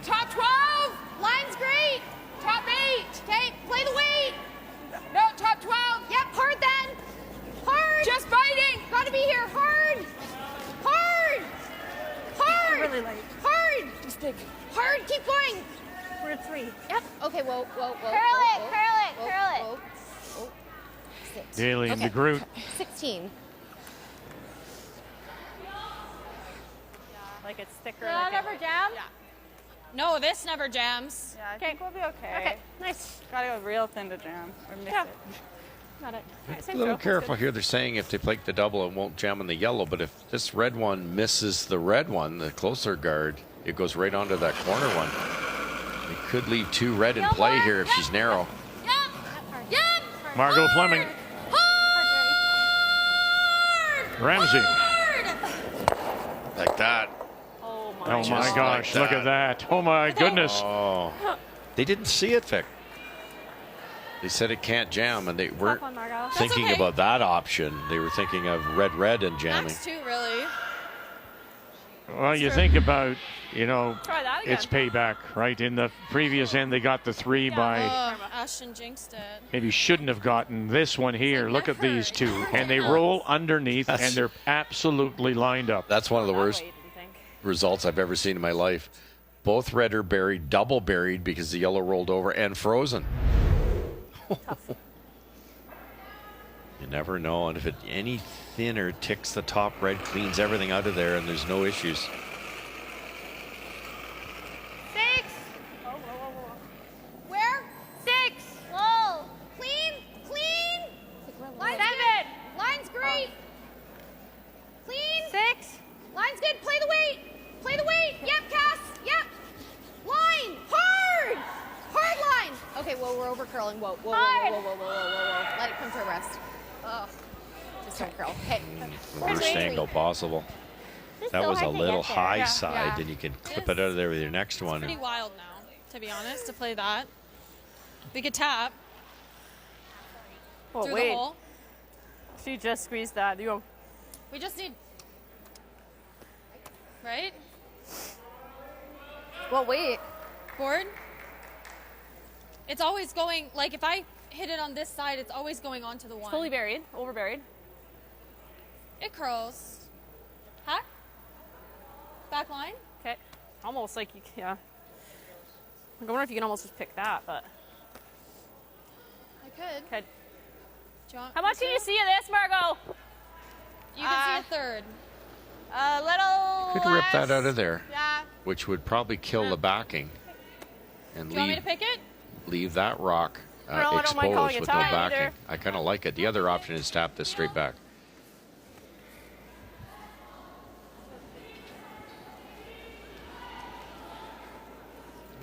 Top 12. Line's great. Top 8. Okay. Play the weight. No, top 12. Yep. Hard then. Hard. Just biting. Gotta be here. Hard. Really late. Hard. Just dig. Hard. Keep going. We're at 3. Yep. Okay. Whoa. Curl it. Daly and DeGroot. 16. Like it's thicker. Did that like ever jam? Yeah. No, this never jams. Yeah, I think we'll be okay. Okay, nice. Gotta go real thin to jam or miss it. Got it. All right, A same little throw. careful here. They're saying if they play the double, it won't jam on the yellow. But if this red one misses the red one, the closer guard, it goes right onto that corner one. It could leave 2 red in play here if she's narrow. Yep. Yep. Margot Fleming. Ramsey. Like that. Oh my. Oh my Just gosh, like look at that. Oh my goodness. Oh. They didn't see it, Vic. They said it can't jam, and they weren't one, Margot. thinking okay. about that option. They were thinking of red and jamming. Max 2, really. Well, you think about, you know, Try that again. it's payback, right? In the previous end, they got the 3 by Ashton jinxed it. maybe shouldn't have gotten this one here. Look at these 2. And they roll underneath, and they're absolutely lined up. That's one of the That worst way, do you think? results I've ever seen in my life. Both red are buried, double buried because the yellow rolled over and frozen. You never know, and if it any thinner, ticks the top red, cleans everything out of there, and there's no issues. 6. Where? 6. Whoa. Clean. Line 7. Line's great. Clean. 6. Line's good. Play the weight. Yep, Cass. Yep. Line. Hard. Hard line. Okay, well, we're over curling. Whoa. Let it come to a rest. Oh, just don't curl. Okay. Worst angle possible. That was a little high side, and you can clip it out of there with your next one. Pretty wild now, to be honest, to play that. We could tap Oh, through wait. the hole. She just squeezed that. You go. We just need, right? Well, wait. Board. It's always going, like if I hit it on this side, it's always going onto the one. Fully buried. Over buried. It curls. Huh? Back line? Okay. Almost like you can. Yeah. I wonder if you can almost just pick that, but. I could. Okay. Do you want How much me can you to? see of this, Margot? You can see a third. A little. Could rip that less. out of there, Yeah. which would probably kill the backing and Do you want me to pick it? leave that rock No, I don't mind exposed calling it with no tied backing. either. I kind of like it. The other option is tap this straight back.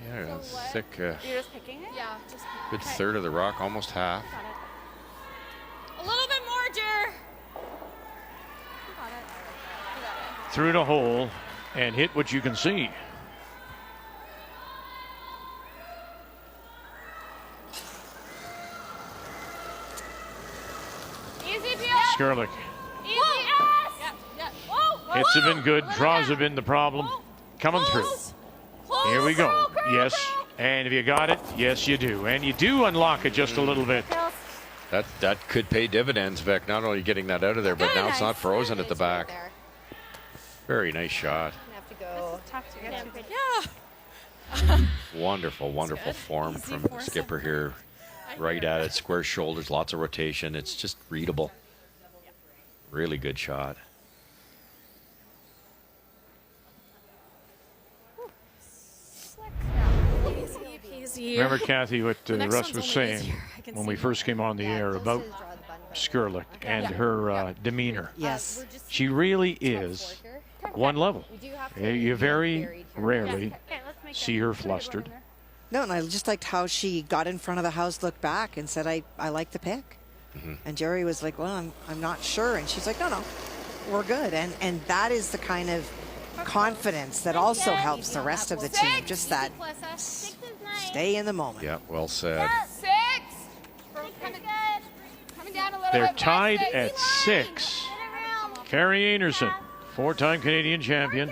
Yeah, thick, You're just picking it? Yeah, just good third of the rock, almost half. Got it. a little bit more, Jer. Through the hole and hit what you can see. Easy, Pio. Skrlik. Easy. Yes. Yep. Hits have been good. Draws have been the problem. Coming through. Here we go. Yes. And if you got it, yes, you do. And you do unlock it just a little bit. That could pay dividends, Vic. Not only getting that out of there, but now it's not frozen at the back. There. Very nice shot. Have to go. Tough to get to. Yeah. Wonderful, wonderful good. form Easy from force skipper here. Right at it, square shoulders, lots of rotation. It's just readable. Really good shot. Easy peasy. Remember, Kathy, what The next Russ one's was only saying easier. I can when see we it. first came on the air about Skrlik and her demeanor. Yes. She really is one level. You very rarely see her flustered. No, and I just liked how she got in front of the house, looked back, and said, I like the pick. And Jerry was like, well, I'm not sure. And she's like, no, we're good. And that is the kind of confidence that also helps the rest of the team. Just that stay in the moment. Yeah, well said. 6. Coming down a little They're bit. tied Back at six. 6. Carrie Anderson, 4-time Canadian champion,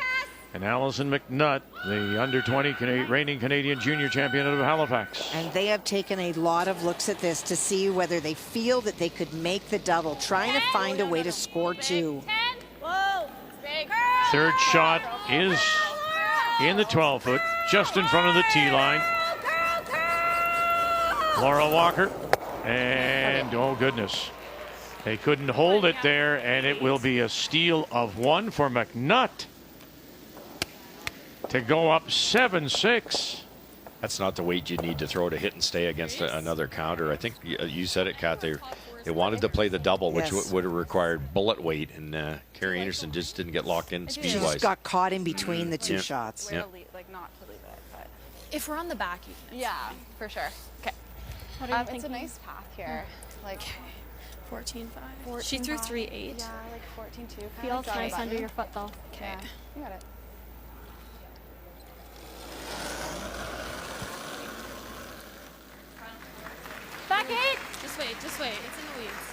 and Allison McNutt, the under-20 reigning Canadian junior champion out of Halifax. And they have taken a lot of looks at this to see whether they feel that they could make the double, trying to find a way to score 2. 10. Whoa. Big. Third shot is in the 12-foot, just in front of the tee line. Laura Walker, and oh goodness. They couldn't hold it there, and it will be a steal of 1 for McNutt to go up 7-6. That's not the weight you need to throw to hit and stay against another counter. I think you said it, Kat. They wanted to play the double, which would have required bullet weight, and Carrie Anderson just didn't get locked in speed-wise. She just got caught in between the two shots. Way to leave, like not to leave it, but If we're on the back, you can. Yeah, for sure. Okay. What are you It's a thinking? nice path here. Like 14-5. She threw 3-8. yeah, like 14-2. Feels nice under your foot though. Okay. You got it. Back 8. Just wait. It's in the weeds.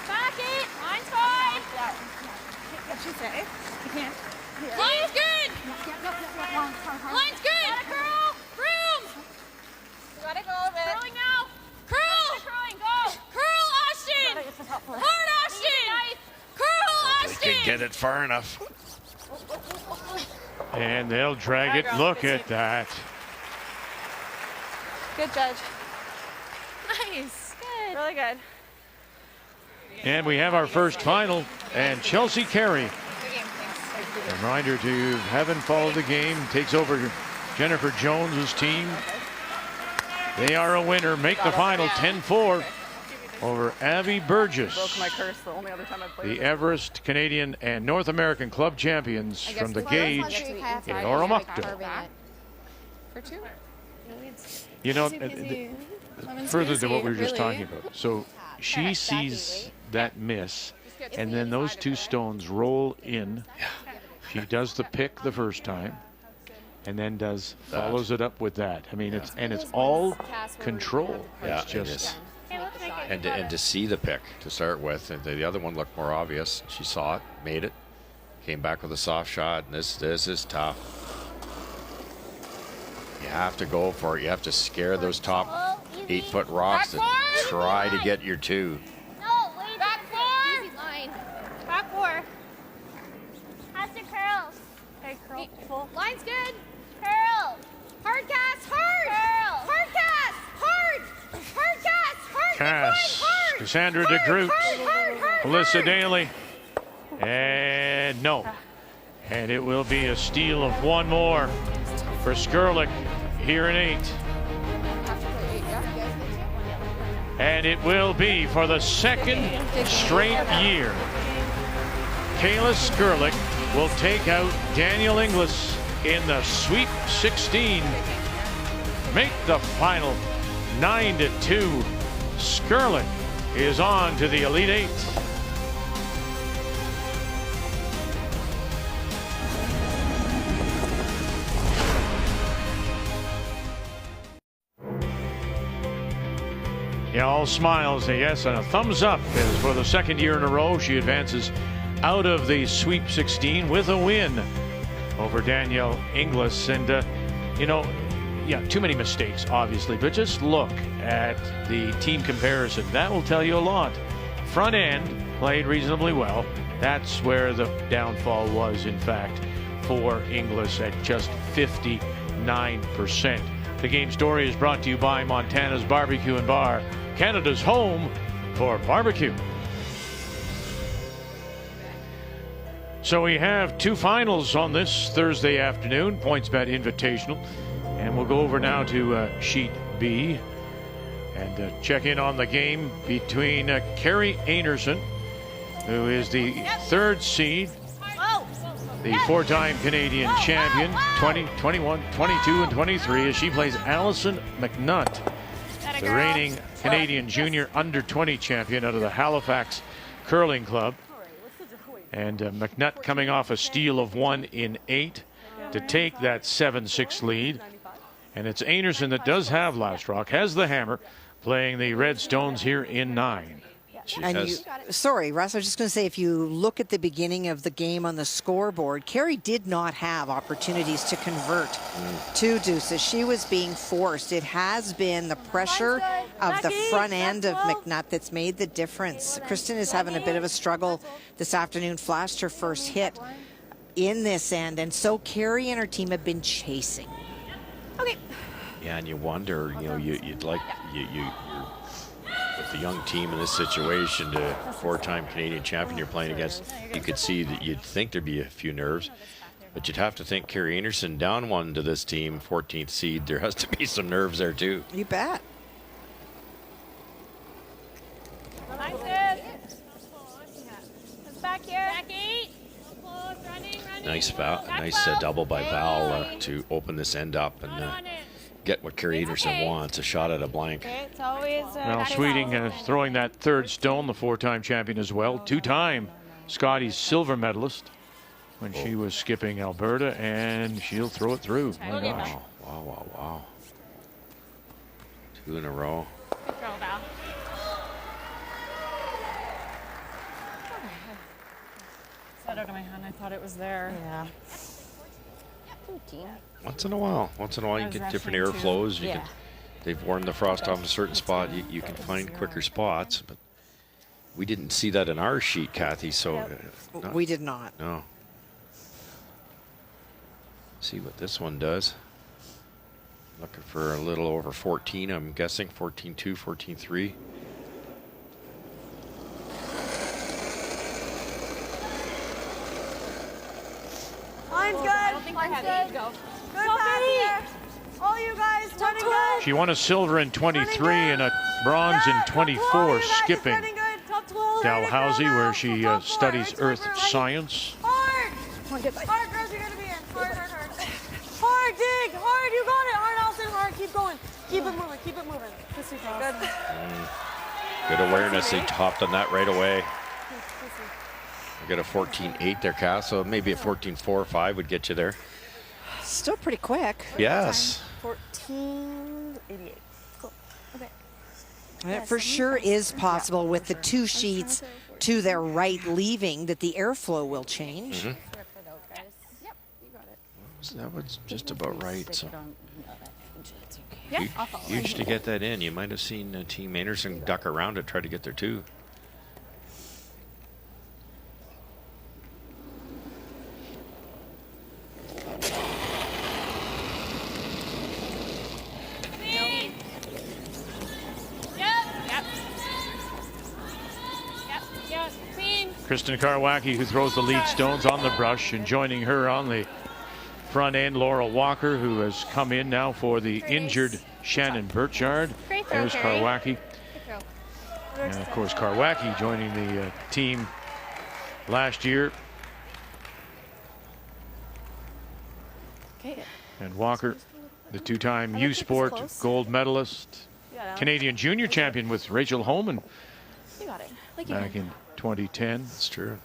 Back 8. Line's fine. Yeah. What'd she say? You can't. Line's good. Long, hard. Line's good. Got it, curl. Room. You got it, go a bit. Curling now. Curl. Curling, go. Curl, Austin. Hard, Austin. Curl, Austin. They can get it far enough. And they'll drag it. Look at that. good judge. Nice. Good. Really good. And we have our first final, and Chelsea Carey. Reminder to haven't followed the game, takes over Jennifer Jones's team. They are a winner, make the final 10-4 over Abby Burgess. Broke my curse the only other time I played. The Everest Canadian and North American club champions from the Gauge in Oromocto. For two? You know, further to what we were just talking about. So she sees that miss, and then those two stones roll in. She does the pick the first time, and then follows it up with that. I mean, it's all control. Yeah, it's just and to see the pick to start with. The other one looked more obvious. She saw it, made it, came back with a soft shot. And this is tough. You have to go for it. You have to scare those top 8-foot rocks to try to get your two. No, wait. Back four. Easy line. Back four. How's the curls? Okay, curl. Full. Line's good. Curl. Hard cast. Hard. Curl. Hard cast. Hard. Hard cast. Hard. Cass, Hard. Cassandra Hard. DeGroot, Hard. Melissa Daly, and no. And it will be a steal of one more for Skrlik here in 8. And it will be for the second straight year. Kayla Skrlik will take out Daniel Inglis in the Sweep 16. Make the final 9-2. Skrlik is on to the Elite 8. Yeah, all smiles, yes, and a thumbs up as for the second year in a row she advances out of the Sweep 16 with a win over Danielle Inglis. And, too many mistakes, obviously, but just look at the team comparison. That will tell you a lot. Front end played reasonably well. That's where the downfall was, in fact, for Inglis at just 59%. The game story is brought to you by Montana's Barbecue and Bar, Canada's home for barbecue. So we have two finals on this Thursday afternoon, PointsBet Invitational. And we'll go over now to Sheet B and check in on the game between Carrie Anderson, who is the third seed, the four-time Canadian champion, 20, 21, 22, and 23, as she plays Allison McNutt, the reigning Canadian junior under-20 champion out of the Halifax Curling Club. And McNutt coming off a steal of 1 in 8 to take that 7-6 lead. And it's Anderson that does have last rock, has the hammer, playing the Red Stones here in 9. Sorry, Russ, I was just going to say, if you look at the beginning of the game on the scoreboard, Carrie did not have opportunities to convert two deuces. She was being forced. It has been the pressure of the front end of McNutt that's made the difference. Kristen is having a bit of a struggle this afternoon, flashed her first hit in this end, and so Carrie and her team have been chasing. Okay. Yeah, and you wonder, you'd like, you're with the young team in this situation, the 4-time Canadian champion you're playing against, you could see that you'd think there'd be a few nerves. But you'd have to think Carrie Anderson down one to this team, 14th seed. There has to be some nerves there too. You bet. Back here. Back 8. Running. Nice double by Val to open this end up and get what Carrie Anderson wants, a shot at a blank. It's always Well, Sweeting throwing that third stone, the 4-time champion as well. 2-time Scotty's silver medalist when she was skipping Alberta, and she'll throw it through. My gosh. Wow. 2 in a row. Good girl, Val. Out of my hand, I thought it was there. Yeah. Once in a while you get different airflows. They've worn the frost off a certain spot. You can find quicker spots, but we didn't see that in our sheet, Kathy. So We did not. No. See what this one does. Looking for a little over 14, I'm guessing. 14.2, 14.3. Line's good. Line's good. Go. Good pass here. All you guys running good. She won a silver in 23 and a bronze in 24 skipping Dalhousie, where she studies earth science. Hard. Hard, girls, you're going to be in. Hard. Hard, dig. Hard, you got it. Hard, Allison. Hard, keep going. Keep it moving. Good awareness. They topped on that right away. We got a 14.8 there, Cass, so maybe a 14.4 or 5 would get you there. Still pretty quick. Yes. 14.88. Cool. Okay. And it for sure is possible with the 2 sheets to their right leaving that the airflow will change. Yep, you got it. That was just about right. So. Huge to get that in. You might have seen Team Anderson duck around it, try to get there too. Kristen Karwacki, who throws the lead stones on the brush, and joining her on the front end, Laurel Walker, who has come in now for the injured Shannon Burchard. There's Karwacki. And of course, Karwacki joining the team last year. And Walker, the 2-time U Sport gold medalist, Canadian junior champion with Rachel Holman back in 2010. That's true.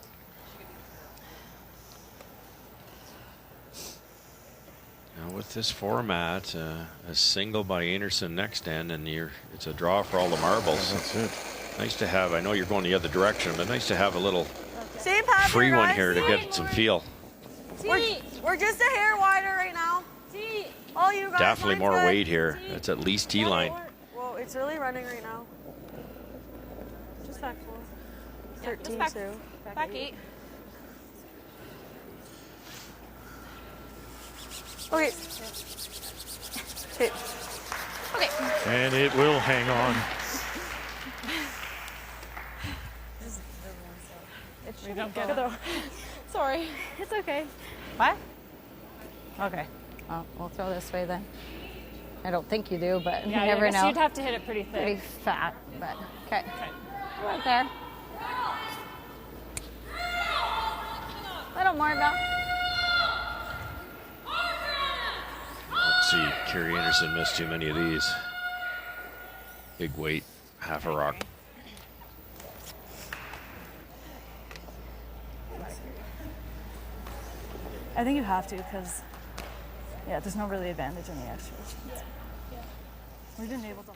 Now with this format, a single by Anderson next end, and it's a draw for all the marbles. That's it. Nice to have. I know you're going the other direction, but nice to have a little free one here to get some feel. We're just a hair wider right now. All you guys. Definitely more weight here. That's at least T-line. Well, it's really running right now. Just back 4. 13 too. Back 8. Okay. Okay. And it will hang on. We don't get it though. Sorry. It's okay. What? Okay. Well, we'll throw this way then. I don't think you do, but you never know. You'd have to hit it pretty thick. Pretty fat, but okay. Right there. Little more, Belle. Let's see, Carrie Anderson missed too many of these. Big weight, half a rock. I think you have to because, there's no really advantage in the extras. We didn't able to.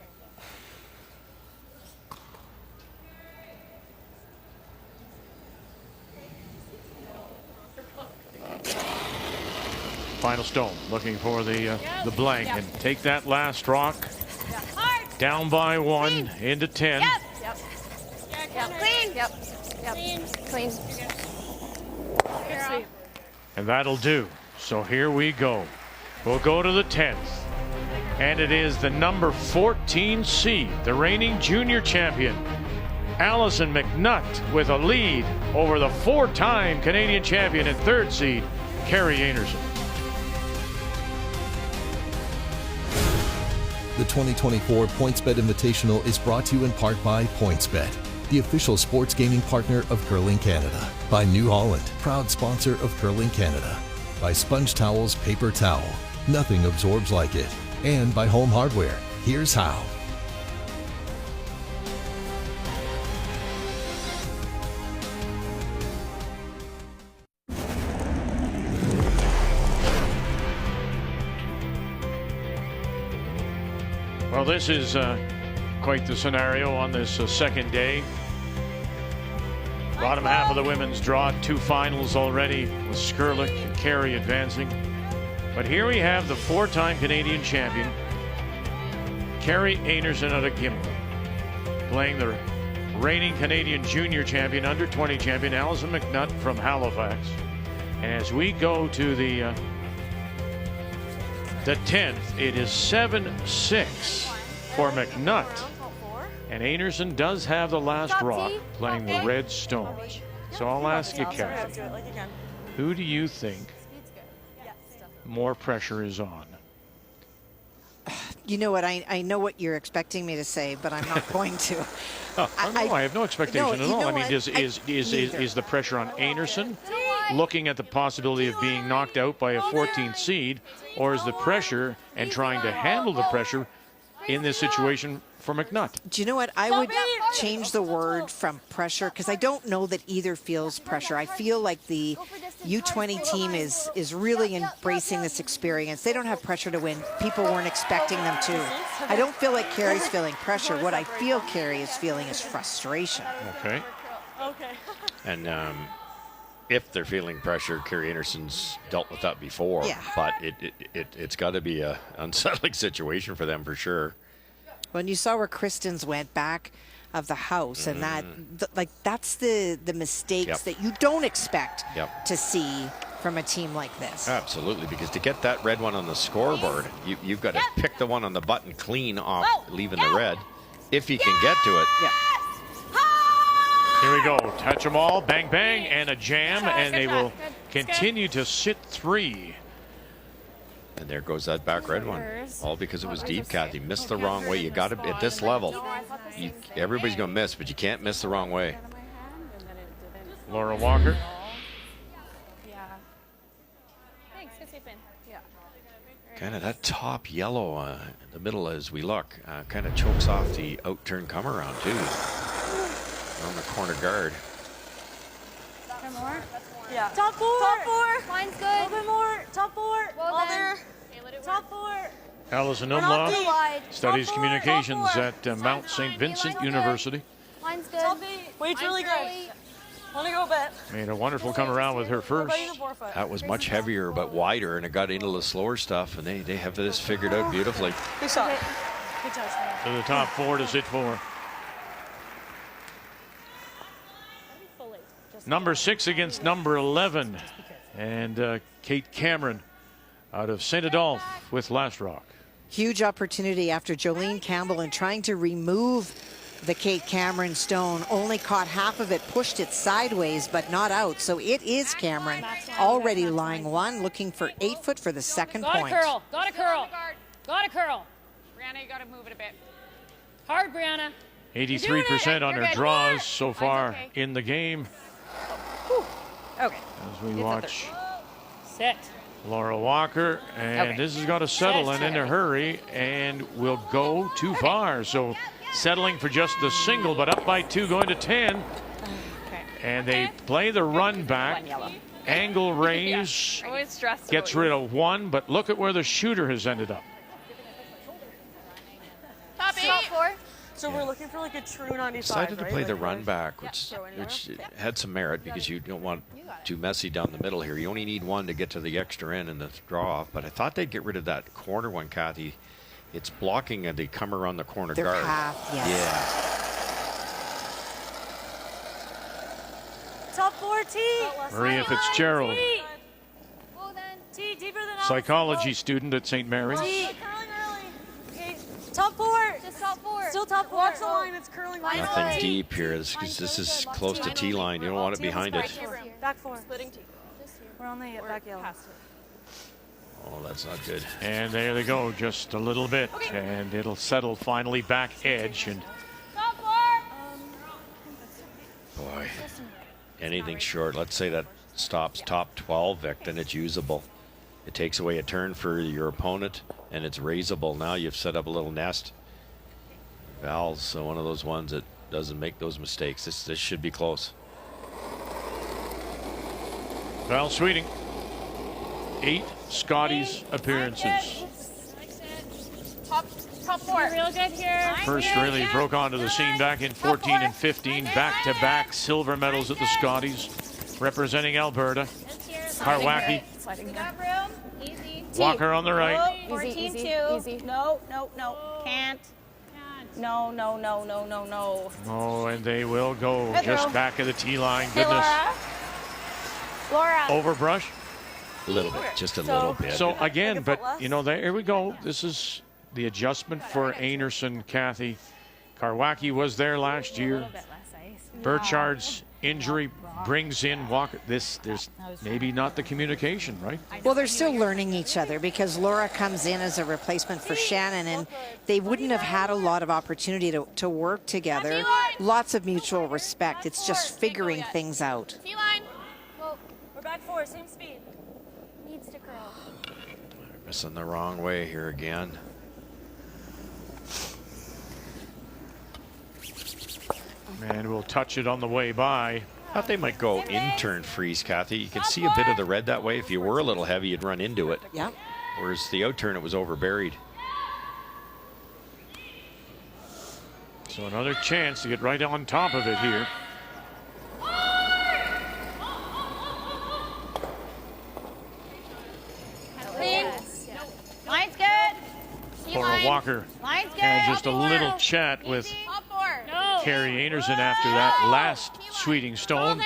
Final stone, looking for the blank, and take that last rock. Down by 1 into 10. Clean. Clean. And that'll do. So here we go. We'll go to the 10th. And it is the number 14 seed, the reigning junior champion, Allison McNutt, with a lead over the 4-time Canadian champion and 3rd seed, Carrie Anderson. The 2024 PointsBet Invitational is brought to you in part by PointsBet, the official sports gaming partner of Curling Canada. By New Holland, proud sponsor of Curling Canada. By Sponge Towels Paper Towel, nothing absorbs like it. And by Home Hardware, here's how. Well, this is quite the scenario on this second day. Bottom half of the women's draw, 2 finals already, with Skrlik and Carey advancing. But here we have the 4-time Canadian champion, Carrie Anderson out of Gimble, playing the reigning Canadian junior champion, under 20 champion, Allison McNutt from Halifax. And as we go to the 10th, it is 7-6 for McNutt. And Anderson does have the last rock, playing the red stone. So I'll ask you, Kathy, who do you think more pressure is on? You know what? I know what you're expecting me to say, but I'm not going to. I have no expectation at all. I mean, is neither. the pressure on Anderson, looking at the possibility of being knocked out by a 14th seed, or is the pressure and trying to handle the pressure in this situation for McNutt? Do you know what? I would change the word from pressure, because I don't know that either feels pressure. I feel like the U20 team is really embracing this experience. They don't have pressure to win. People weren't expecting them to. I don't feel like Carrie's feeling pressure. What I feel Carrie is feeling is frustration. Okay. And if they're feeling pressure, Carrie Anderson's dealt with that before. Yeah. But it's got to be an unsettling situation for them for sure. When you saw where Kristen's went back of the house, and that's the mistakes that you don't expect to see from a team like this. Absolutely, because to get that red one on the scoreboard, you've got to pick the one on the button clean off, leaving the red, if you can get to it. Here we go. Touch them all. Bang, bang, and a jam, and they will continue to sit 3. And there goes that back red one. All because it was deep, Kathy. Missed the wrong way. You got to, at this level, everybody's going to miss, but you can't miss the wrong way. Laura Walker. Kind of that top yellow in the middle as we look. Kind of chokes off the out-turn come around, too. On the corner guard. More? Yeah. Top 4. Top 4. Line's good. A little bit more. Top 4. Well All then. there. Top 4. Allison Umlauf studies communications at Mount St. Vincent University. Line's good. Top 8. Weight's really good. Want to go a bit. Made a wonderful come around with her first. That was much heavier but wider, and it got into the slower stuff, and they have this figured out beautifully. Good shot. Good touch. To the top 4 to sit 4. Number 6 against number 11. And Kate Cameron out of St. Adolphe with last rock. Huge opportunity after Jolene Campbell, and trying to remove the Kate Cameron stone. Only caught half of it, pushed it sideways, but not out. So it is Cameron already lying 1, looking for 8 foot for the second point. Curl. Got a curl. Got a curl. Brianna, you got to move it a bit. Hard, Brianna. 83% on her draws so far in the game. Okay. As we watch Sit. Laura Walker, and this has got to settle and in a hurry, and will go too far. So settling for just the single, but up by 2, going to 10. And they play the run back. Angle raise. Gets rid of 1, but look at where the shooter has ended up. Top 4. So we're looking for like a true 95, Decided to play right? the run back, which had some merit because you don't want too messy down the middle here. You only need 1 to get to the extra end and the draw off. But I thought they'd get rid of that corner one, Kathy. It's blocking and they come around the corner Their guard. half, yes. Yeah. Top 4 T. Maria Fitzgerald, Well then. T deeper than psychology student at St. Mary's. T. Still top four. Watch the line. It's curling line. Nothing deep here. This is close to T-line. You don't want it behind it. Back four. Splitting T. We're on the back yellow. Oh, that's not good. And there they go, just a little bit, and it'll settle finally back edge. And boy, anything short. Let's say that stops top 12, Vic, then it's usable. It takes away a turn for your opponent, and it's raisable. Now you've set up a little nest. Val's so one of those ones that doesn't make those mistakes. This should be close. Val Sweeting, 8 Scotties appearances. Top four. Real good here. First really broke onto the scene back in 14 and 15. Back-to-back silver medals at the Scotties, representing Alberta. Karwacki. Walker on the right. 14-2. Easy. No. Can't. No. Oh, and they will go just back of the tee line. Goodness. Laura. Overbrush. A little bit, just a little bit. So again, but you know, there we go. This is the adjustment for Einarson, Kathy. Karwacki was there last year. Burchard's injury brings in Walker. There's maybe not the communication, right? Well, they're still learning each other because Laura comes in as a replacement for Shannon, and they wouldn't have had a lot of opportunity to work together. Lots of mutual respect. It's just figuring things out. T-line. We're back four, same speed. Needs to curl. Missing the wrong way here again. And we'll touch it on the way by. Thought they might go in-turn freeze, Kathy. You can see a bit of the red that way. If you were a little heavy, you'd run into it. Yeah. Whereas the out-turn, it was overburied. So another chance to get right on top of it here. Line's good. Laura Walker Line's good. had just a little chat with Carrie Einarson after that last Sweeting Stone.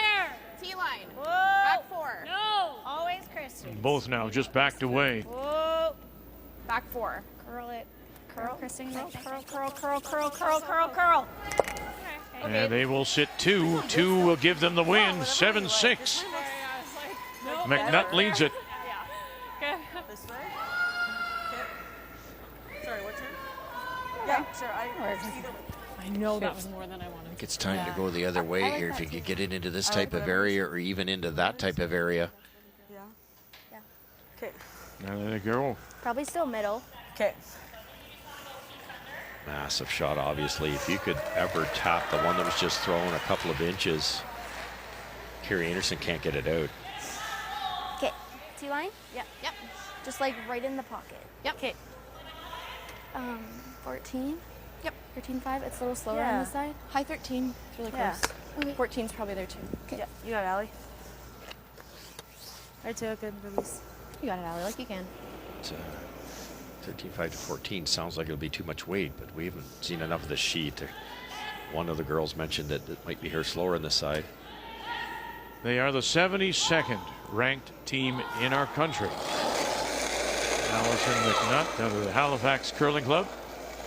T-line. Back four. No. Always Christy. Both now just backed away. Whoa. Back four. Curl it. Curl. Christine. Curl. And they will sit 2. 2 will give them the win. 7-6. McNutt leads it. This way. Okay. Sorry, what turn? Yeah, sure. I know that was more than I wanted. I think it's time to go the other way here if you could get it into this type of area or even into that type of area. Yeah. Okay. Now there they go. Probably still middle. Okay. Massive shot, obviously. If you could ever tap the one that was just thrown a couple of inches, Carrie Einarson can't get it out. Okay. T-line? Yep. Just like right in the pocket. Yep. Okay. 14? Yep. 13.5. It's a little slower on this side. High 13. It's really Yeah. close. Okay. 14's probably there too. Okay. Yeah, you got it, Allie. Right to a good release. You got it, Allie, like you can. It's, 13.5 to 14 sounds like it'll be too much weight, but we haven't seen enough of the sheet. One of the girls mentioned that it might be her slower on this side. They are the 72nd ranked team in our country. Allison McNutt of the Halifax Curling Club.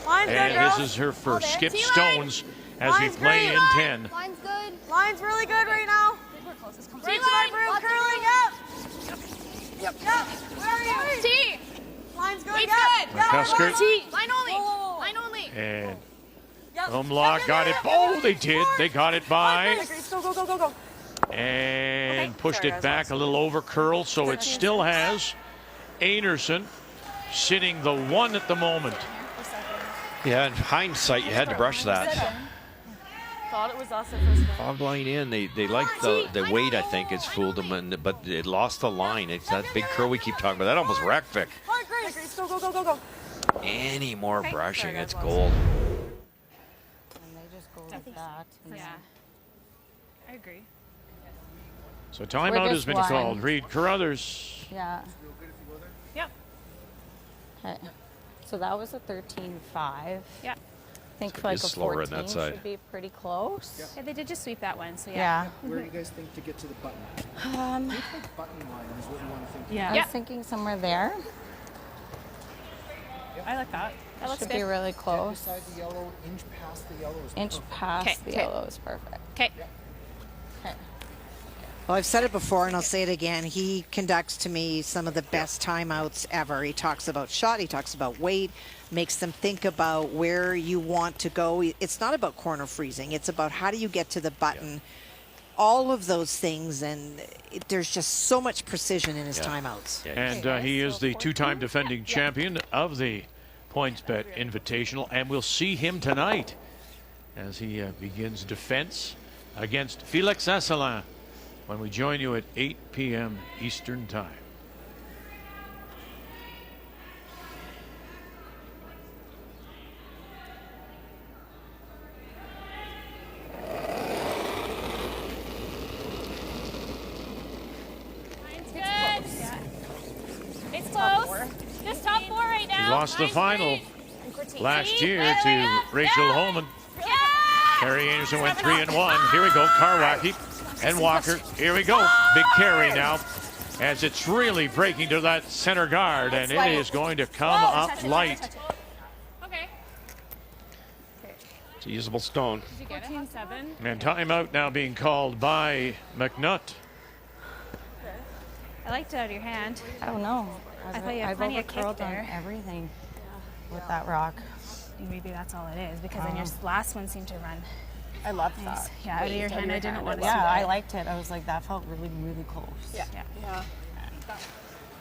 Line's good, And girls. this is her first. Skip T-line. Stones as we Line's play great. in 10. Line's good. Line's really good right now. Right to my broom, curling up. Yep. Where are you? T. Line's good. Weight's Yep. good. McCusker. T. Line only. Whoa. Line only. And Yep. Umlaw got it. Oh, they did. They got it by. Go. And pushed Sorry, it guys, back a little over curl, so it still has Einarson sitting the 1 at the moment. Yeah, in hindsight, you had to brush that. Thought it was us at first. Fog line in, they like the weight, I think, has fooled them, but it lost the line. It's that big curl we keep talking about. That almost wrecked Vic. Hard Grace. Go. Any more brushing, it's gold. And they just go with that. Yeah. I agree. So timeout has just been one. called. Reed Carruthers. Yeah. Yep. Okay. So that was a 13.5. Yep. I think So it like is a slower 14 on that side. should be pretty close. Yeah, they did just sweep that one, so Yeah. Where do you guys think to get to the button? Um, I think button line is what you want to think. Yeah. I was thinking somewhere there. I like that. That looks Should good. be really Dead close. beside the yellow, inch past the yellow is Inch perfect. past the yellow is perfect. Okay. Okay. Well, I've said it before and I'll say it again. He conducts to me some of the best timeouts ever. He talks about shot, he talks about weight, makes them think about where you want to go. It's not about corner freezing. It's about how do you get to the button. All of those things, and there's just so much precision in his timeouts. And he is the two-time defending champion of the PointsBet Invitational, and we'll see him tonight as he begins defense against Felix Asselin when we join you at 8 p.m. Eastern Time. It's close. Just top 4 right now. He lost the Line's final great. last year Way to up. Rachel Holman. Carrie Anderson went 3-1. Here we go, Karwacki and Walker. Here we go, big carry now as it's really breaking to that center guard, and it is going to come up light. Okay. It's a usable stone. 14-7. And timeout now being called by McNutt. I liked it out of your hand. I don't know. I thought you had plenty of kick overcurled on there. everything with that rock. Maybe that's all it is, because then your last one seemed to run. I love that. Yeah, out of your hand. I didn't want to see Yeah, that. I liked it. I was like, that felt really, really close. Yeah.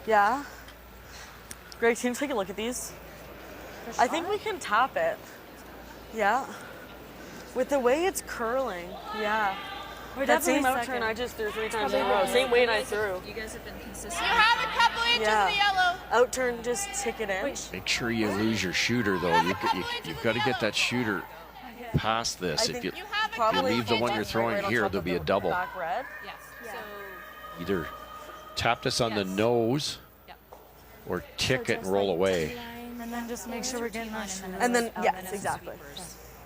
Yeah. Greg, can you take a look at these? I think we can top it. Yeah. With the way it's curling. Yeah. That same out turn I just threw 3 times in a row. Same weight I threw. You guys have been consistent. You have a couple inches of the yellow. Out turn, just tick it in. Make sure you lose your shooter, though. You've got to get that shooter past this. If you leave the one you're throwing here, there'll be a double. Back red. Yes. So Either tap this on the nose or tick it and roll away. And then just make sure we're getting that. and And then, then yes, exactly.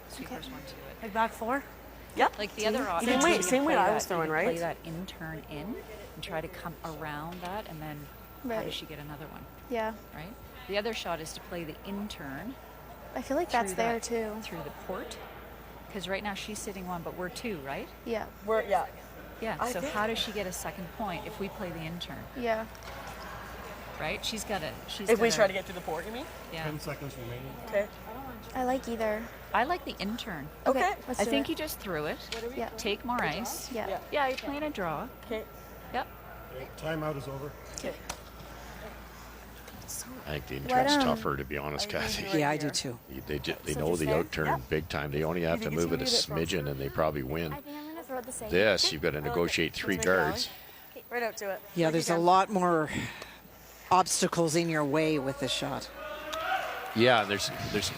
sweepers one to it. Like back 4? Yep. Like the other option. Same way I was throwing, right? Play that in turn in and try to come around that, and then how does she get another one? Yeah. Right. The other shot is to play the in turn. I feel like that's there too. Through the port, because right now she's sitting 1, but we're 2, right? Yeah. Yeah. So how does she get a second point if we play the in turn? Yeah. Right. She's got to. If we try to get through the port, you mean? Yeah. 10 seconds remaining. Okay. I like either. I like the in turn. Okay. I think you just threw it. Yeah. Take more ice. Yeah. Yeah. You're playing a draw. Okay. Yep. Timeout is over. Okay. I think the intern's tougher, to be honest, Kathy. Yeah, I do too. They know the out turn big time. They only have to move it a smidgen, and they probably win. I think I'm gonna throw it the same. This, you've got to negotiate 3 guards. Right out to it. Yeah, there's a lot more obstacles in your way with this shot. Yeah, there's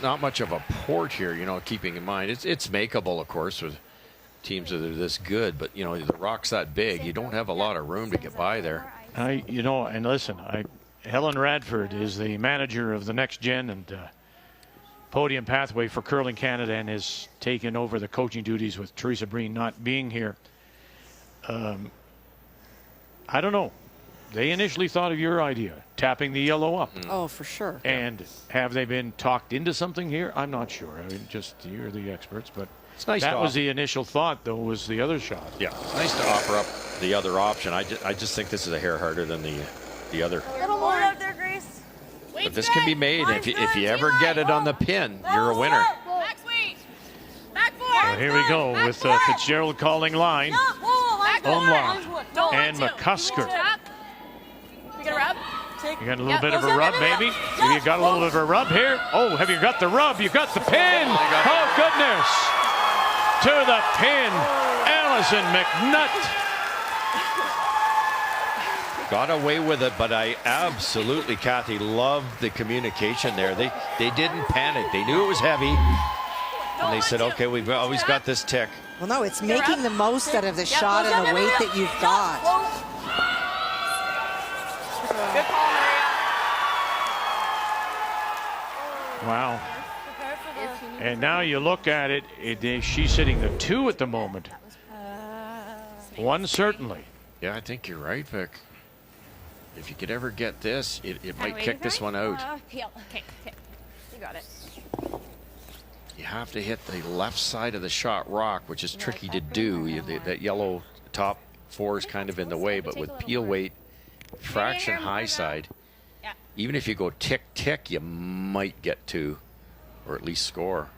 not much of a port here, keeping in mind. It's makeable, of course, with teams that are this good, but, the rock's that big. You don't have a lot of room to get by there. And listen, Helen Radford is the manager of the Next Gen and Podium Pathway for Curling Canada and has taken over the coaching duties with Teresa Breen not being here. I don't know. They initially thought of your idea, tapping the yellow up. Oh, for sure. And have they been talked into something here? I'm not sure. You're the experts, but it's nice. That was the initial thought, though, was the other shot. Yeah, it's nice to offer up the other option. I just think this is a hair harder than the other. A little more out there, Grace. But this can be made. If you ever get it on the pin, you're a winner. Back sweep. Back 4. Well, here we go with Fitzgerald calling line. Umlaut and McCusker. We got a rub. You got a little bit of a rub, maybe? You got a little bit of a rub here? Oh, have you got the rub? You got the pin. Oh, goodness. To the pin. Allison McNutt. Got away with it, but I absolutely, Kathy, loved the communication there. They didn't panic. They knew it was heavy. And they said, okay, we've always got this tick. Well, no, it's making the most out of the shot and the weight that you've got. Good call, Maria. Wow. And now you look at it, she's sitting the 2 at the moment. 1 certainly. Yeah, I think you're right, Vic. If you could ever get this, it might kick this one out. Okay. You got it. You have to hit the left side of the shot rock, which is tricky to do. That yellow top 4 is kind of in the way, but with peel weight, fraction high side, even if you go tick, you might get 2 or at least score.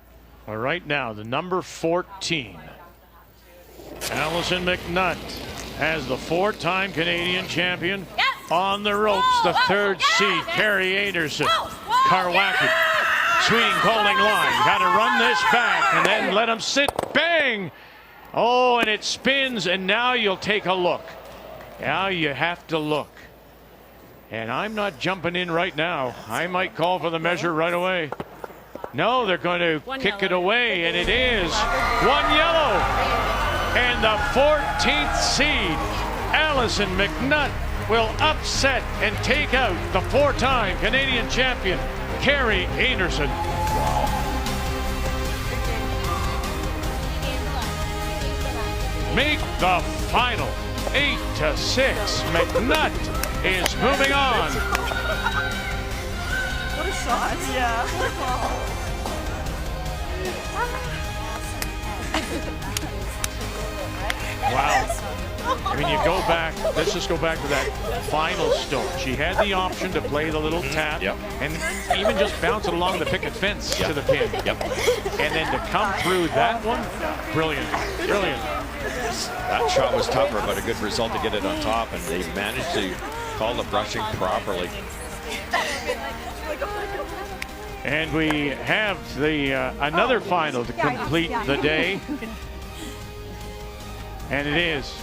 Well, right now, the number 14, Allison McNutt, has the 4-time Canadian champion on the ropes. The 3rd seed, Carrie Anderson, Karwacki. Swing, calling line. Got to run this back and then let him sit. Bang! Oh, and it spins, and now you'll take a look. Now you have to look. And I'm not jumping in right now. I might call for the measure right away. No, they're going to kick it away, and it is 1 yellow. And the 14th seed, Allison McNutt, will upset and take out the 4-time Canadian champion, Carrie Anderson. Make the final 8-6. McNutt is moving on. What a shot. Yeah. Wow. I mean, you go back, let's just go back to that final stone. She had the option to play the little tap and even just bounce it along the picket fence to the pin. And then to come through that one, brilliant, brilliant. That shot was tougher, but a good result to get it on top, and they managed to call the brushing properly. And we have the another final to complete the day. And it is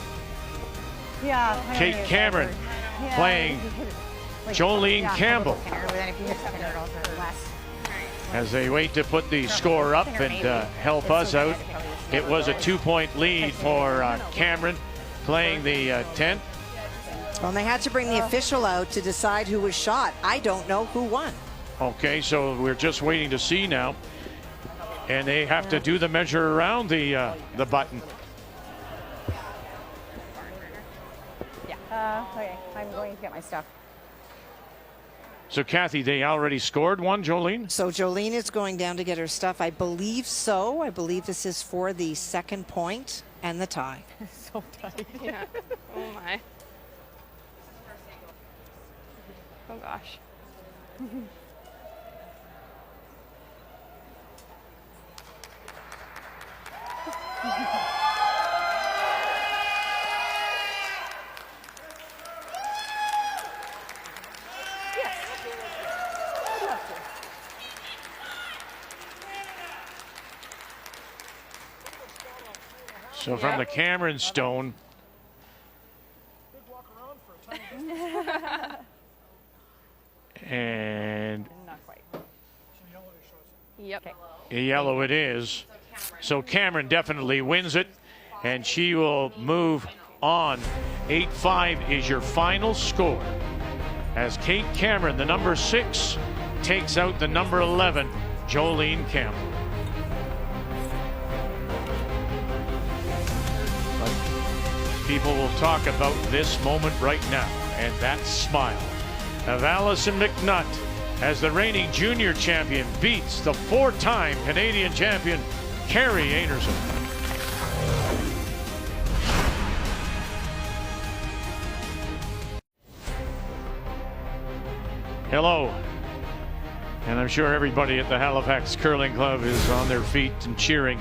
Kate Cameron playing Jolene Campbell as they wait to put the score up and help us out. It was a 2-point lead for Cameron playing the 10th. Well, and they had to bring the official out to decide who was shot. I don't know who won. Okay, so we're just waiting to see now. And they have to do the measure around the button. Okay, I'm going to get my stuff. So, Kathy, they already scored one, Jolene? So Jolene is going down to get her stuff. I believe so. I believe this is for the 2nd point and the tie. So tight. Yeah. Oh, my. Oh, gosh. So from the Cameron stone. And not quite. Yep. a yellow it is. So Cameron definitely wins it, and she will move on. 8-5 is your final score as Kate Cameron, the number 6, takes out the number 11, Jolene Campbell. People will talk about this moment right now, and that smile of Allison McNutt as the reigning junior champion beats the 4-time Canadian champion, Carrie Anderson. Hello. And I'm sure everybody at the Halifax Curling Club is on their feet and cheering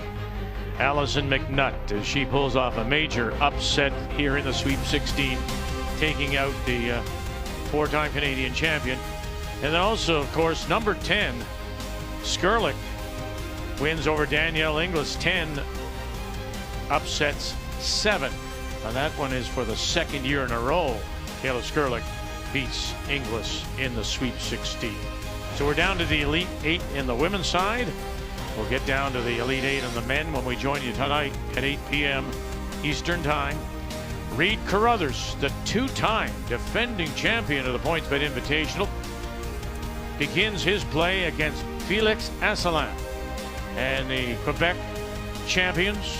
Allison McNutt as she pulls off a major upset here in the Sweep 16, taking out the 4-time Canadian champion. And then also, of course, number 10, Skrlik, wins over Danielle Inglis. 10 upsets 7. And that one is for the 2nd year in a row. Kayla Skrlik beats Inglis in the Sweep 16. So we're down to the Elite 8 in the women's side. We'll get down to the Elite 8 in the men when we join you tonight at 8 p.m. Eastern Time. Reed Carruthers, the 2-time defending champion of the PointsBet Invitational, begins his play against Felix Asselin and the Quebec champions,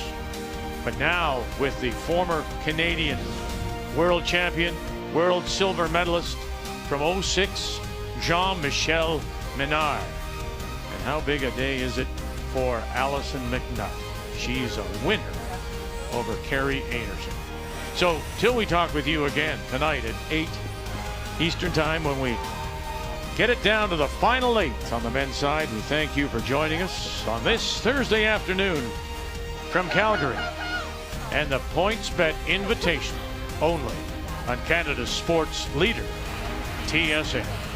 but now with the former Canadian world champion, world silver medalist from 06, Jean-Michel Menard. And how big a day is it for Allison McNutt. She's a winner over Carrie Anderson. So till we talk with you again tonight at 8 Eastern Time when we get it down to the final 8 on the men's side, we thank you for joining us on this Thursday afternoon from Calgary and the PointsBet Invitational, only on Canada's sports leader, TSN.